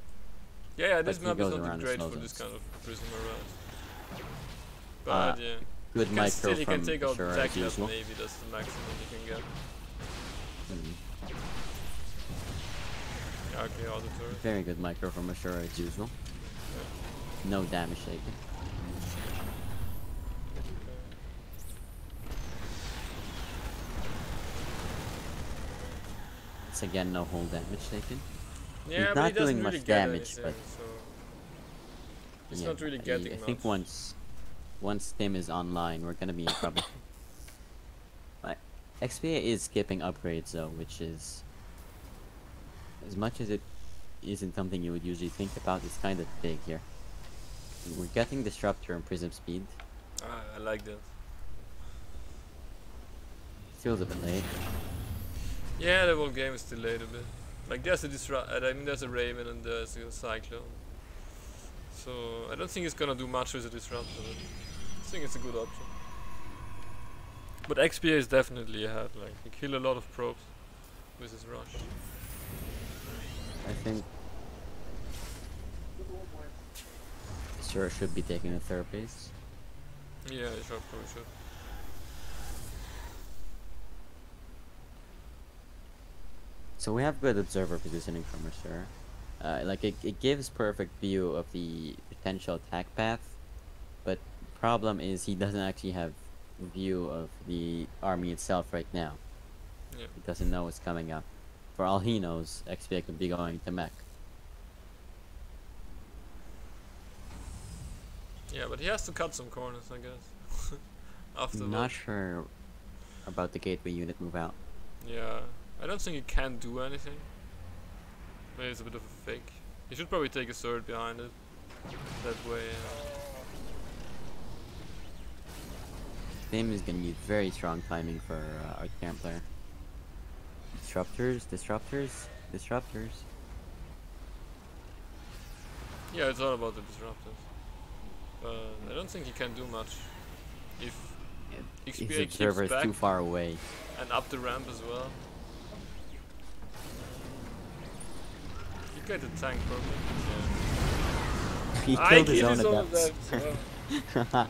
Yeah, this But he map is goes not around the great slow for this zones. kind of prism harass. But yeah. Good He can micro still he from can take out Ashura Tech as Lab, usual. maybe that's the maximum he can get. Mm. Yeah, okay, all the turrets. Very good micro from Ashura as usual. No damage taken. It's again no whole damage taken. Yeah, but not he doesn't doing really much get damage, anything, but so he's yeah, not really getting I much. think once once Tim is online, we're gonna be in trouble. Like, XPA is skipping upgrades though, which is, as much as it isn't something you would usually think about, it's kind of big here. We're getting Disruptor and Prism Speed. I like that. Feels a bit late. Yeah, the whole game is delayed a bit. Like there's a there's a Raven and there's a Cyclone. So I don't think it's gonna do much with a Disruptor. But I think it's a good option. But XP is definitely ahead. Like he kill a lot of probes with his rush. I think Sir should be taking a third base. Yeah, he should, probably should. So we have good observer positioning from Sir. Like it gives perfect view of the potential attack path, but problem is he doesn't actually have view of the army itself right now. Yeah. He doesn't know what's coming up. For all he knows, XP could be going to mech. Yeah, but he has to cut some corners, I guess. After Not sure about the gateway unit move out. Yeah, I don't think he can do anything. Maybe it's a bit of a fake. He should probably take a sword behind it. That way. Tim is gonna need very strong timing for our camp player. Disruptors. Yeah, it's all about the disruptors. But I don't think he can do much. If His XPA keeps observer is back too far away. and up the ramp as well. You get the tank probably. Yeah. He I killed his killed own his own adepts. adepts.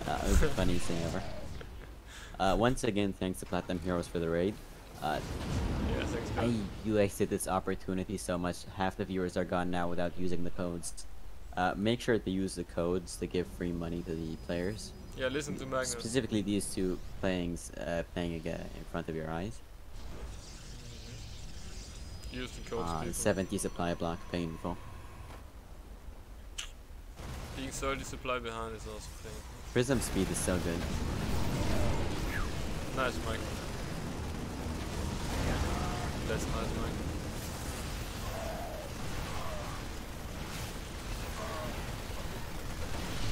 That was the funniest thing ever. Once again, thanks to Platinum Heroes for the raid. Yeah, thanks guys. You wasted this opportunity so much. Half the viewers are gone now without using the codes. Make sure to use the codes to give free money to the players. Yeah, listen to Magnus. Specifically these two playing again in front of your eyes. Use the codes, people. 70 supply block, painful. Being 30 supply behind is also painful. Prism speed is so good. Nice, Mike. That's nice, Mike.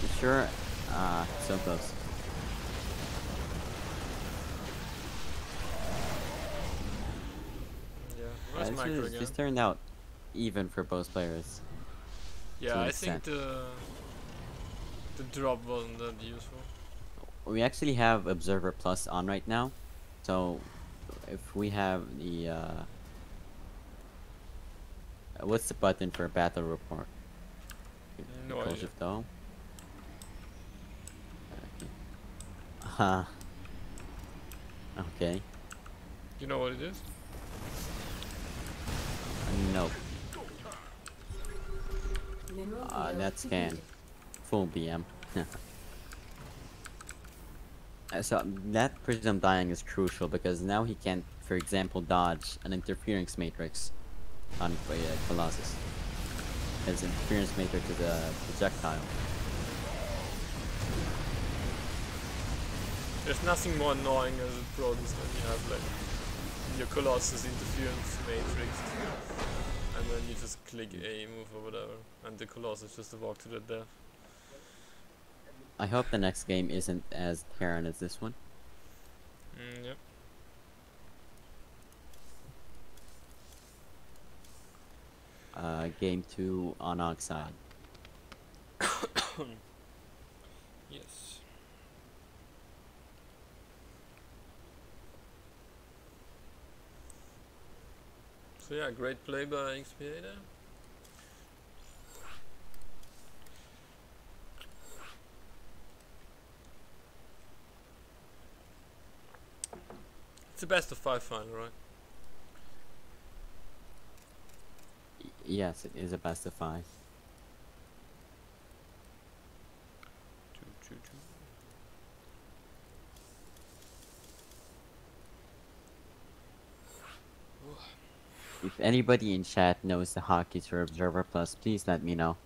You sure? So close. Yeah, where's Micro again? This turned out even for both players. Yeah, to an I think extent. the drop wasn't that useful. We actually have Observer Plus on right now, so if we have the what's the button for battle report? No Control idea. Shift O. Okay. You know what it is? Nope. That scan. Full BM. So that Prism dying is crucial because now he can, for example, dodge an interference matrix on Colossus. As interference matrix is a projectile. There's nothing more annoying as a product when you have like your Colossus interference matrix and then you just click A move or whatever and the Colossus just walk to the death. I hope the next game isn't as Terran as this one. Yep. Game 2 on Oxide. Yes. So yeah, great play by XPA there. It's the best of 5 final, right? Yes, it is a best of 5. 2-2-2. If anybody in chat knows the hotkeys for Observer Plus, please let me know.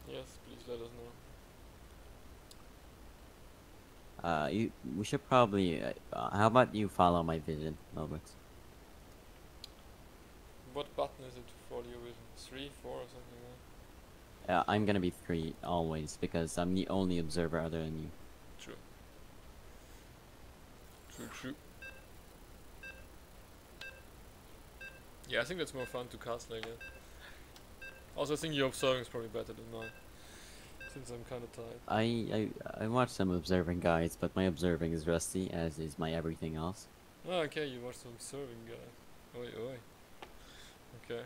Yes, please let us know. we should probably. How about you follow my vision, Robert? What button is it to follow your vision? 3, 4 or something like I'm gonna be 3 always because I'm the only observer other than you. that? True. True. Yeah, I think that's more fun to cast like that. Also, I think your observing is probably better than mine. Since I'm kinda tired. I watched some observing guides, but my observing is rusty, as is my everything else. Oh, okay, you watched some observing guy. Oi, oi. Okay.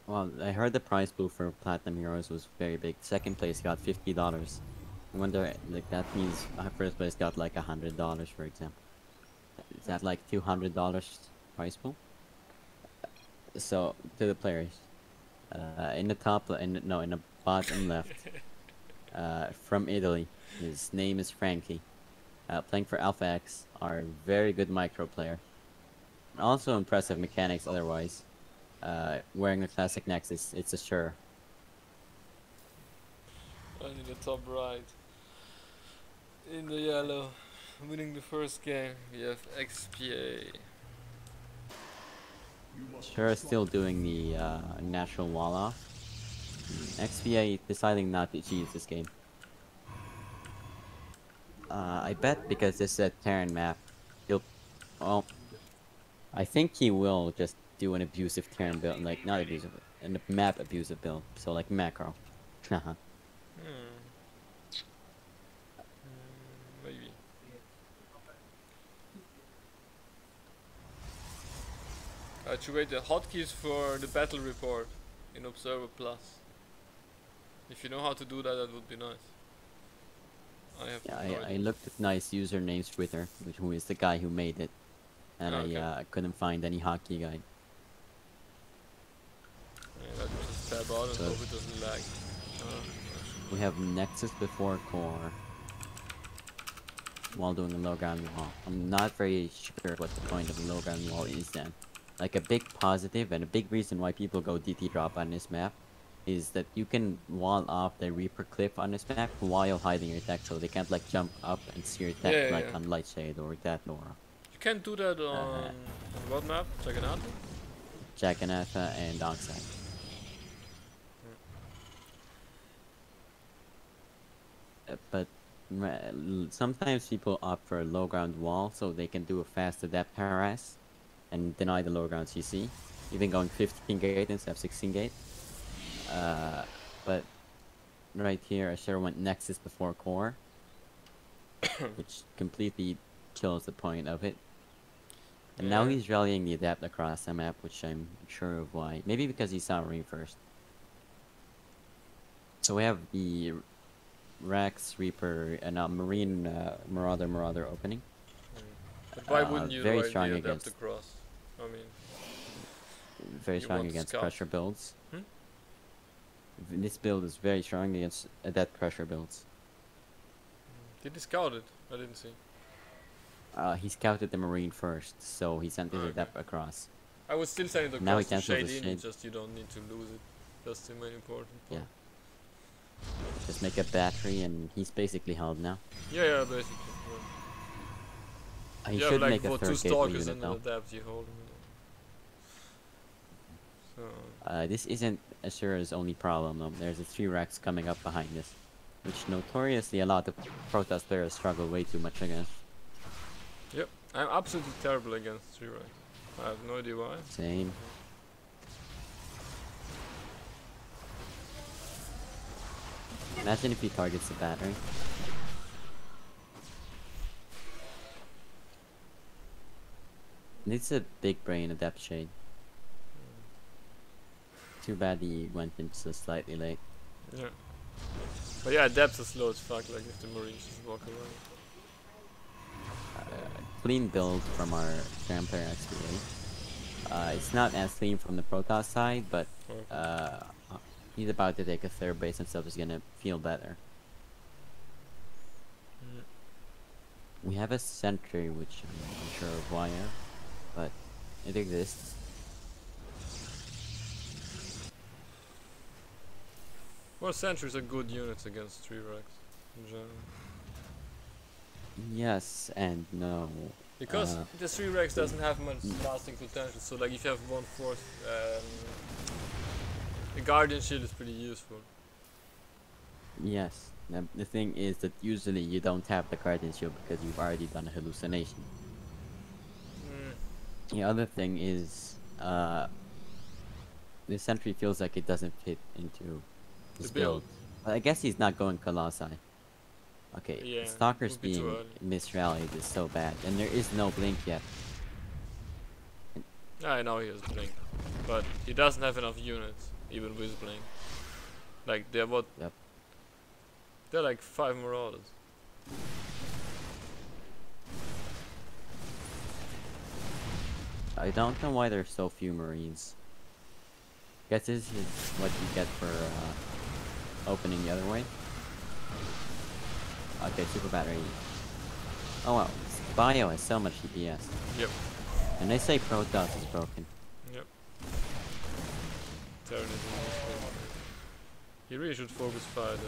Well, I heard the prize pool for Platinum Heroes was very big. Second place got $50. I wonder, like, that means first place got like $100, for example. Is that like $200 prize pool? So, to the players. In the top, in the bottom left. From Italy. His name is Frankie. Playing for Alpha X, our very good micro player. Also impressive mechanics otherwise. Wearing a classic Nexus, it's a sure. And in the top right, in the yellow, winning the first game, we have XPA. Sure is still doing the natural wall off. XPA deciding not to cheese this game. I bet because this is a Terran map, he'll... Well, I think he will just do an abusive Terran build, like, not abusive, a map abusive build, so like macro. Maybe. I should wait the hotkeys for the battle report in Observer Plus. If you know how to do that, that would be nice. I have Yeah, no I idea. looked at nice username's Twitter, who is the guy who made it, and Okay. I couldn't find any hotkey guide. Yeah, let me just tab out and So- hope it doesn't lag. We have Nexus before core while doing a low ground wall. I'm not very sure what the point of a low ground wall is then. Like a big positive and a big reason why people go DT drop on this map is that you can wall off the Reaper cliff on this map while hiding your tech, so they can't like jump up and see your tech Yeah, like yeah. on Lightshade or that Nora. You can't do that on what map? Check it out. Jaganatha and Oxide. But sometimes people opt for a low ground wall so they can do a fast adept harass and deny the low ground CC, even going 15 gate instead of 16 gate. But right here I sure went Nexus before core, which completely kills the point of it. And now Yeah. he's rallying the adept across the map, which I'm sure of why. Maybe because he saw Marine first. So we have the Rex, Reaper, and Marine Marauder opening. But why wouldn't you very ride strong the adept against- across? I mean, Very You strong want to against scout? pressure builds. Hmm? This build is very strong against adept pressure builds. did he scout it? I didn't see. He scouted the Marine first, so he sent his Okay. adept across. I would still send it Now he across to cancels shade the in, shade. it's just you don't need to lose it. That's the main important part. Yeah. Just make a battery, and he's basically held now. Yeah, basically. Yeah. He You have should like make a what, 2 third gateway stalkers unit and an though. adept you hold him. This isn't Asura's only problem though. There's a 3 Rex coming up behind this, which notoriously a lot of Protoss players struggle way too much against. Yep, I'm absolutely terrible against 3 right. I have no idea why. Same. Imagine if he targets the battery. It's a big brain adept shade. Too bad he went in so slightly late. Yeah. But yeah, adepts are slow as fuck, like if the Marines just walk around. Clean build from our Terran player XPA. It's not as clean from the Protoss side, but Okay. he's about to take a third base and stuff is gonna feel better. Mm. We have a sentry, which I'm unsure of why, but it exists. Well, sentries are good units against 3 racks in general. Yes and no. Because the 3 racks doesn't have much lasting potential, so like if you have 1/4, the Guardian Shield is pretty useful. Yes. The thing is that usually you don't have the Guardian Shield because you've already done a hallucination. The other thing is, the sentry feels like it doesn't fit into his The build. But I guess he's not going Colossi. Okay, Yeah, Stalkers would be too being early. misrallied is so bad, and there is no blink yet. I know he has Blink, but he doesn't have enough units, even with Blink. Like, they're what? Yep. They're like 5 Marauders. I don't know why there's so few Marines. Guess this is what you get for opening the other way. Okay, super battery. Oh wow, Bio has so much DPS. Yep. And they say Protoss is broken. Yep. Terran is in this game. He really should focus fight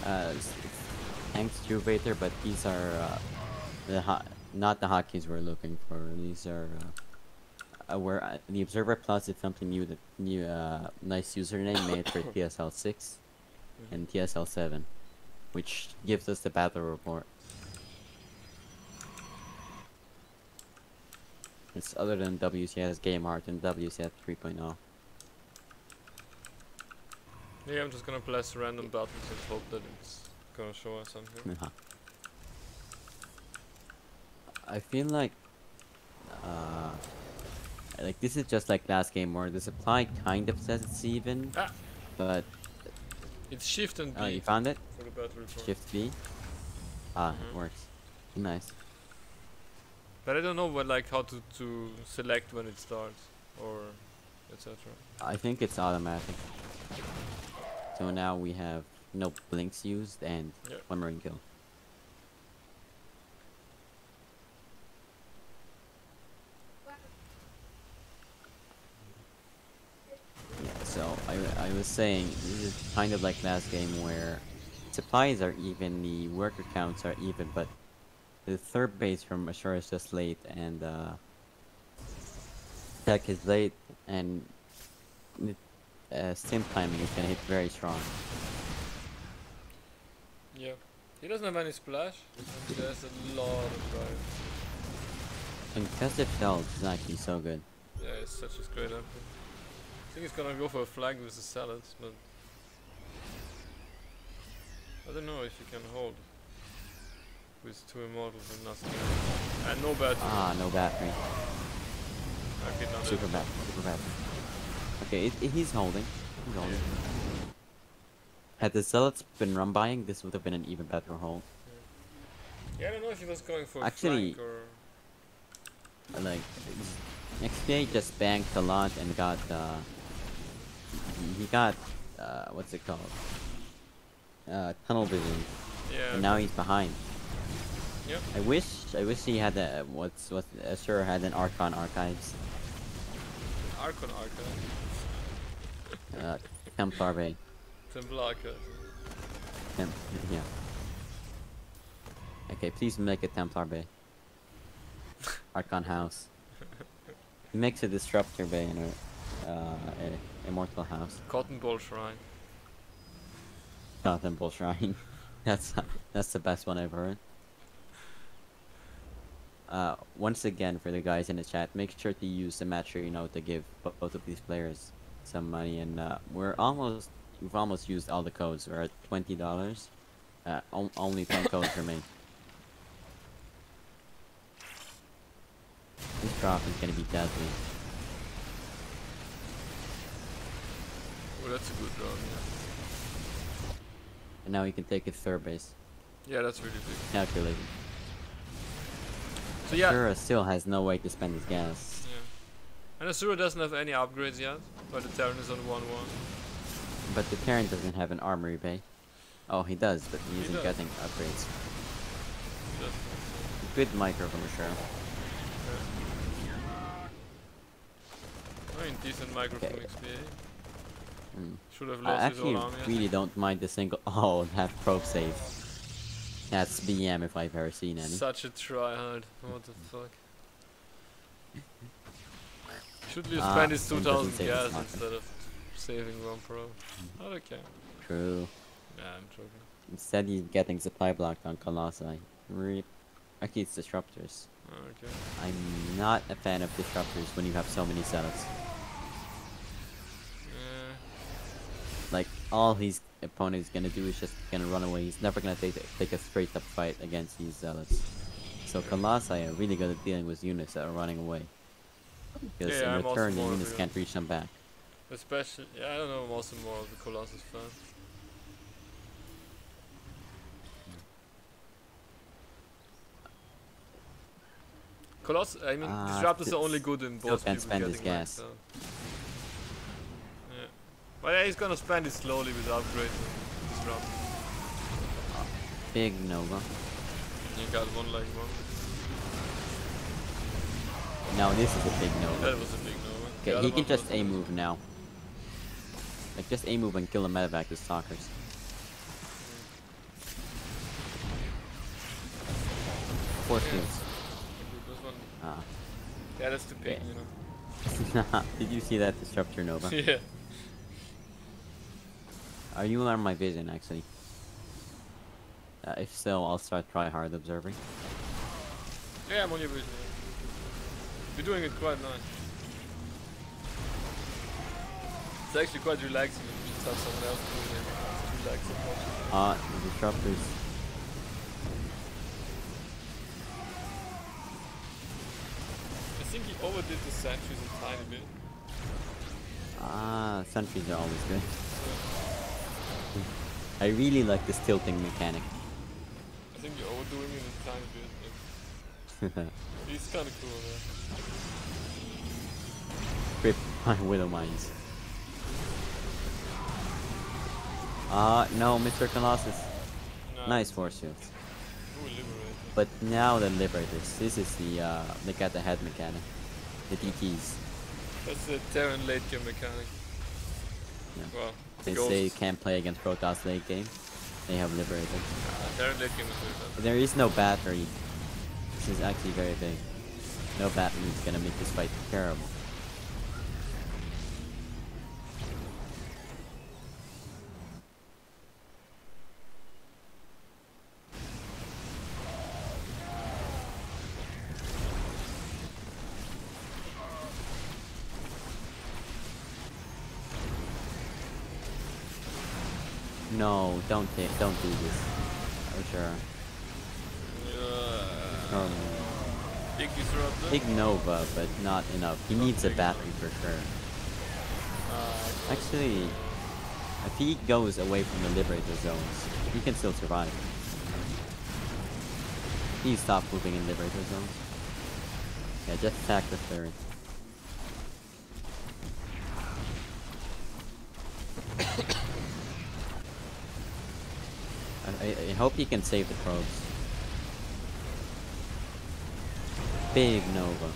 Marauder. Thanks Juvator, but these are not the hotkeys we're looking for. These are where the Observer Plus is something new, that new nice username made for TSL 6 and TSL 7, which gives us the battle report. It's other than WCS Game Art and WCS 3.0. Yeah, I'm just gonna press random buttons and hope that it's gonna show us something. I feel like this is just like last game where the supply kind of says it's even, but It's Shift and B. oh, you found it? For the battle report. Shift B. It works. Nice. But I don't know what, like, how to select when it starts or etc. I think it's automatic. So now we have no blinks used and Yep. 1 marine kill. Yeah, so I was saying this is kind of like last game where supplies are even, the worker counts are even, but the third base from Ashura is just late, and tech is late, and stim timing is gonna hit very strong. Yeah. He doesn't have any splash, and there's a lot of drive. Concussive Shells is actually so good. Yeah, it's such a great outfit. I think he's gonna go for a flag with the salads, but I don't know if he can hold with 2 immortals and nothing else. And no battery. No battery. Okay, not Super battery. Super battery. Okay, he's holding. He's holding. Had the Zealots been run buying, this would have been an even better hold. Yeah, I don't know if he was going for Actually, a flank or... like, XPA just banked a lot and got, he got, what's it called? Tunnel vision. Yeah. And now he's behind. Yep. I wish he had a, sure had an Archon Archives. Archon Archive. Templar Bay. Temple Archive. Yeah. Okay, please make it Templar Bay. Archon House. Makes a Disruptor Bay and a Immortal House. Cotton Ball Shrine. Cotton Bull Shrine. That's the best one I've heard. Once again, for the guys in the chat, make sure to use the match you know to give both of these players some money, and we've almost used all the codes. We're at $20. Only 10 codes remain. This drop is gonna be deadly. Oh, that's a good draw, yeah. And now he can take his third base. Yeah, that's really big. Calculated. So yeah. Asura still has no way to spend his gas. Yeah. And Asura doesn't have any upgrades yet, but the Terran is on 1-1. But the Terran doesn't have an armory bay. Oh, he does, but he isn't getting upgrades. Good micro from Asura. Yeah. I mean, decent micro from XPA. Should have I lost his actually whole army. I really think. don't mind the single. Oh, that probe save. That's BM if I've ever seen any. Such a tryhard. What the fuck? Should have Ah, spent his and doesn't 2000 save his gas marker. instead of saving one pro. Oh, okay. True. Yeah, I'm joking. Instead, he's getting supply blocked on Colossi. Rip. Actually, it's disruptors. Oh, okay. I'm not a fan of disruptors when you have so many zealots. Yeah. Like, all his opponent is gonna do is just gonna run away. He's never gonna take a straight up fight against these zealots. So Colossi are really good at dealing with units that are running away. Because Yeah, in I'm also return, the more of units a- can't reach them back. Especially, yeah, I don't know. I'm also more of a Colossus fan. Colossus, I mean, Disruptors are only good in still boss can't people spend getting his gas. maxed out. Yeah. But yeah, he's gonna spend it slowly with upgrades and Disrupt. Big Nova. You got one like one. Now this is a big Nova. That was a big no one. Okay, he can just A-move now. Like, just A-move and kill the medevac with stalkers. Force fields. This one. Ah. Yeah, that's the ping, Okay. you know. Did you see that Disruptor Nova? Yeah. You learn my vision, actually. If so, I'll start try hard observing. Yeah, I'm on your vision. You're doing it quite nice. It's actually quite relaxing when you just have someone else doing it. It's relaxing. The Disruptors. I think he overdid the sentries a tiny bit. Sentries are always good. I really like this tilting mechanic. I think you're overdoing it a tiny bit. Like, he's kind of cool, man. Rip my Widow Mines. No, Mr. Colossus. No, Nice force fields. Ooh, liberated. But now the Liberators. This is the, they got the head mechanic. The DTs. That's the Terran late game mechanic. Yeah. Well, They Ghosts. say can't play against Protoss late game. They have Liberators. Terran late game is very bad. There is no battery. This is actually very big. No battery is gonna make this fight terrible. No, don't do this. Oh sure. Yeah. Big disruptor. Big Nova, but not enough. He needs a battery for sure. Actually, if he goes away from the Liberator zones, he can still survive. He stopped moving in Liberator zones. Yeah, just attack the third. I hope he can save the probes. Big Nova.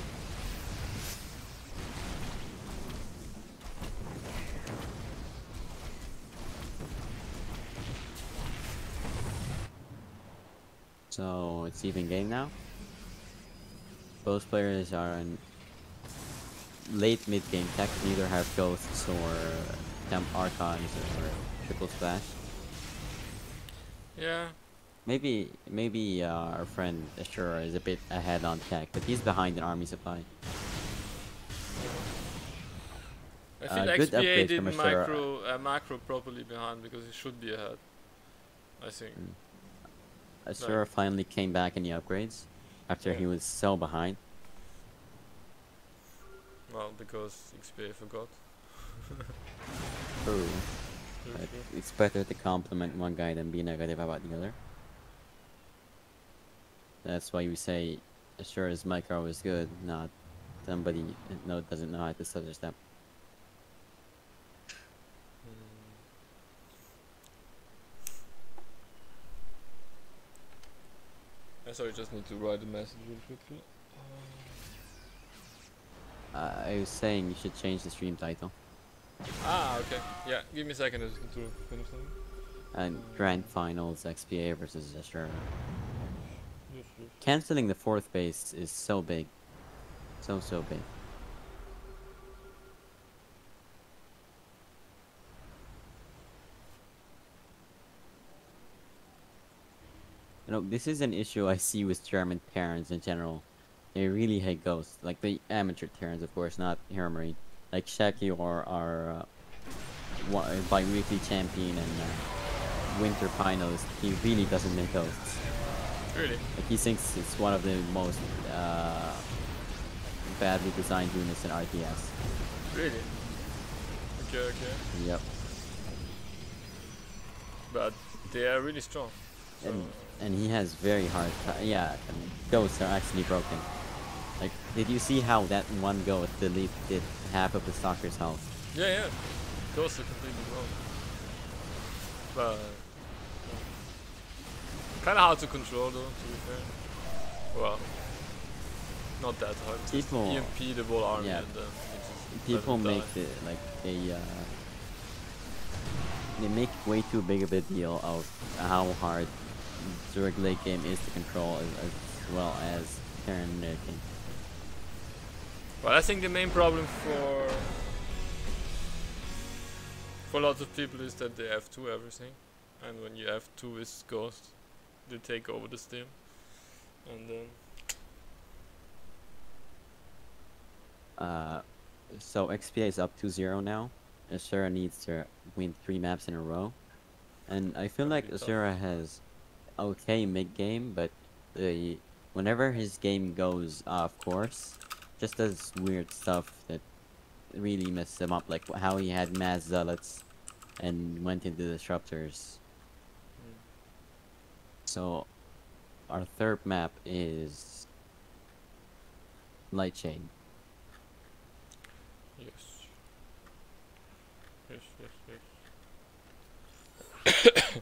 So it's even game now. Both players are in late mid game tech, neither have ghosts or temp archives or triple splash. Yeah. Maybe our friend Ashura is a bit ahead on tech, but he's behind in army supply. I feel good XPA upgrade didn't from macro properly behind because he should be ahead. I think. Ashura finally came back in the upgrades after he Yeah. was so behind. Well, because XPA forgot. True. But it's better to compliment one guy than be negative about the other. That's why we say Ashura's micro is good, not somebody that doesn't know how to stutter step. Sorry, just need to write a message real quickly. I was saying you should change the stream title. Ah, okay. Yeah, give me a second to finish them. And Grand Finals XPA versus Azura. Yes, yes. Canceling the fourth base is so big. So big. You know, this is an issue I see with German Terrans in general. They really hate ghosts. Like the amateur Terrans, of course, not Hero Marine. Like Shaki or our bi-weekly champion and winter finalist, he really doesn't make ghosts. Really? Like he thinks it's one of the most badly designed units in RTS. Really? Okay, okay. Yep. But they are really strong. So, And he has very hard yeah, and ghosts are actually broken. Like, did you see how that one ghost deleted half of the stalker's health? yeah, yeah. Those are completely wrong. But kind of hard to control, though. To be fair. Well, not that hard. Just People- EMP the whole army yeah. and then you just People let it make die. it like they make way too big of a deal of how hard Zurich late game is to control as well as Terran game. Well, I think the main problem for lots of people is that they have two everything, and when you have two is ghost, they take over the steam, and then So XPA is up 2-0 now. Azura needs to win 3 maps in a row. And I feel like That'd be tough. Azura has okay mid-game, but whenever his game goes off course, just does weird stuff that really messes him up, like how he had mass zealots and went into disruptors. So our third map is Light Shade. yes, yes, yes, yes.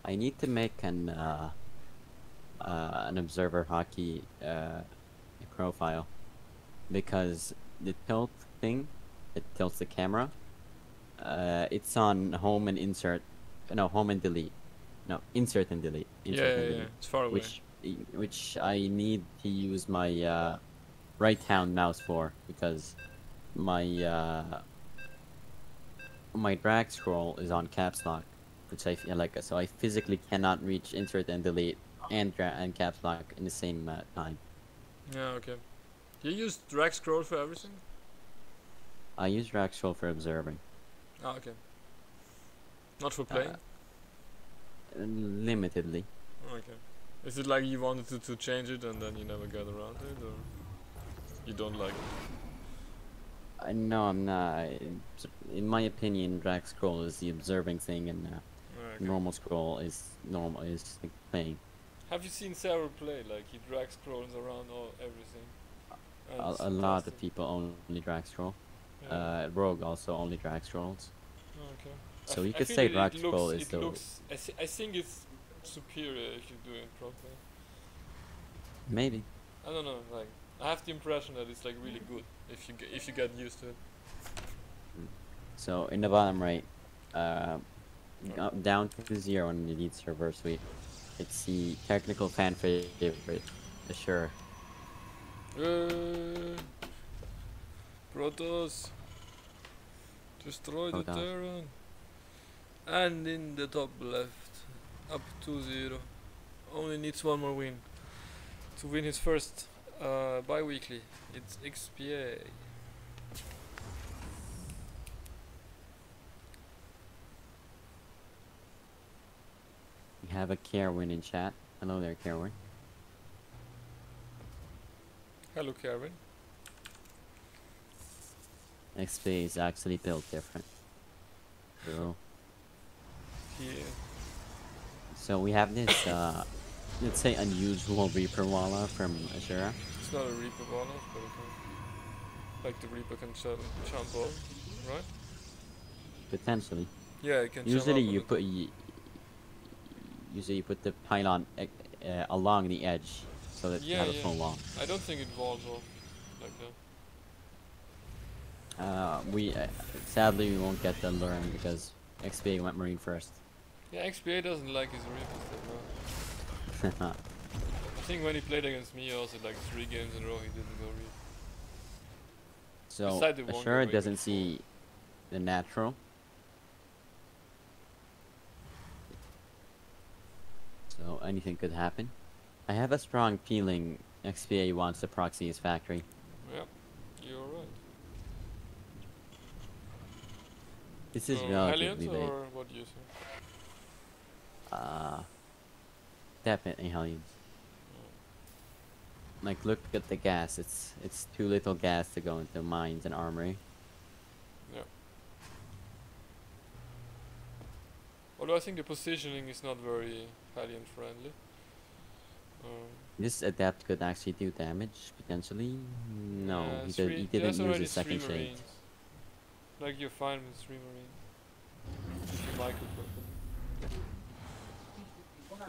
I need to make an observer hockey profile because the tilt thing, it tilts the camera. It's on home and insert, no, home and delete, no, insert and delete, Yeah, insert yeah, and yeah. delete, It's far away. which I need to use my right hand mouse for because my my drag scroll is on caps lock, which I feel like, so I physically cannot reach insert and delete and caps lock in the same time. Yeah, okay. You use drag scroll for everything? I use drag scroll for observing. Ah, okay. Not for playing? Limitedly. Okay. Is it like you wanted to change it and then you never got around to it, or you don't like it? No, I'm not. In my opinion, drag scroll is the observing thing, and Okay. normal scroll is like playing. Have you seen Sarah play? Like he drag scrolls around everything. And it's A lot of fantastic. people only drag scroll. Yeah. Rogue also only drag scrolls. Okay. So you I could feel say it drag looks- scroll is it the looks. I think it's superior if you do it properly. maybe. I don't know. Like I have the impression that it's like really good if you get used to it. So in the bottom right, down to 0 in the lead server suite. It's the technical fan favorite, sure. Protoss, destroy the Protoss. Terran. And in the top left, up 2-0. Only needs one more win to win his first bi-weekly. It's XPA. We have a Kerwin in chat. Hello there, Kerwin. Hello, Kevin. XP is actually built different. So, Yeah. so we have this, let's say, unusual Reaper Walla from Azura. It's not a Reaper bonus, but it can, like the Reaper can jump up, right? Potentially. Yeah, it can Usually jump you up. put usually you put the pylon along the edge, so that you Yeah, have a yeah. full wall. I don't think it walls off like that. We sadly we won't get to learn because XP went Marine first. Yeah, XPA doesn't like his Reapers that much. I think when he played against me also like 3 games in a row he didn't go Reap. So Besides the one Ashura game doesn't before. see the natural. So anything could happen. I have a strong feeling XPA wants to proxy his factory. Yeah, you're right. This is So relatively Hellions late. or what do you think? Definitely Hellions. Like, look at the gas. It's too little gas to go into mines and armory. Yeah. Although I think the positioning is not very Hellion friendly. This adept could actually do damage potentially. No, he didn't there's use already his second 3 shade. Marines. Like you're fine with 3 Marines. If you micro properly.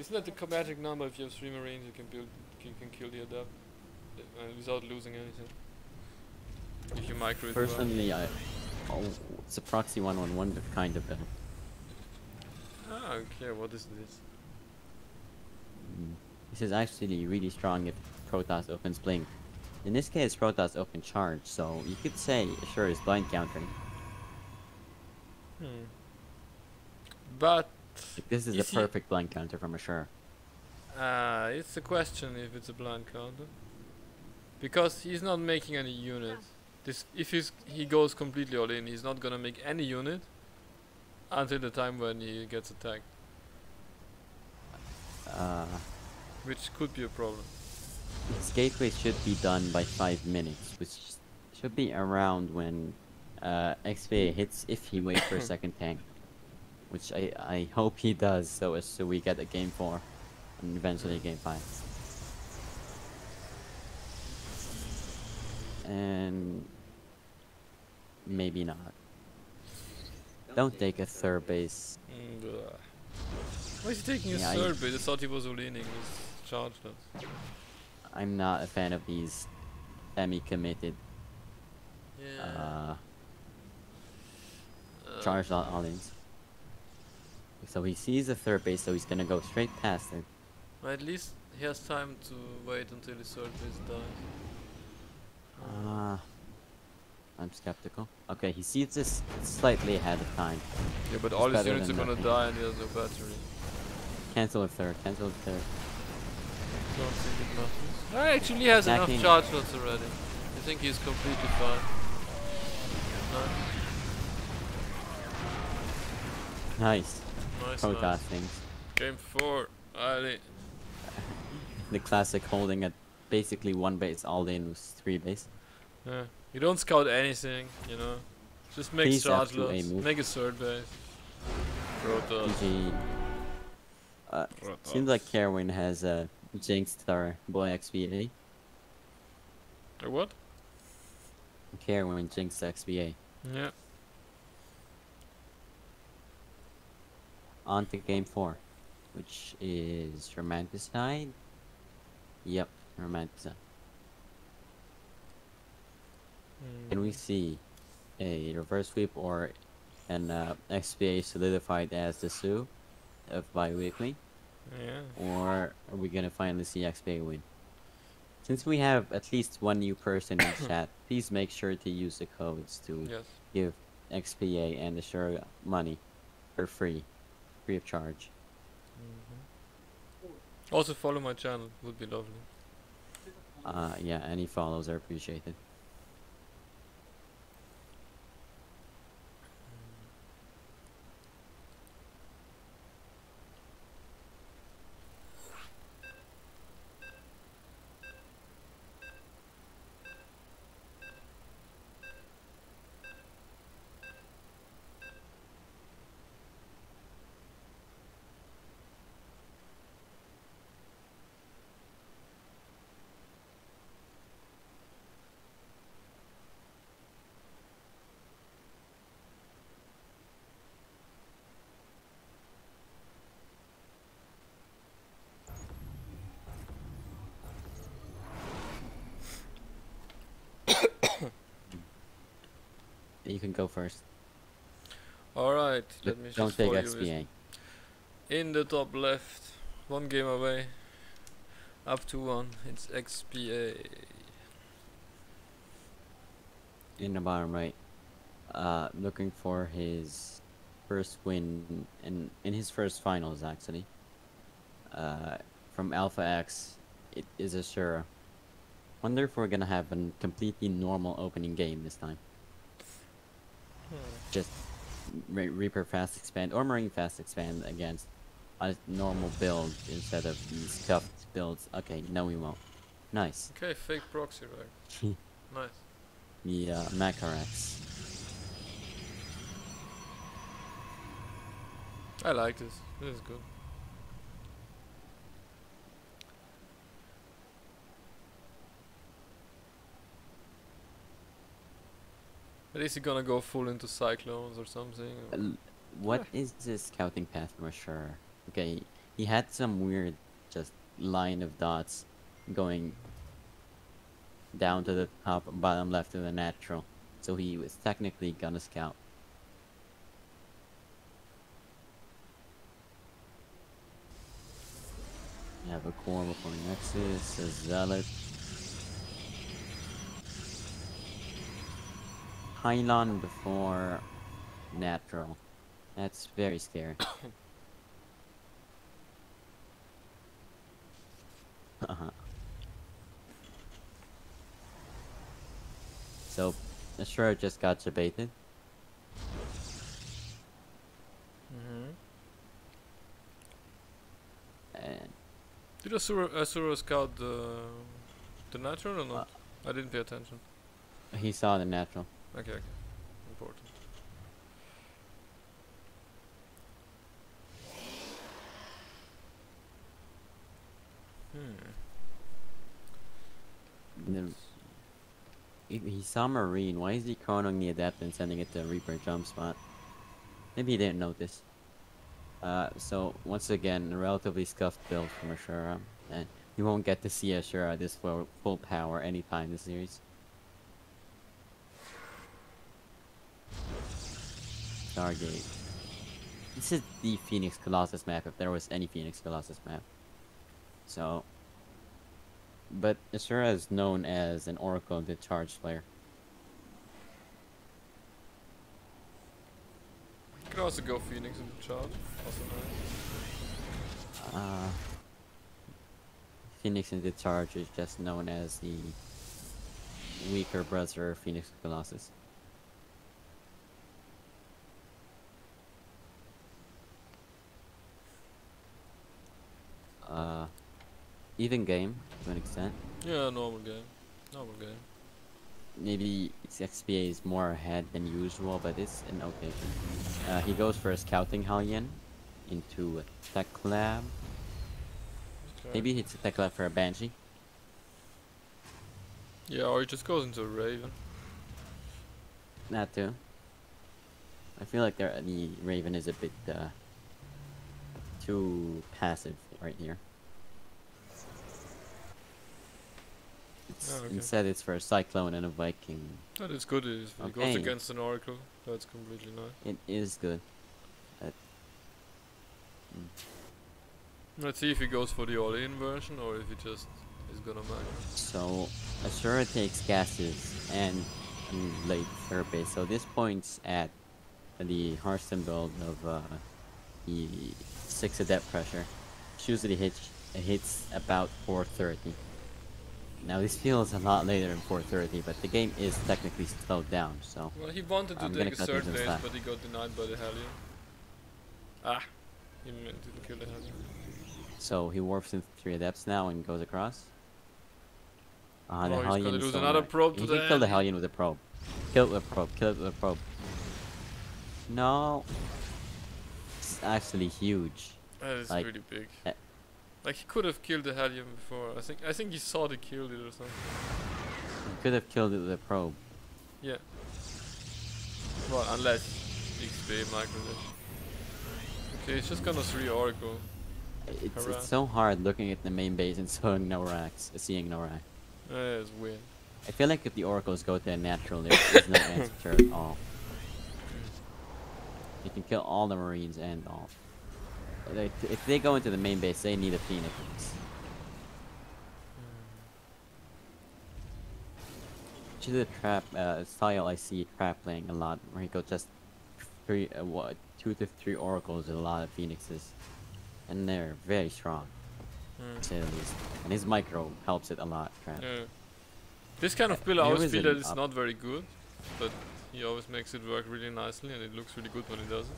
Isn't that the magic number? If you have 3 Marines, you can kill the adept without losing anything. If you micro it well. Personally, it's a proxy 1-1-1 kind of build. Ah, okay. What is this? This is actually really strong if Protoss opens Blink. In this case, Protoss open Charge, so you could say sure is blind countering. But Like, this is a perfect blind counter from Ashura. it's a question if it's a blind counter. Because he's not making any unit. If he goes completely all in, he's not gonna make any unit until the time when he gets attacked. Which could be a problem. Its gateway should be done by 5 minutes, which should be around when XP hits if he waits for a second tank. Which I hope he does, so we get a game 4 and eventually game 5. And maybe not. Don't take a third base. Why is he taking his third base? I thought he was all-inning with chargeless. I'm not a fan of these semi-committed charged all-ins. So he sees the third base, so he's gonna go straight past it. Well, at least he has time to wait until his third base dies. I'm skeptical. Okay, he sees this slightly ahead of time. Yeah, but It's all his better units are than gonna nothing. die and he has no battery. Cancel a third, cancel a third. Don't think it matters. I actually has enough Attacking. charge shots already. I think he's completely fine. Nice. Nice, Protoss nice. things. Game 4. Ali. The classic holding at basically 1 base all in with 3 base. Yeah. You don't scout anything, you know. Just make Please charge F2A lots. move. Make a third base. Protoss. GG. Seems like Kerwin has jinxed our boy XVA. What? Kerwin jinxed XVA. Yeah. On to game 4, which is Romanticide. Yep, Romanticide. Can we see a reverse sweep or an XPA solidified as the Sioux of Bi Weekly? Yeah. Or are we gonna finally see XPA win? Since we have at least one new person in chat, please make sure to use the codes to give XPA and Ashura money for free of charge. Also follow my channel, would be lovely. Yeah, any follows are appreciated. You can go first. Alright, But let me don't just take follow you with- XPA. In the top left, one game away, up to 1, it's XPA. In the bottom right, looking for his first win in his first finals actually. From Alpha X, it is Ashura. Wonder if we're gonna have a completely normal opening game this time. Just Reaper fast expand or Marine fast expand against a normal build instead of these scuffed builds. Okay, no we won't. Nice. Okay, fake proxy, right? Nice. The Macarax. I like this. This is good. But is he gonna go full into cyclones or something? Or? What is this scouting path from Ashura? Okay, he had some weird just line of dots going down to the top and bottom left of the natural. So he was technically gonna scout. You have a core before Nexus, a Zealot. Pylon before natural. That's very scary. So, Ashura just got debated. And Did Asura scout the natural or not? I didn't pay attention. he saw the natural. Okay, okay. Important. He saw Marine. Why is he chronoing the Adept and sending it to a Reaper jump spot? Maybe he didn't notice. So once again, a relatively scuffed build from Ashura, and you won't get to see Ashura this full power anytime this series. Stargate. This is the Phoenix Colossus map, if there was any Phoenix Colossus map. So, but Ashura is known as an Oracle of the Charge player. You can also go Phoenix in the charge. Also nice. Phoenix in the Charge is just known as the weaker brother of Phoenix Colossus. Even game to an extent. Yeah, normal game. Normal game. Maybe its XPA is more ahead than usual, but it's an okay thing. He goes for a Scouting Hellion into a Tech Lab. Okay. Maybe it's a Tech Lab for a Banshee. Yeah, or he just goes into a Raven. That too. I feel like the Raven is a bit too passive right here. Okay. Instead, it's for a Cyclone and a Viking. That is good. If he goes against an Oracle, that's completely nice. It is good. Let's see if he goes for the all-in version or if he just is gonna max. So, Ashura takes gases and late third base. So this points at the Hearthstone build of the 6 Adept pressure. Which usually hits about 430. Now this feels a lot later than 430, but the game is technically slowed down, so... Well, he wanted to I'm take gonna a cut third these in base, slack. but he got denied by the Hellion. Ah! He didn't kill the Hellion. So he warps into 3 Adepts now and goes across. The Oh, he's Hellion gonna is lose so another nice. probe to He the can kill the Hellion. Hellion with a probe. Kill it with a probe, kill it with a probe. No! It's actually huge. That is Like, really big. uh, Like he could have killed the Hellion before. I think he saw they killed it or something. He could have killed it with a probe. Yeah. Well, unless XP micro did. Okay, he's just gonna 3 Oracle. It's Harass. so hard looking at the main base and seeing no rack. It's weird. I feel like if the Oracles go to a natural, there is no answer at all. You can kill all the Marines and all. If they go into the main base, they need a Phoenix. To the trap style, I see trap playing a lot, where he goes just 2 to 3 oracles and a lot of phoenixes, and they're very strong, to say the least. And his micro helps it a lot. Trap. Yeah. This kind of build, I There always is feel an that it's not very good, but he always makes it work really nicely, and it looks really good when he does it.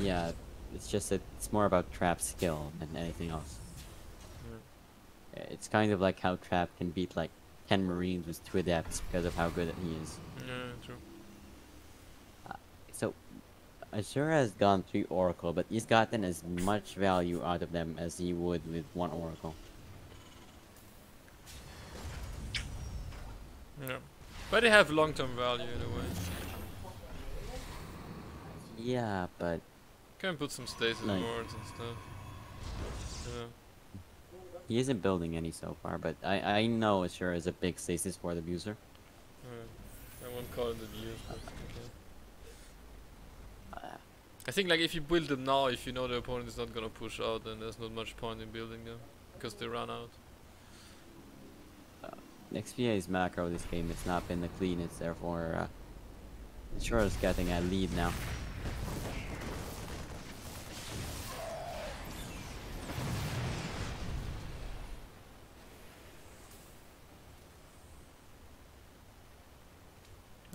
Yeah, it's just that it's more about trap skill than anything else. It's kind of like how trap can beat like 10 Marines with 2 adepts because of how good he is. Yeah, true. So, Azura has gone 3 Oracle, but he's gotten as much value out of them as he would with 1 Oracle. Yeah. But they have long-term value in a way. Yeah, but Can put some stasis Like- wards and stuff. Yeah. he isn't building any so far. But I know Azura is a big stasis for the abuser. I won't call it abuse, but okay. Uh, I think like if you build them now, if you know the opponent is not gonna push out, then there's not much point in building them because they run out. XPA's macro this game, it's not been the cleanest, therefore Azura is getting a lead now.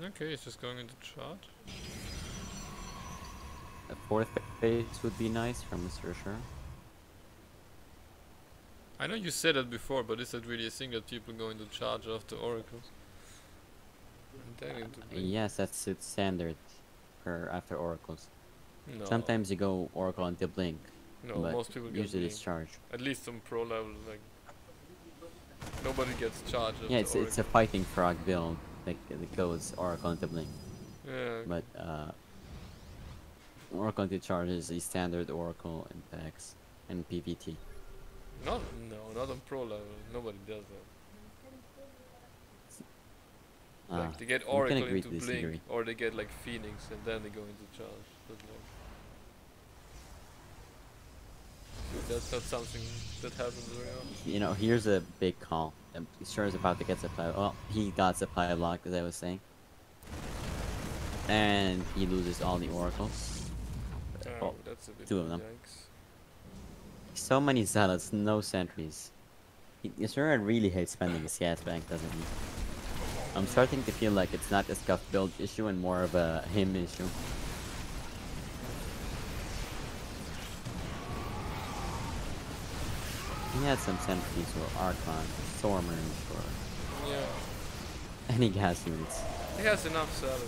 Okay, it's just going into chart. A 4th phase would be nice from Mr. Azura. I know you said that before, but is that really a thing that people go into charge after oracles? And then into blink? Yes, that's its standard for after oracles. No. Sometimes you go oracle into blink, No, but most people get usually blink. it's charge. At least on pro level, like nobody gets charged. Yeah, after it's a fighting frog build that goes oracle into blink, yeah. but oracle into charge is a standard oracle in PAX and PVT. Not on pro level. Nobody does that. Like they get we can oracle agree into to blink, disagree. or they get like phoenix and then they go into charge. But like, that's not something that happens very often. You know, here's a big call. I'm sure is about to get supply. Well, he got supply block, as I was saying, and he loses all the oracles. Oh, that's a bit 2 of them. yikes. So many zealots, no sentries. Yasura really hates spending his gas bank, doesn't he? I'm starting to feel like it's not a scuff build issue and more of a him issue. He had some sentries or Archon, Stormers, or Yeah, any gas units. he has enough salads.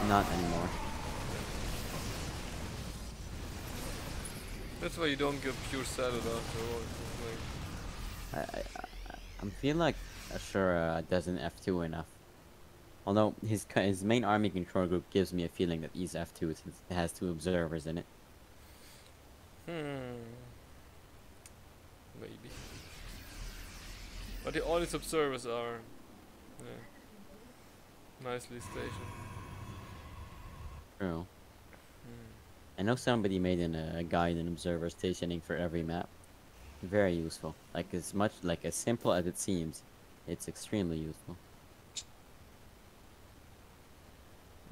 So Not anymore. that's why you don't get pure salad afterwards. Like, I feel like Ashura doesn't F2 enough. Although his main army control group gives me a feeling that he's F2 since it has 2 observers in it. maybe. But all his observers are nicely stationed. True. I know somebody made a guide and observer stationing for every map. Very useful. Like as much like as simple as it seems, it's extremely useful.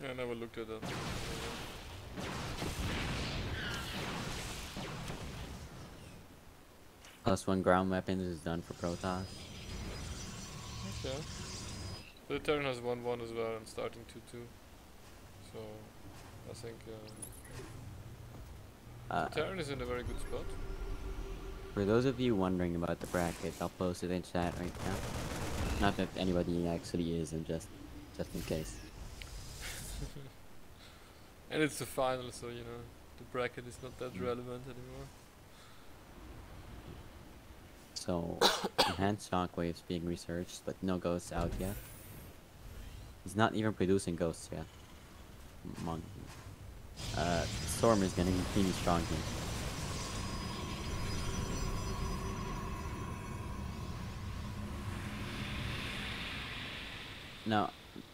Yeah, I never looked at that. +1 ground weapons is done for Protoss. Okay. So the turn has 1-1 as well and starting 2-2. So I think the turn is in a very good spot. For those of you wondering about the bracket, I'll post it in chat right now. Not that anybody actually is, and just in case. And it's the final, so you know the bracket is not that relevant anymore. So, enhanced shockwaves being researched, but no ghosts out yet. He's not even producing ghosts yet. Storm is gonna be really strong here. Now,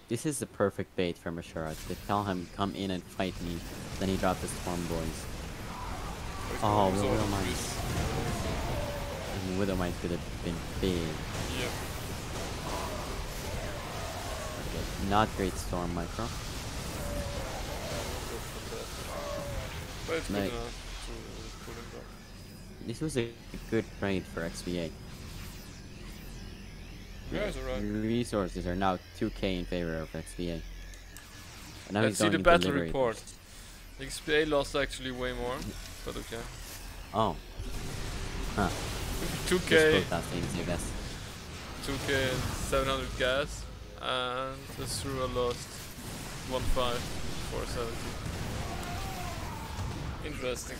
This is the perfect bait for Mashura. To tell him, come in and fight me. Then he dropped the Storm Boys. Oh, the Widow Mines. And Widow Mines could have been big. Yep. Okay, not great Storm Micro. But it's good Like- enough to pull him back. This was a good trade for XBA. Yeah, it's alright. Resources are now 2k in favor of XBA. And now Let's he's see going the into battle Liberators. report. XPA lost actually way more, but okay. Oh. Huh. 2k, Just both things, I guess. 2k and 700 gas, and Asura lost 1.5, 470. Interesting.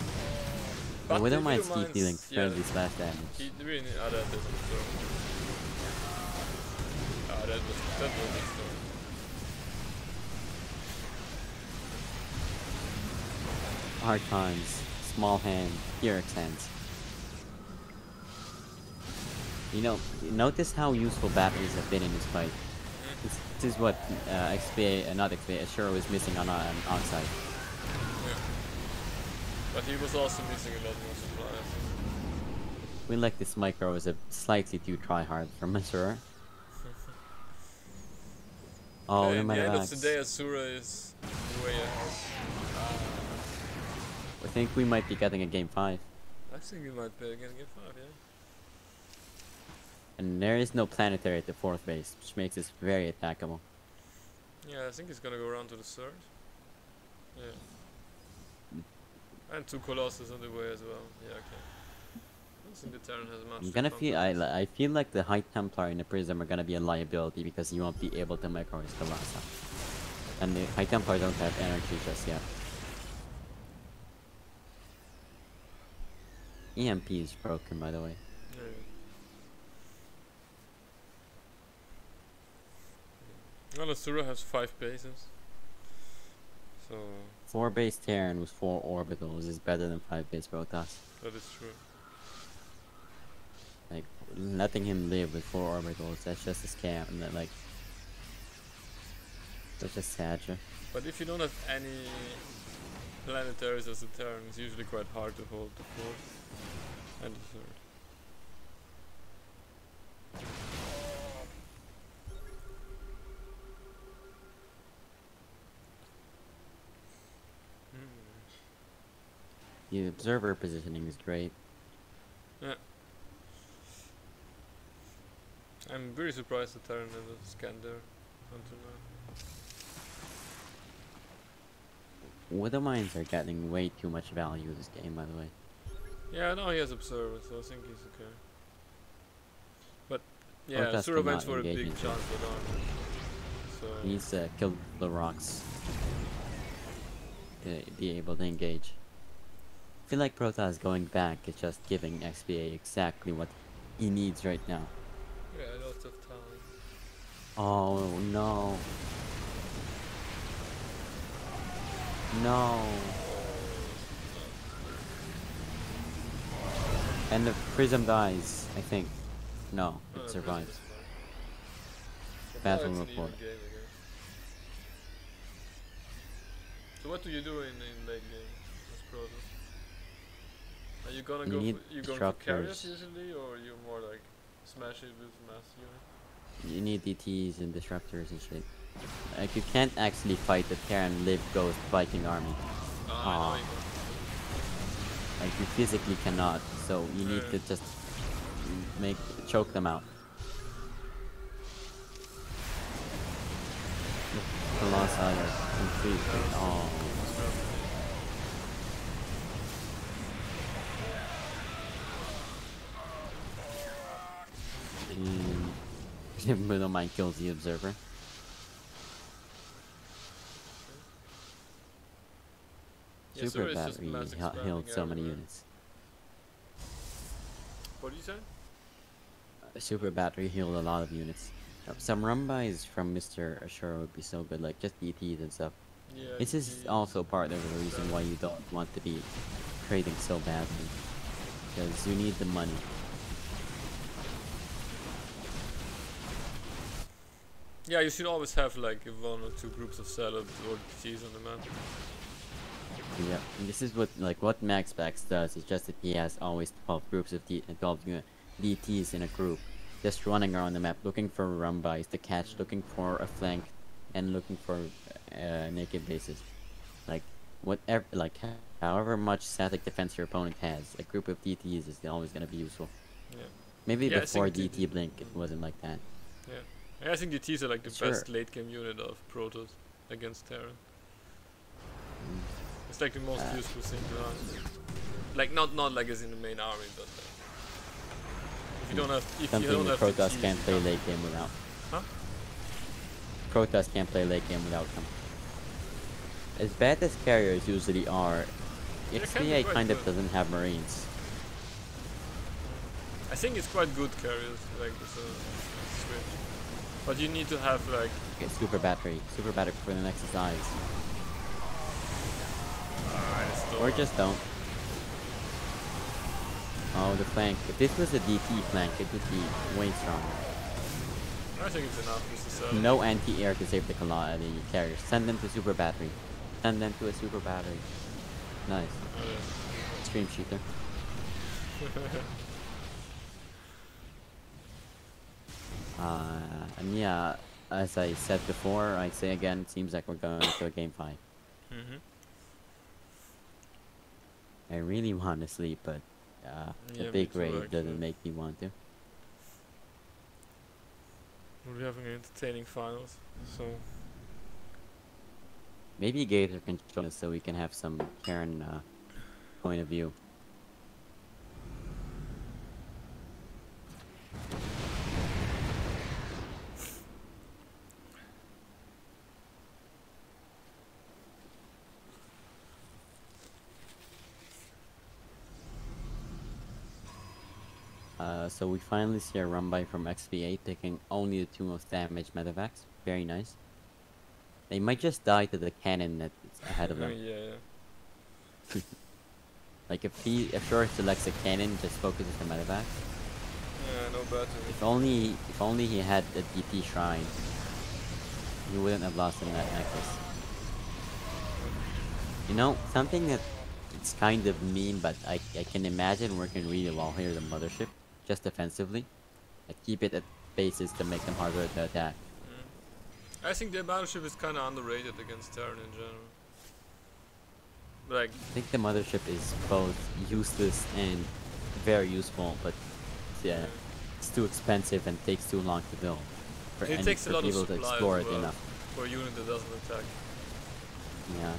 The Widow the Mines keep Mines, dealing yeah, friendly splash damage. He really that is a storm. That was a storm. Hard times, small hand, T-Rex hands. You know, notice how useful batteries have been in this fight. This is what XPA, not XPA, Ashura was missing on Oxide. Yeah. But he was also missing a lot more supply, I think. We like this micro is a slightly too try-hard from Ashura. Oh, At no the end matter of the day, Asura is way ahead. I think we might be getting a game 5. I think we might be getting a 5, yeah. And there is no planetary at the 4th base, which makes this very attackable. Yeah, I think he's gonna go around to the 3rd. Yeah. And 2 Colossus on the way as well. Yeah, okay. I don't think the Terran has much. I'm gonna to feel counter this. I feel like the High Templar and the Prism are gonna be a liability because you won't be able to micro his Colossus. And the High Templar don't have energy just yet. EMP is broken, by the way. Yeah. Well, Asura has 5 bases. So, 4 base Terran with 4 orbitals is better than 5 base Protoss. that is true. Like, letting him live with 4 orbitals, that's just a scam. And that, like, such a sadger. But if you don't have any planetaries as a Terran, it's usually quite hard to hold the 4th and the 3rd. The observer positioning is great. Yeah. I'm very surprised the Terran never scanned there until now. Widow Mines are getting way too much value this game, by the way. Yeah, now he has observer, so I think he's okay. But yeah, Protoss Asura went cannot for a engage big into chance with armor. So He needs to kill the rocks to be able to engage. I feel like Protoss going back is just giving XBA exactly what he needs right now. yeah, lots of time. Oh no. No. And the Prism dies, I think. No, it survives. Battle report. So what do you do in late game as Protoss? Are you gonna You go need for, you going for carriers disruptors. usually, or you more like smash it with mass unit? You need DTs and disruptors and shit. Like, you can't actually fight the Terran Live Ghost Viking army. I know Aw. you can. Like, you physically cannot, so you need to just choke them out. Colossi are completely. Oh. Widow Mine kills the observer. Yeah, Super Asura is just battery mass expanding healed so many everywhere. units. What do you say? Super battery healed a lot of units. Some rumbys from Mr. Ashura would be so good, like just DTs and stuff. Yeah. This is DTs. also part of the reason why you don't want to be trading so badly. Because you need the money. Yeah, you should always have like one or two groups of salad or cheese on the map. Yeah, and this is what Max Bax does. It's just that he has always 12 groups of 12 DTs in a group, just running around the map looking for rumbys to catch, looking for a flank, and looking for naked bases. Like whatever, however much static defense your opponent has, a group of DTs is always gonna be useful. Yeah. Maybe Yeah, I before think DT Blink, it wasn't like that. Yeah. I think DTs are like the Sure. best late game unit of Protoss against Terran. Mm. It's like the most useful thing to run. Like not like as in the main army, but if you don't have Something the Protoss cheese, can't you play late game without. Huh? Protoss can't play late game without them. As bad as carriers usually are, They can be XVA quite kind of good. doesn't have marines. I think it's quite good carriers, like it's a switch. But you need to have like Okay, super battery for the next size. Or just don't. Oh, the flank. If this was a DT flank, it would be way stronger. I think it's enough just to sell. No anti-air to save the carriers. Send them to super battery. Send them to a super battery. Nice. Oh, yeah. Stream cheater. And yeah, as I said before, I say again, it seems like we're going to a game 5. Mm-hmm. I really want to sleep, but the Yeah, big me too, raid actually. doesn't make me want to. We'll be having entertaining finals, so Maybe Gator can join us so we can have some Karen point of view. So we finally see a run by from XP8 taking only the 2 most damaged medevacs. Very nice. They might just die to the cannon that's ahead of them. yeah. Like if Shore selects a cannon, just focuses the medevac. Yeah, no better. If only he had the DT shrine, he wouldn't have lost in that nexus. You know, something that it's kind of mean, but I can imagine working really well here, the mothership, just defensively. I keep it at bases to make them harder to attack. I think the battleship is kind of underrated against Terran in general. Like, I think the mothership is both useless and very useful, but yeah, it's too expensive and takes too long to build. it takes a lot of people to supply explore as it well enough. for a unit that doesn't attack. Yeah.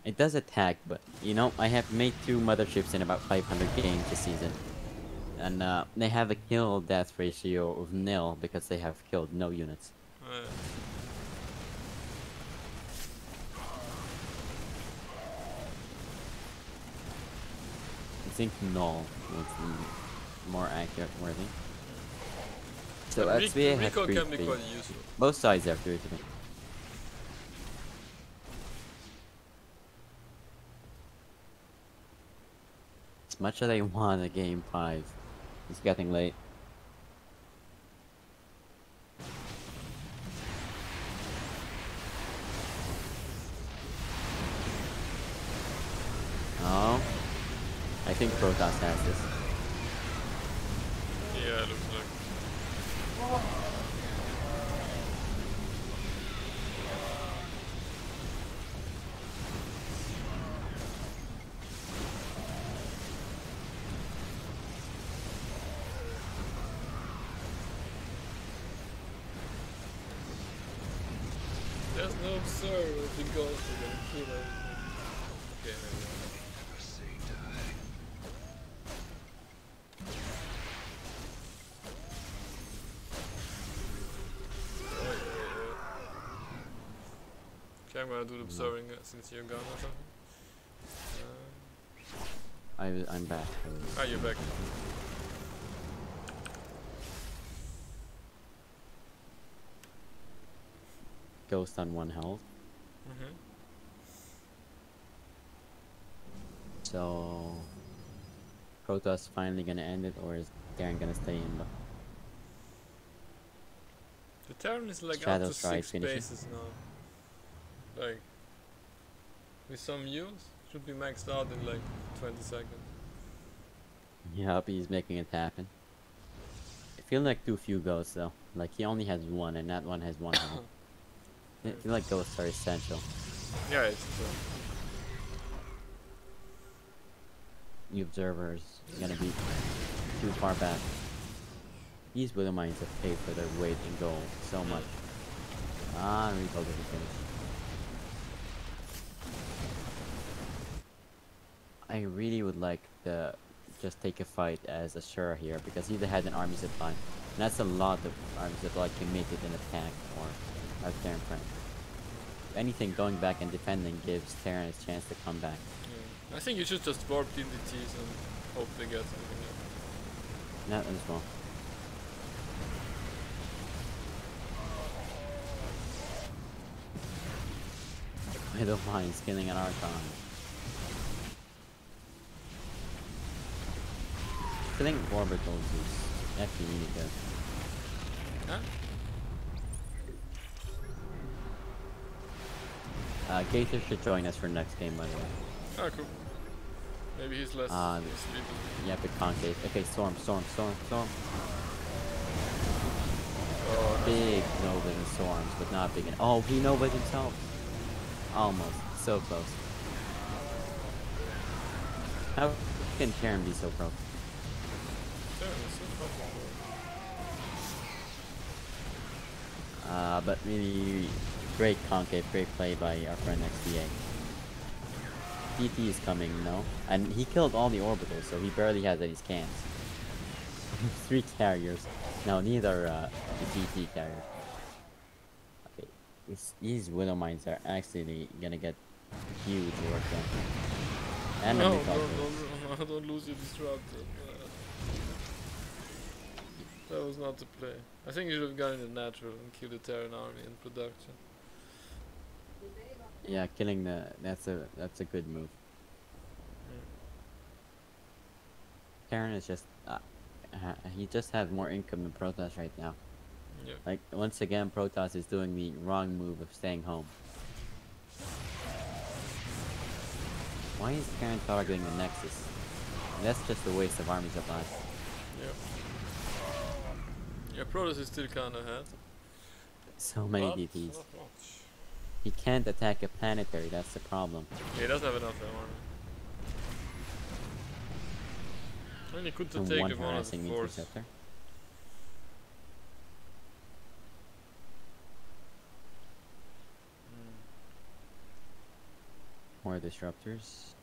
It does attack, but you know, I have made 2 motherships in about 500 games this season. And they have a kill death ratio of 0 because they have killed no units. I think null was the more accurate wording. So But XVA has recall 3 can be speed. quite useful. Both sides have 3 speed. As much as I want a game 5, it's getting late. Oh, I think Protoss has this. Yeah, it looks like. There's no observer because we're gonna kill everything. Okay, maybe not. Okay, I'm gonna do the observing since you're gone or something. I'm back. You're back. Ghost on 1 health. Mm-hmm. So, Protoss finally gonna end it, or is Darren gonna stay in? The Terran is like Shadow up to Strike 6 finishing. bases now. Like, with some use, should be maxed out in like 20 seconds. Yep, he's making it happen. I feel like too few ghosts though. Like he only has one, and that one has one health. I feel like ghosts are essential. Yeah, it's true. The observer's gonna be too far back. These widow mines have paid for their weight in gold so much. Ah, rebuild doesn't finish. I really would like to just take a fight as Ashura here because he had an army supply. And that's a lot of army supply committed in attack for our Terran friend. If anything, going back and defending gives Terran a chance to come back. Yeah. I think you should just warp DDTs and hope they get something else. That as well. Widow mines killing an Archon. Killing orbitals is actually really good. Huh? Gator should join us for next game, by the way. Oh, cool. Maybe he's less sleepy. Yeah, big concave. Okay, storm. Oh, Big Nova and storms, but not big. Oh, he Nova'd himself. Almost. So close. How can Terran be so broke? Terran is so fucking good. But really great concave, great play by our friend XBA. DT is coming, no? And he killed all the orbitals, so he barely has any scans. 3 carriers. No, neither the DT carrier. Okay, these widow mines are actually gonna get huge work done. And No, don't lose your disruptor. That was not the play. I think you should have gone in the natural and killed the Terran army in production. Yeah, killing that's a good move. Terran is just he just has more income than Protoss right now. Yeah. Like once again, Protoss is doing the wrong move of staying home. Why is Terran targeting the Nexus? That's just a waste of army supplies. Yeah. Yeah, Protoss is still kinda ahead. So many But DPs. not much. He can't attack a planetary. That's the problem. Yeah, he doesn't have enough armor. And he could And take one the one of the harassing force. interceptor. More disruptors.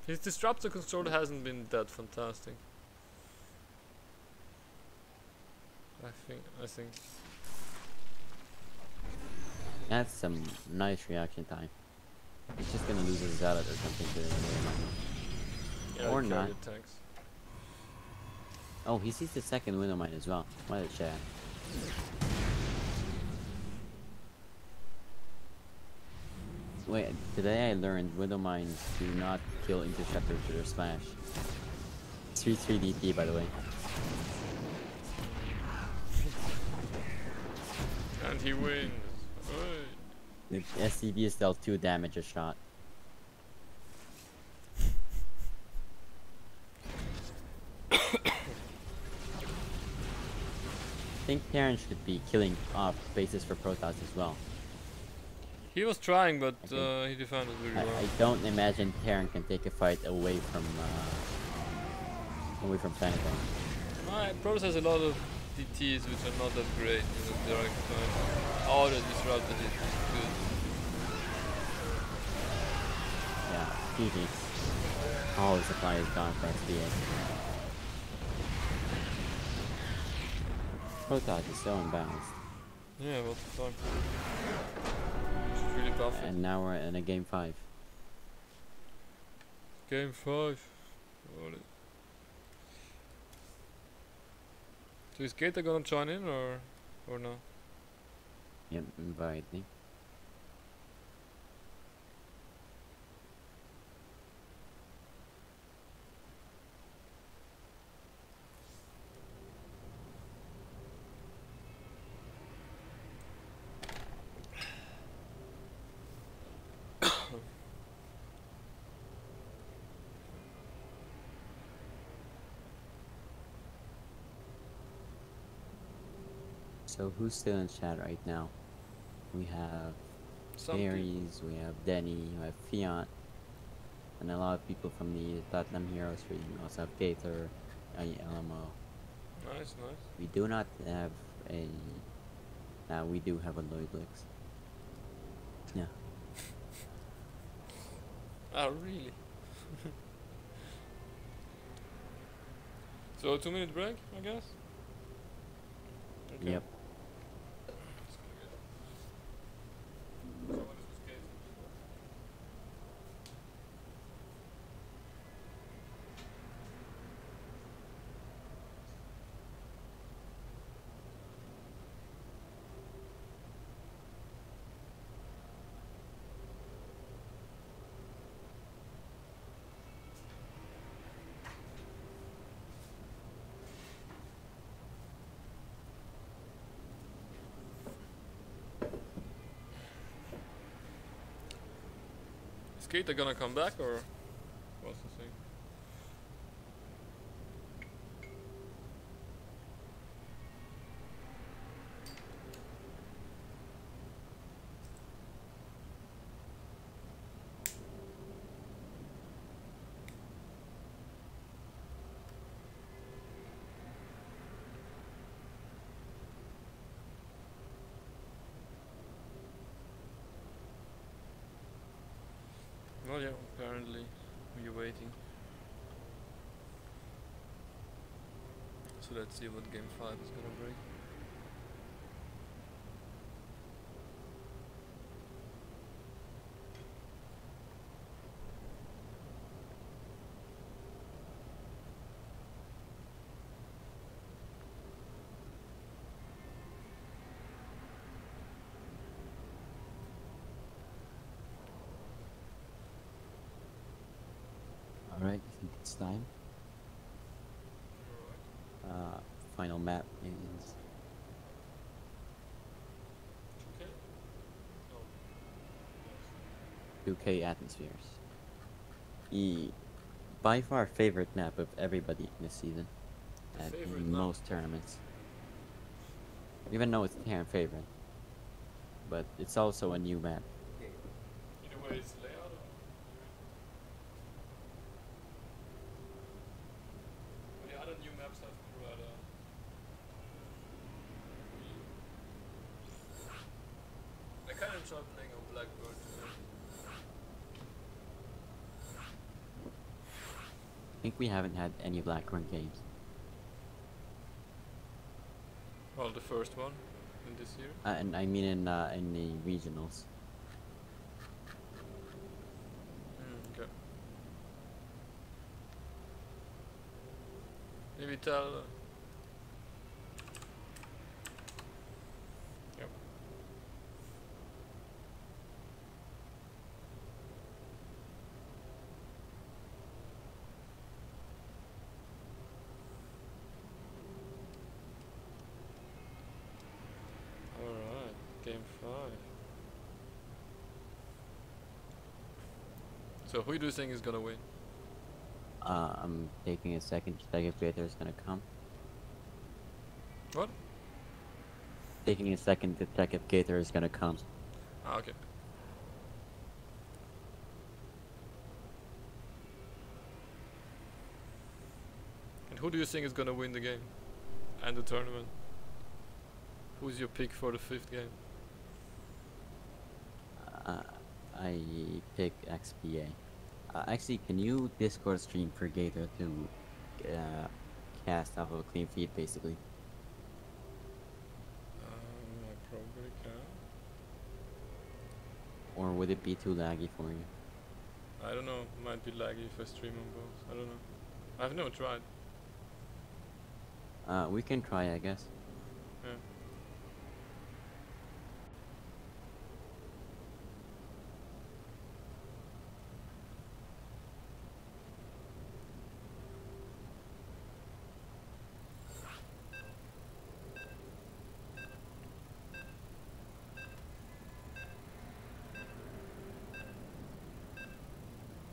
His disruptor control hasn't been that fantastic. I think. That's some nice reaction time. He's just gonna lose his zealot or something to the Yeah, Or he not. carried tanks. Oh, he sees the second window mine as well. What a chat. Wait, today I learned widow mines do not kill interceptors with their smash. 3-3 DT, by the way. And he wins. Oi. The SCB is dealt 2 damage a shot. I think Terran should be killing off bases for Protoss as well. He was trying, but Okay. he defended really well. I don't imagine Terran can take a fight away from Planetary. Protoss has a lot of DTs which are not that great in the direct fight. Oh, the disruptor is good. Yeah, GG. All the supply is gone for XBA. Protoss is so imbalanced. Yeah, what the fuck. Should really buff it. And now we're in a game 5. Game 5. Holy. So is Gator gonna join in or no? Yep, invite me. So who's still in chat right now? We have Some people. Aries, we have Denny, we have Fiat, and a lot of people from the Tottenham Heroes stream. We also have Gator, LMO. Nice, nice. We do not have a. We do have a Lloydlix. Yeah. Oh, really? So 2-minute break, I guess? Okay. Yep. So what is this case? Is Keita gonna come back or what's the thing? Oh yeah, apparently we're waiting. So let's see what game 5 is gonna bring. Alright, I think it's time. Final map is Okay. Oh. 2K Atmospheres. The by far favorite map of everybody this season at Favorite map? most tournaments. Even though it's their favorite, but it's also a new map. Either way, it's layout or the other new maps have been rather. I kind of enjoy playing on Blackbird today. I think we haven't had any Blackburn games. Well, the first one in this year. And I mean in the regionals. Okay. Maybe tell. Yep. Alright, game 5. So who do you think is gonna win? I'm taking a second to check if Gator is gonna come. What? Taking a second to check if Gator is gonna come. Ah, okay. And who do you think is gonna win the game? And the tournament? Who's your pick for the 5th game? I pick XPA. Actually, can you Discord stream for Gator to cast off of a clean feed, basically? I probably can. Or would it be too laggy for you? I don't know. Might be laggy if I stream on both. I don't know. I've never tried. We can try, I guess. Yeah.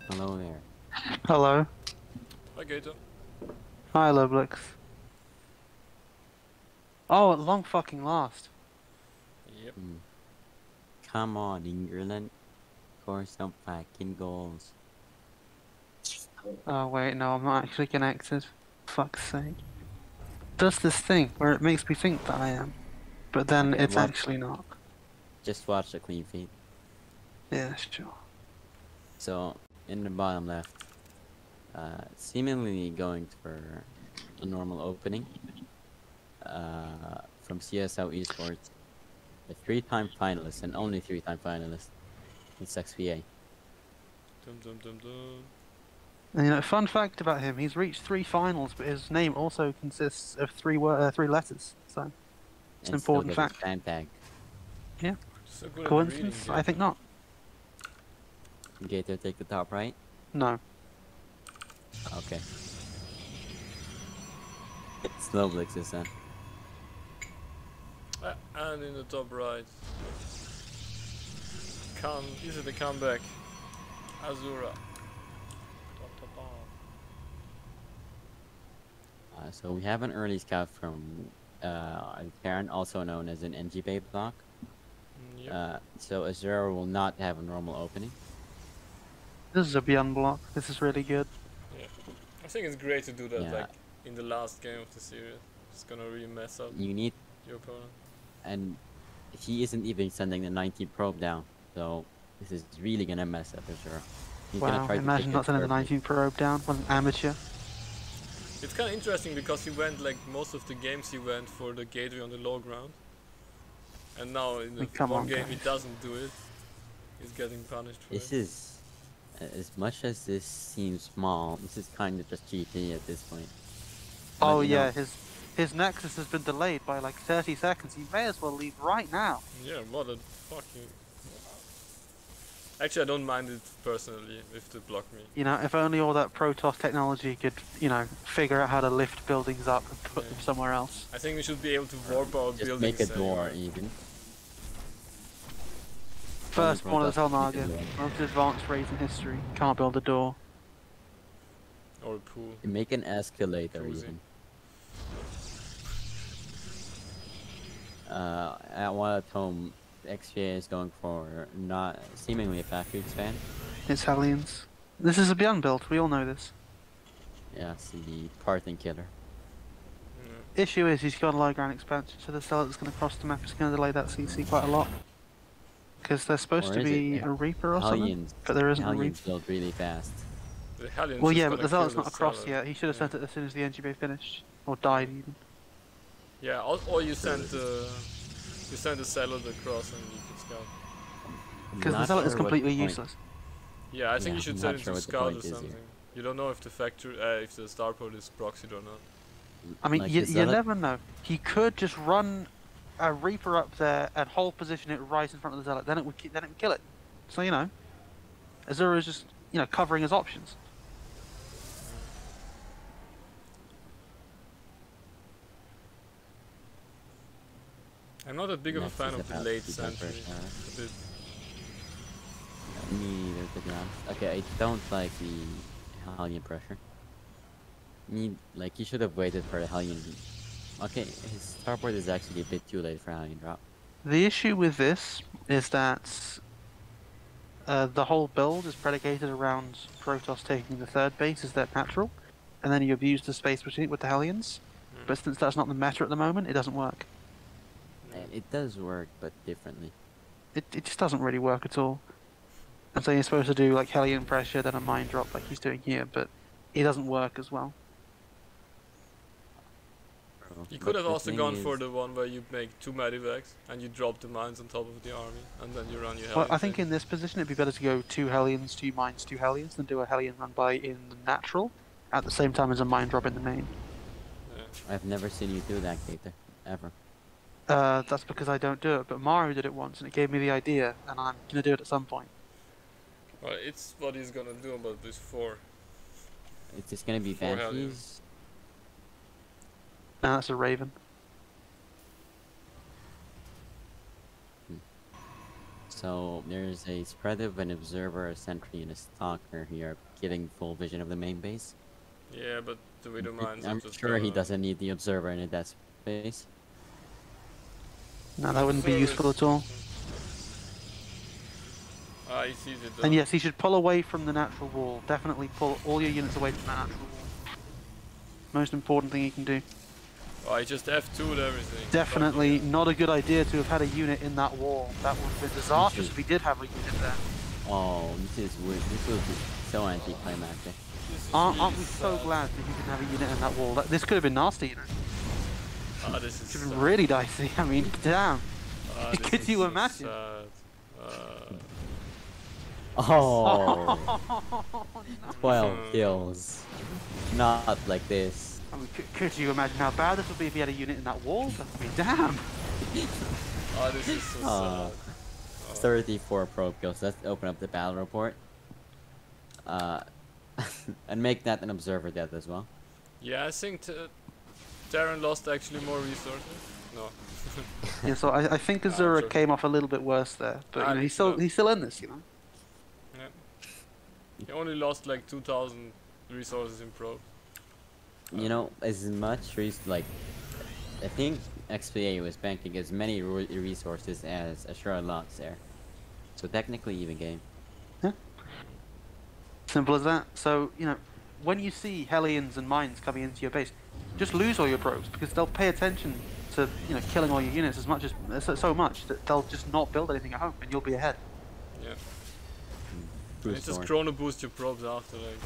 Hello there. Hello. Hi, Gator. Hi, Loblix. Oh, at long fucking last. Yep. Come on, England. Score some fucking goals. Oh wait, no, I'm not actually connected. Fuck's sake. Does this thing where it makes me think that I am, but then Okay, it's well, actually not. just watch the clean feed. Yeah, sure. So, in the bottom left, seemingly going for a normal opening from CSL Esports, a 3-time finalist and only 3-time finalist. It's XPA. Dum dum dum dum. And you know, fun fact about him: he's reached 3 finals, but his name also consists of 3 letters. So it's an And still important get his fact. fan tag. Yeah. So good at reading. Coincidence? I think not. Gator take the top right. No. Okay. Snowblix is then. And in the top right. Is it the comeback? Azura. So we have an early scout from Karen, also known as an NG Bay block. Yep. So Azura will not have a normal opening. This is a beyond block. This is really good. Yeah. I think it's great to do that Yeah. like in the last game of the series. It's gonna really mess up You need, your opponent. and he isn't even sending the 90 probe down. So this is really gonna mess up Azura. He's gonna Wow, try to imagine pick not it sending the perfectly. 19 probe down with an amateur. It's kind of interesting because he went like most of the games he went for the gateway on the low ground, and now in the Come one on, game he guys. doesn't do it. He's getting punished for This it. is, as much as this seems small, this is kind of just GT at this point. But, Oh you know, yeah, his nexus has been delayed by like 30 seconds. He may as well leave right now. Yeah, what a fucking. Actually, I don't mind it personally if they block me. You know, if only all that Protoss technology could, you know, figure out how to lift buildings up and put them somewhere else. I think we should be able to warp our just buildings. make a door anyway. even. First one of the Protoss can Telnaga, make a door. most advanced raid in history. Can't build a door. Or a pool. Make an escalator Cozy. even. At one at home, XJ is going for not seemingly a factory expand. It's Hellions. This is a Beyond build, we all know this. Yeah, it's the Parthen killer. Issue is he's got a low ground expansion, so the cell that's going to cross the map is going to delay that CC quite a lot. Because there's supposed Or to is it? be a Reaper or something, Hellions, but there isn't a Hellions Reaper. build really fast. The Hellions Well, is yeah, gonna but the kill zealot's not across Zealot. yet. He should have Yeah. sent it as soon as the NGB finished. Or died even. Yeah, or you send the Zealot across and you can scout. Because the Not zealot is sure what completely the point- useless. Yeah, I think Yeah, you should I'm send not it sure to what the scout or point is here. something. You don't know if the if the starport is proxied or not. I mean, Like you the zealot- never know. He could just run a Reaper up there and hold position it right in front of the zealot. Then it would kill it. So you know, Azura is just covering his options. I'm not that big of a Next fan is of the about late to be my century. first hour. It's a bit. Me neither, to be honest. Okay, I don't like the Hellion pressure. He should have waited for the Hellion. Okay, his starport is actually a bit too late for Hellion drop. The issue with this is that the whole build is predicated around Protoss taking the third base as their natural, and then you abuse the space between it with the Hellions. But since that's not the meta at the moment, it doesn't work. And it does work, but differently. It just doesn't really work at all. And so you're supposed to do like Hellion pressure, then a mine drop like he's doing here, but it doesn't work as well. You But could have the also thing gone for is- the one where you make 2 medivacs and you drop the mines on top of the army, and then you run your Well, Hellion I think thing. in this position it'd be better to go 2 Hellions, 2 mines, 2 Hellions, than do a Hellion run by in the natural, at the same time as a mine drop in the main. Yeah. I've never seen you do that, Gator. Ever. That's because I don't do it, but Mario did it once and it gave me the idea, and I'm gonna do it at some point. Well, it's what he's gonna do about this 4. It's just gonna be 4 Banshees. Hellions. Now that's a Raven. So there's a spread of an observer, a sentry, and a stalker here, getting full vision of the main base. Yeah, but the Widow mines are I'm just sure he gonna- doesn't need the observer in that space. No, that wouldn't be useful at all. Ah, he sees it though. And yes, he should pull away from the natural wall. Definitely pull all your units away from the natural wall. Most important thing you can do. Oh, he just F2'd everything. Definitely not a good idea to have had a unit in that wall. That would have been disastrous if he did have a unit there. Oh, this is weird. This would be so anticlimactic. Aren't we so glad that you didn't have a unit in that wall? This could have been nasty, you know. Ah, this is Could have been really dicey. I mean, damn. Could you imagine? Oh, 12 kills. Not like this. I mean, could you imagine how bad this would be if he had a unit in that wall? I mean, damn. Oh, this is so sad. 34 probe kills. Let's open up the battle report. And make that an observer death as well. Yeah, I think Darren lost actually more resources. No. Yeah, so I think Azura came off a little bit worse there, but you know, he's still in this, you know. Yeah. He only lost like 2,000 resources in probe. You know, as much like, I think XPA was banking as many resources as Ashura lost there. So technically even game. Yeah. Simple as that. So, you know, when you see Hellions and Mines coming into your base, just lose all your probes because they'll pay attention to, you know, killing all your units as much as so much that they'll just not build anything at home and you'll be ahead. Yeah. It's just chrono boost your probes after, like.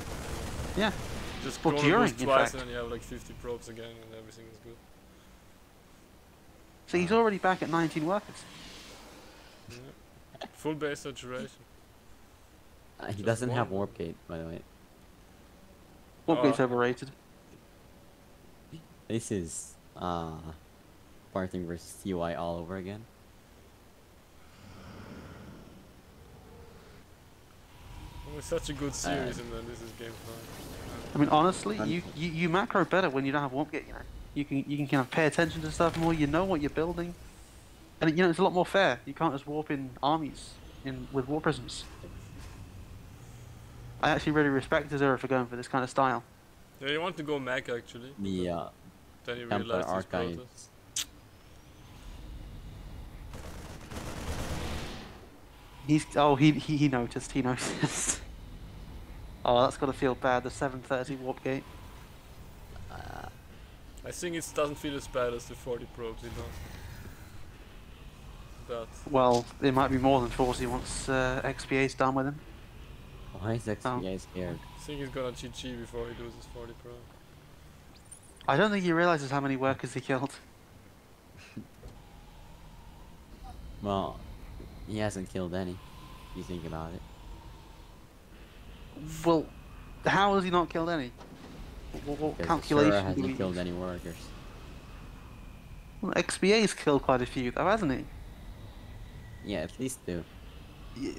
Yeah. Just well, chrono during, boost twice and then you have like 50 probes again and everything is good. So he's already back at 19 workers. Yeah. Full base saturation. He doesn't have warp gate, by the way. Warp gate's overrated. This is Barthing versus TY all over again. It was such a good series and then this is game 5. I mean, honestly, you macro better when you don't have warp gate. You know, you can kind of pay attention to stuff more. You know what you're building, and you know it's a lot more fair. You can't just warp in armies with war prisms. I actually really respect Azura for going for this kind of style. Yeah, you want to go mech actually. Yeah. Then you realize these protoss. He noticed. He noticed. Oh, that's got to feel bad. The 730 warp gate. I think it doesn't feel as bad as the 40 probes he does. But well, it might be more than 40 once XPA's done with him. Why is XPA scared? I think he's gonna GG before he loses 40 pro. I don't think he realizes how many workers he killed. Well, he hasn't killed any. If you think about it. Well, how has he not killed any? What calculation Sure hasn't killed any workers. Well, XBA's killed quite a few though, hasn't he? Yeah, at least 2.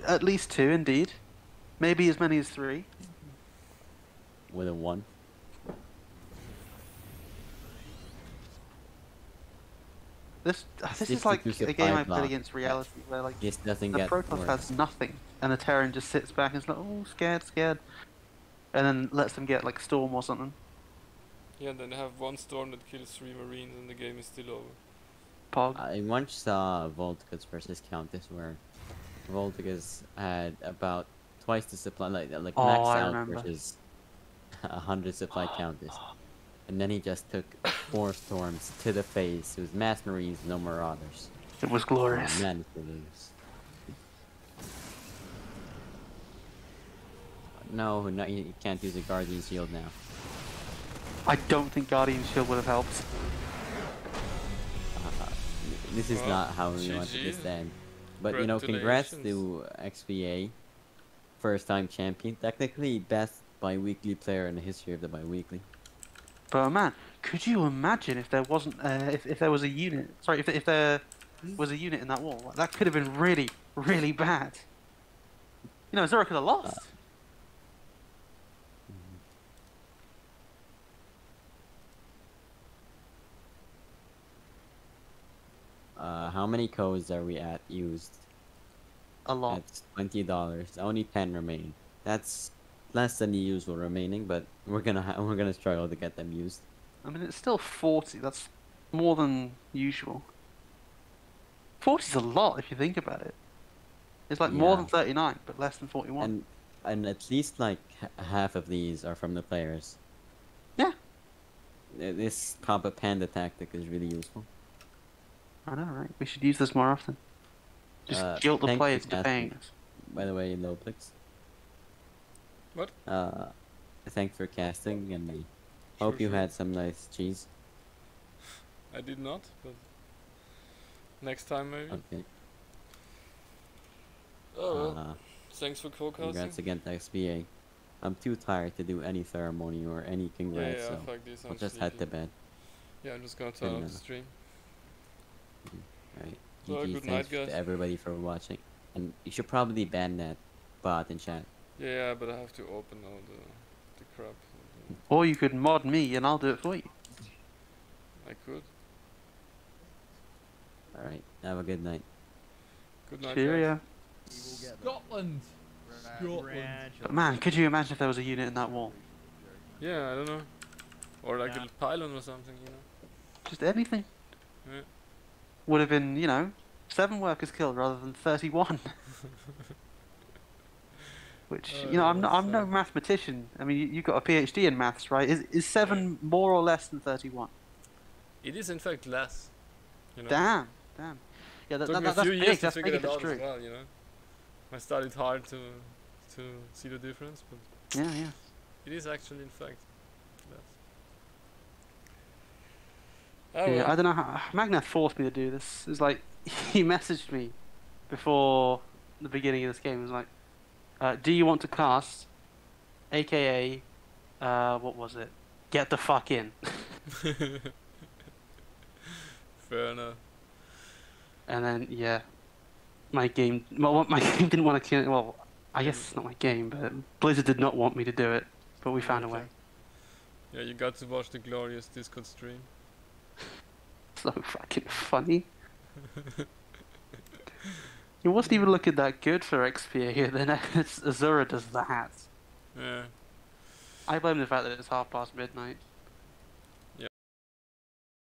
At least 2, indeed. Maybe as many as 3. With a 1. This is like a game I played against reality, where like this doesn't the get Protoss has nothing, and the Terran just sits back and is like, oh, scared, and then lets them get like Storm or something. Yeah, then they have one storm that kills 3 marines and the game is still over. Pog. I once saw Volticus versus Countess where Volticus had about twice the supply, like max out versus 100 supply Countess. And then he just took 4 storms to the face. It was mass marines, no marauders. It was glorious. Man, to lose. No, you can't use a Guardian Shield now. I don't think Guardian Shield would have helped. This is not how we wanted this to end. But you know, congrats to XVA. First time champion. Technically best bi-weekly player in the history of the bi-weekly. But man, could you imagine if there wasn't, if there was a unit? Sorry, if there was a unit in that wall, that could have been really, really bad. You know, Zora could have lost. How many codes are we at used? A lot. That's $20. Only 10 remain. That's less than the usual remaining, but we're gonna struggle to get them used. I mean, it's still 40. That's more than usual. 40's a lot if you think about it. It's like more Yeah. than 39, but less than 41. And at least like half of these are from the players. Yeah. This combat panda tactic is really useful. I know, right? We should use this more often. Just guilt the thanks for players into casting, paying us. By the way, Loplex. What? Thanks for casting, and Sure, hope you sure. had some nice cheese. I did not, but next time maybe. Okay. Oh well. Thanks for co-casting. Congrats again to XPA. I'm too tired to do any ceremony or any congrats, yeah, so fuck this. I'll I'm just head to sleepy. bed. Yeah, I'm just gonna Good turn off the enough. stream. Right. So, GG, good thanks night, guys. to everybody for watching. And you should probably ban that bot in chat. Yeah, but I have to open all the crap. Or you could mod me and I'll do it for you. I could. Alright, have a good night. Good night, guys. Cheerio. Scotland. Scotland. But man, could you imagine if there was a unit in that wall? Yeah, I don't know. Or like a pylon or something, you know. Just anything. Yeah. Would have been, you know, 7 workers killed rather than 31. Which, you know, I'm no mathematician. I mean, you got a PhD in maths, right? Is 7 more or less than 31? It is in fact less. You know. Damn. Yeah, Took me a that's few big. years to That's figure big if it it's out true. as well, you know. I studied hard to see the difference, but Yeah. it is actually in fact less. Yeah, well. I don't know how Magna forced me to do this. It's like he messaged me before the beginning of this game. He was like, "Do you want to cast?" AKA, what was it? Get the fuck in. Fair enough. And then yeah, my game. Well, my game didn't want to kill. Well, I guess it's not my game, but Blizzard did not want me to do it. But we found a way. Yeah, you got to watch the glorious Discord stream. So fucking funny. It wasn't even looking that good for XP. Then Azura does that. Yeah. I blame the fact that it's midnight.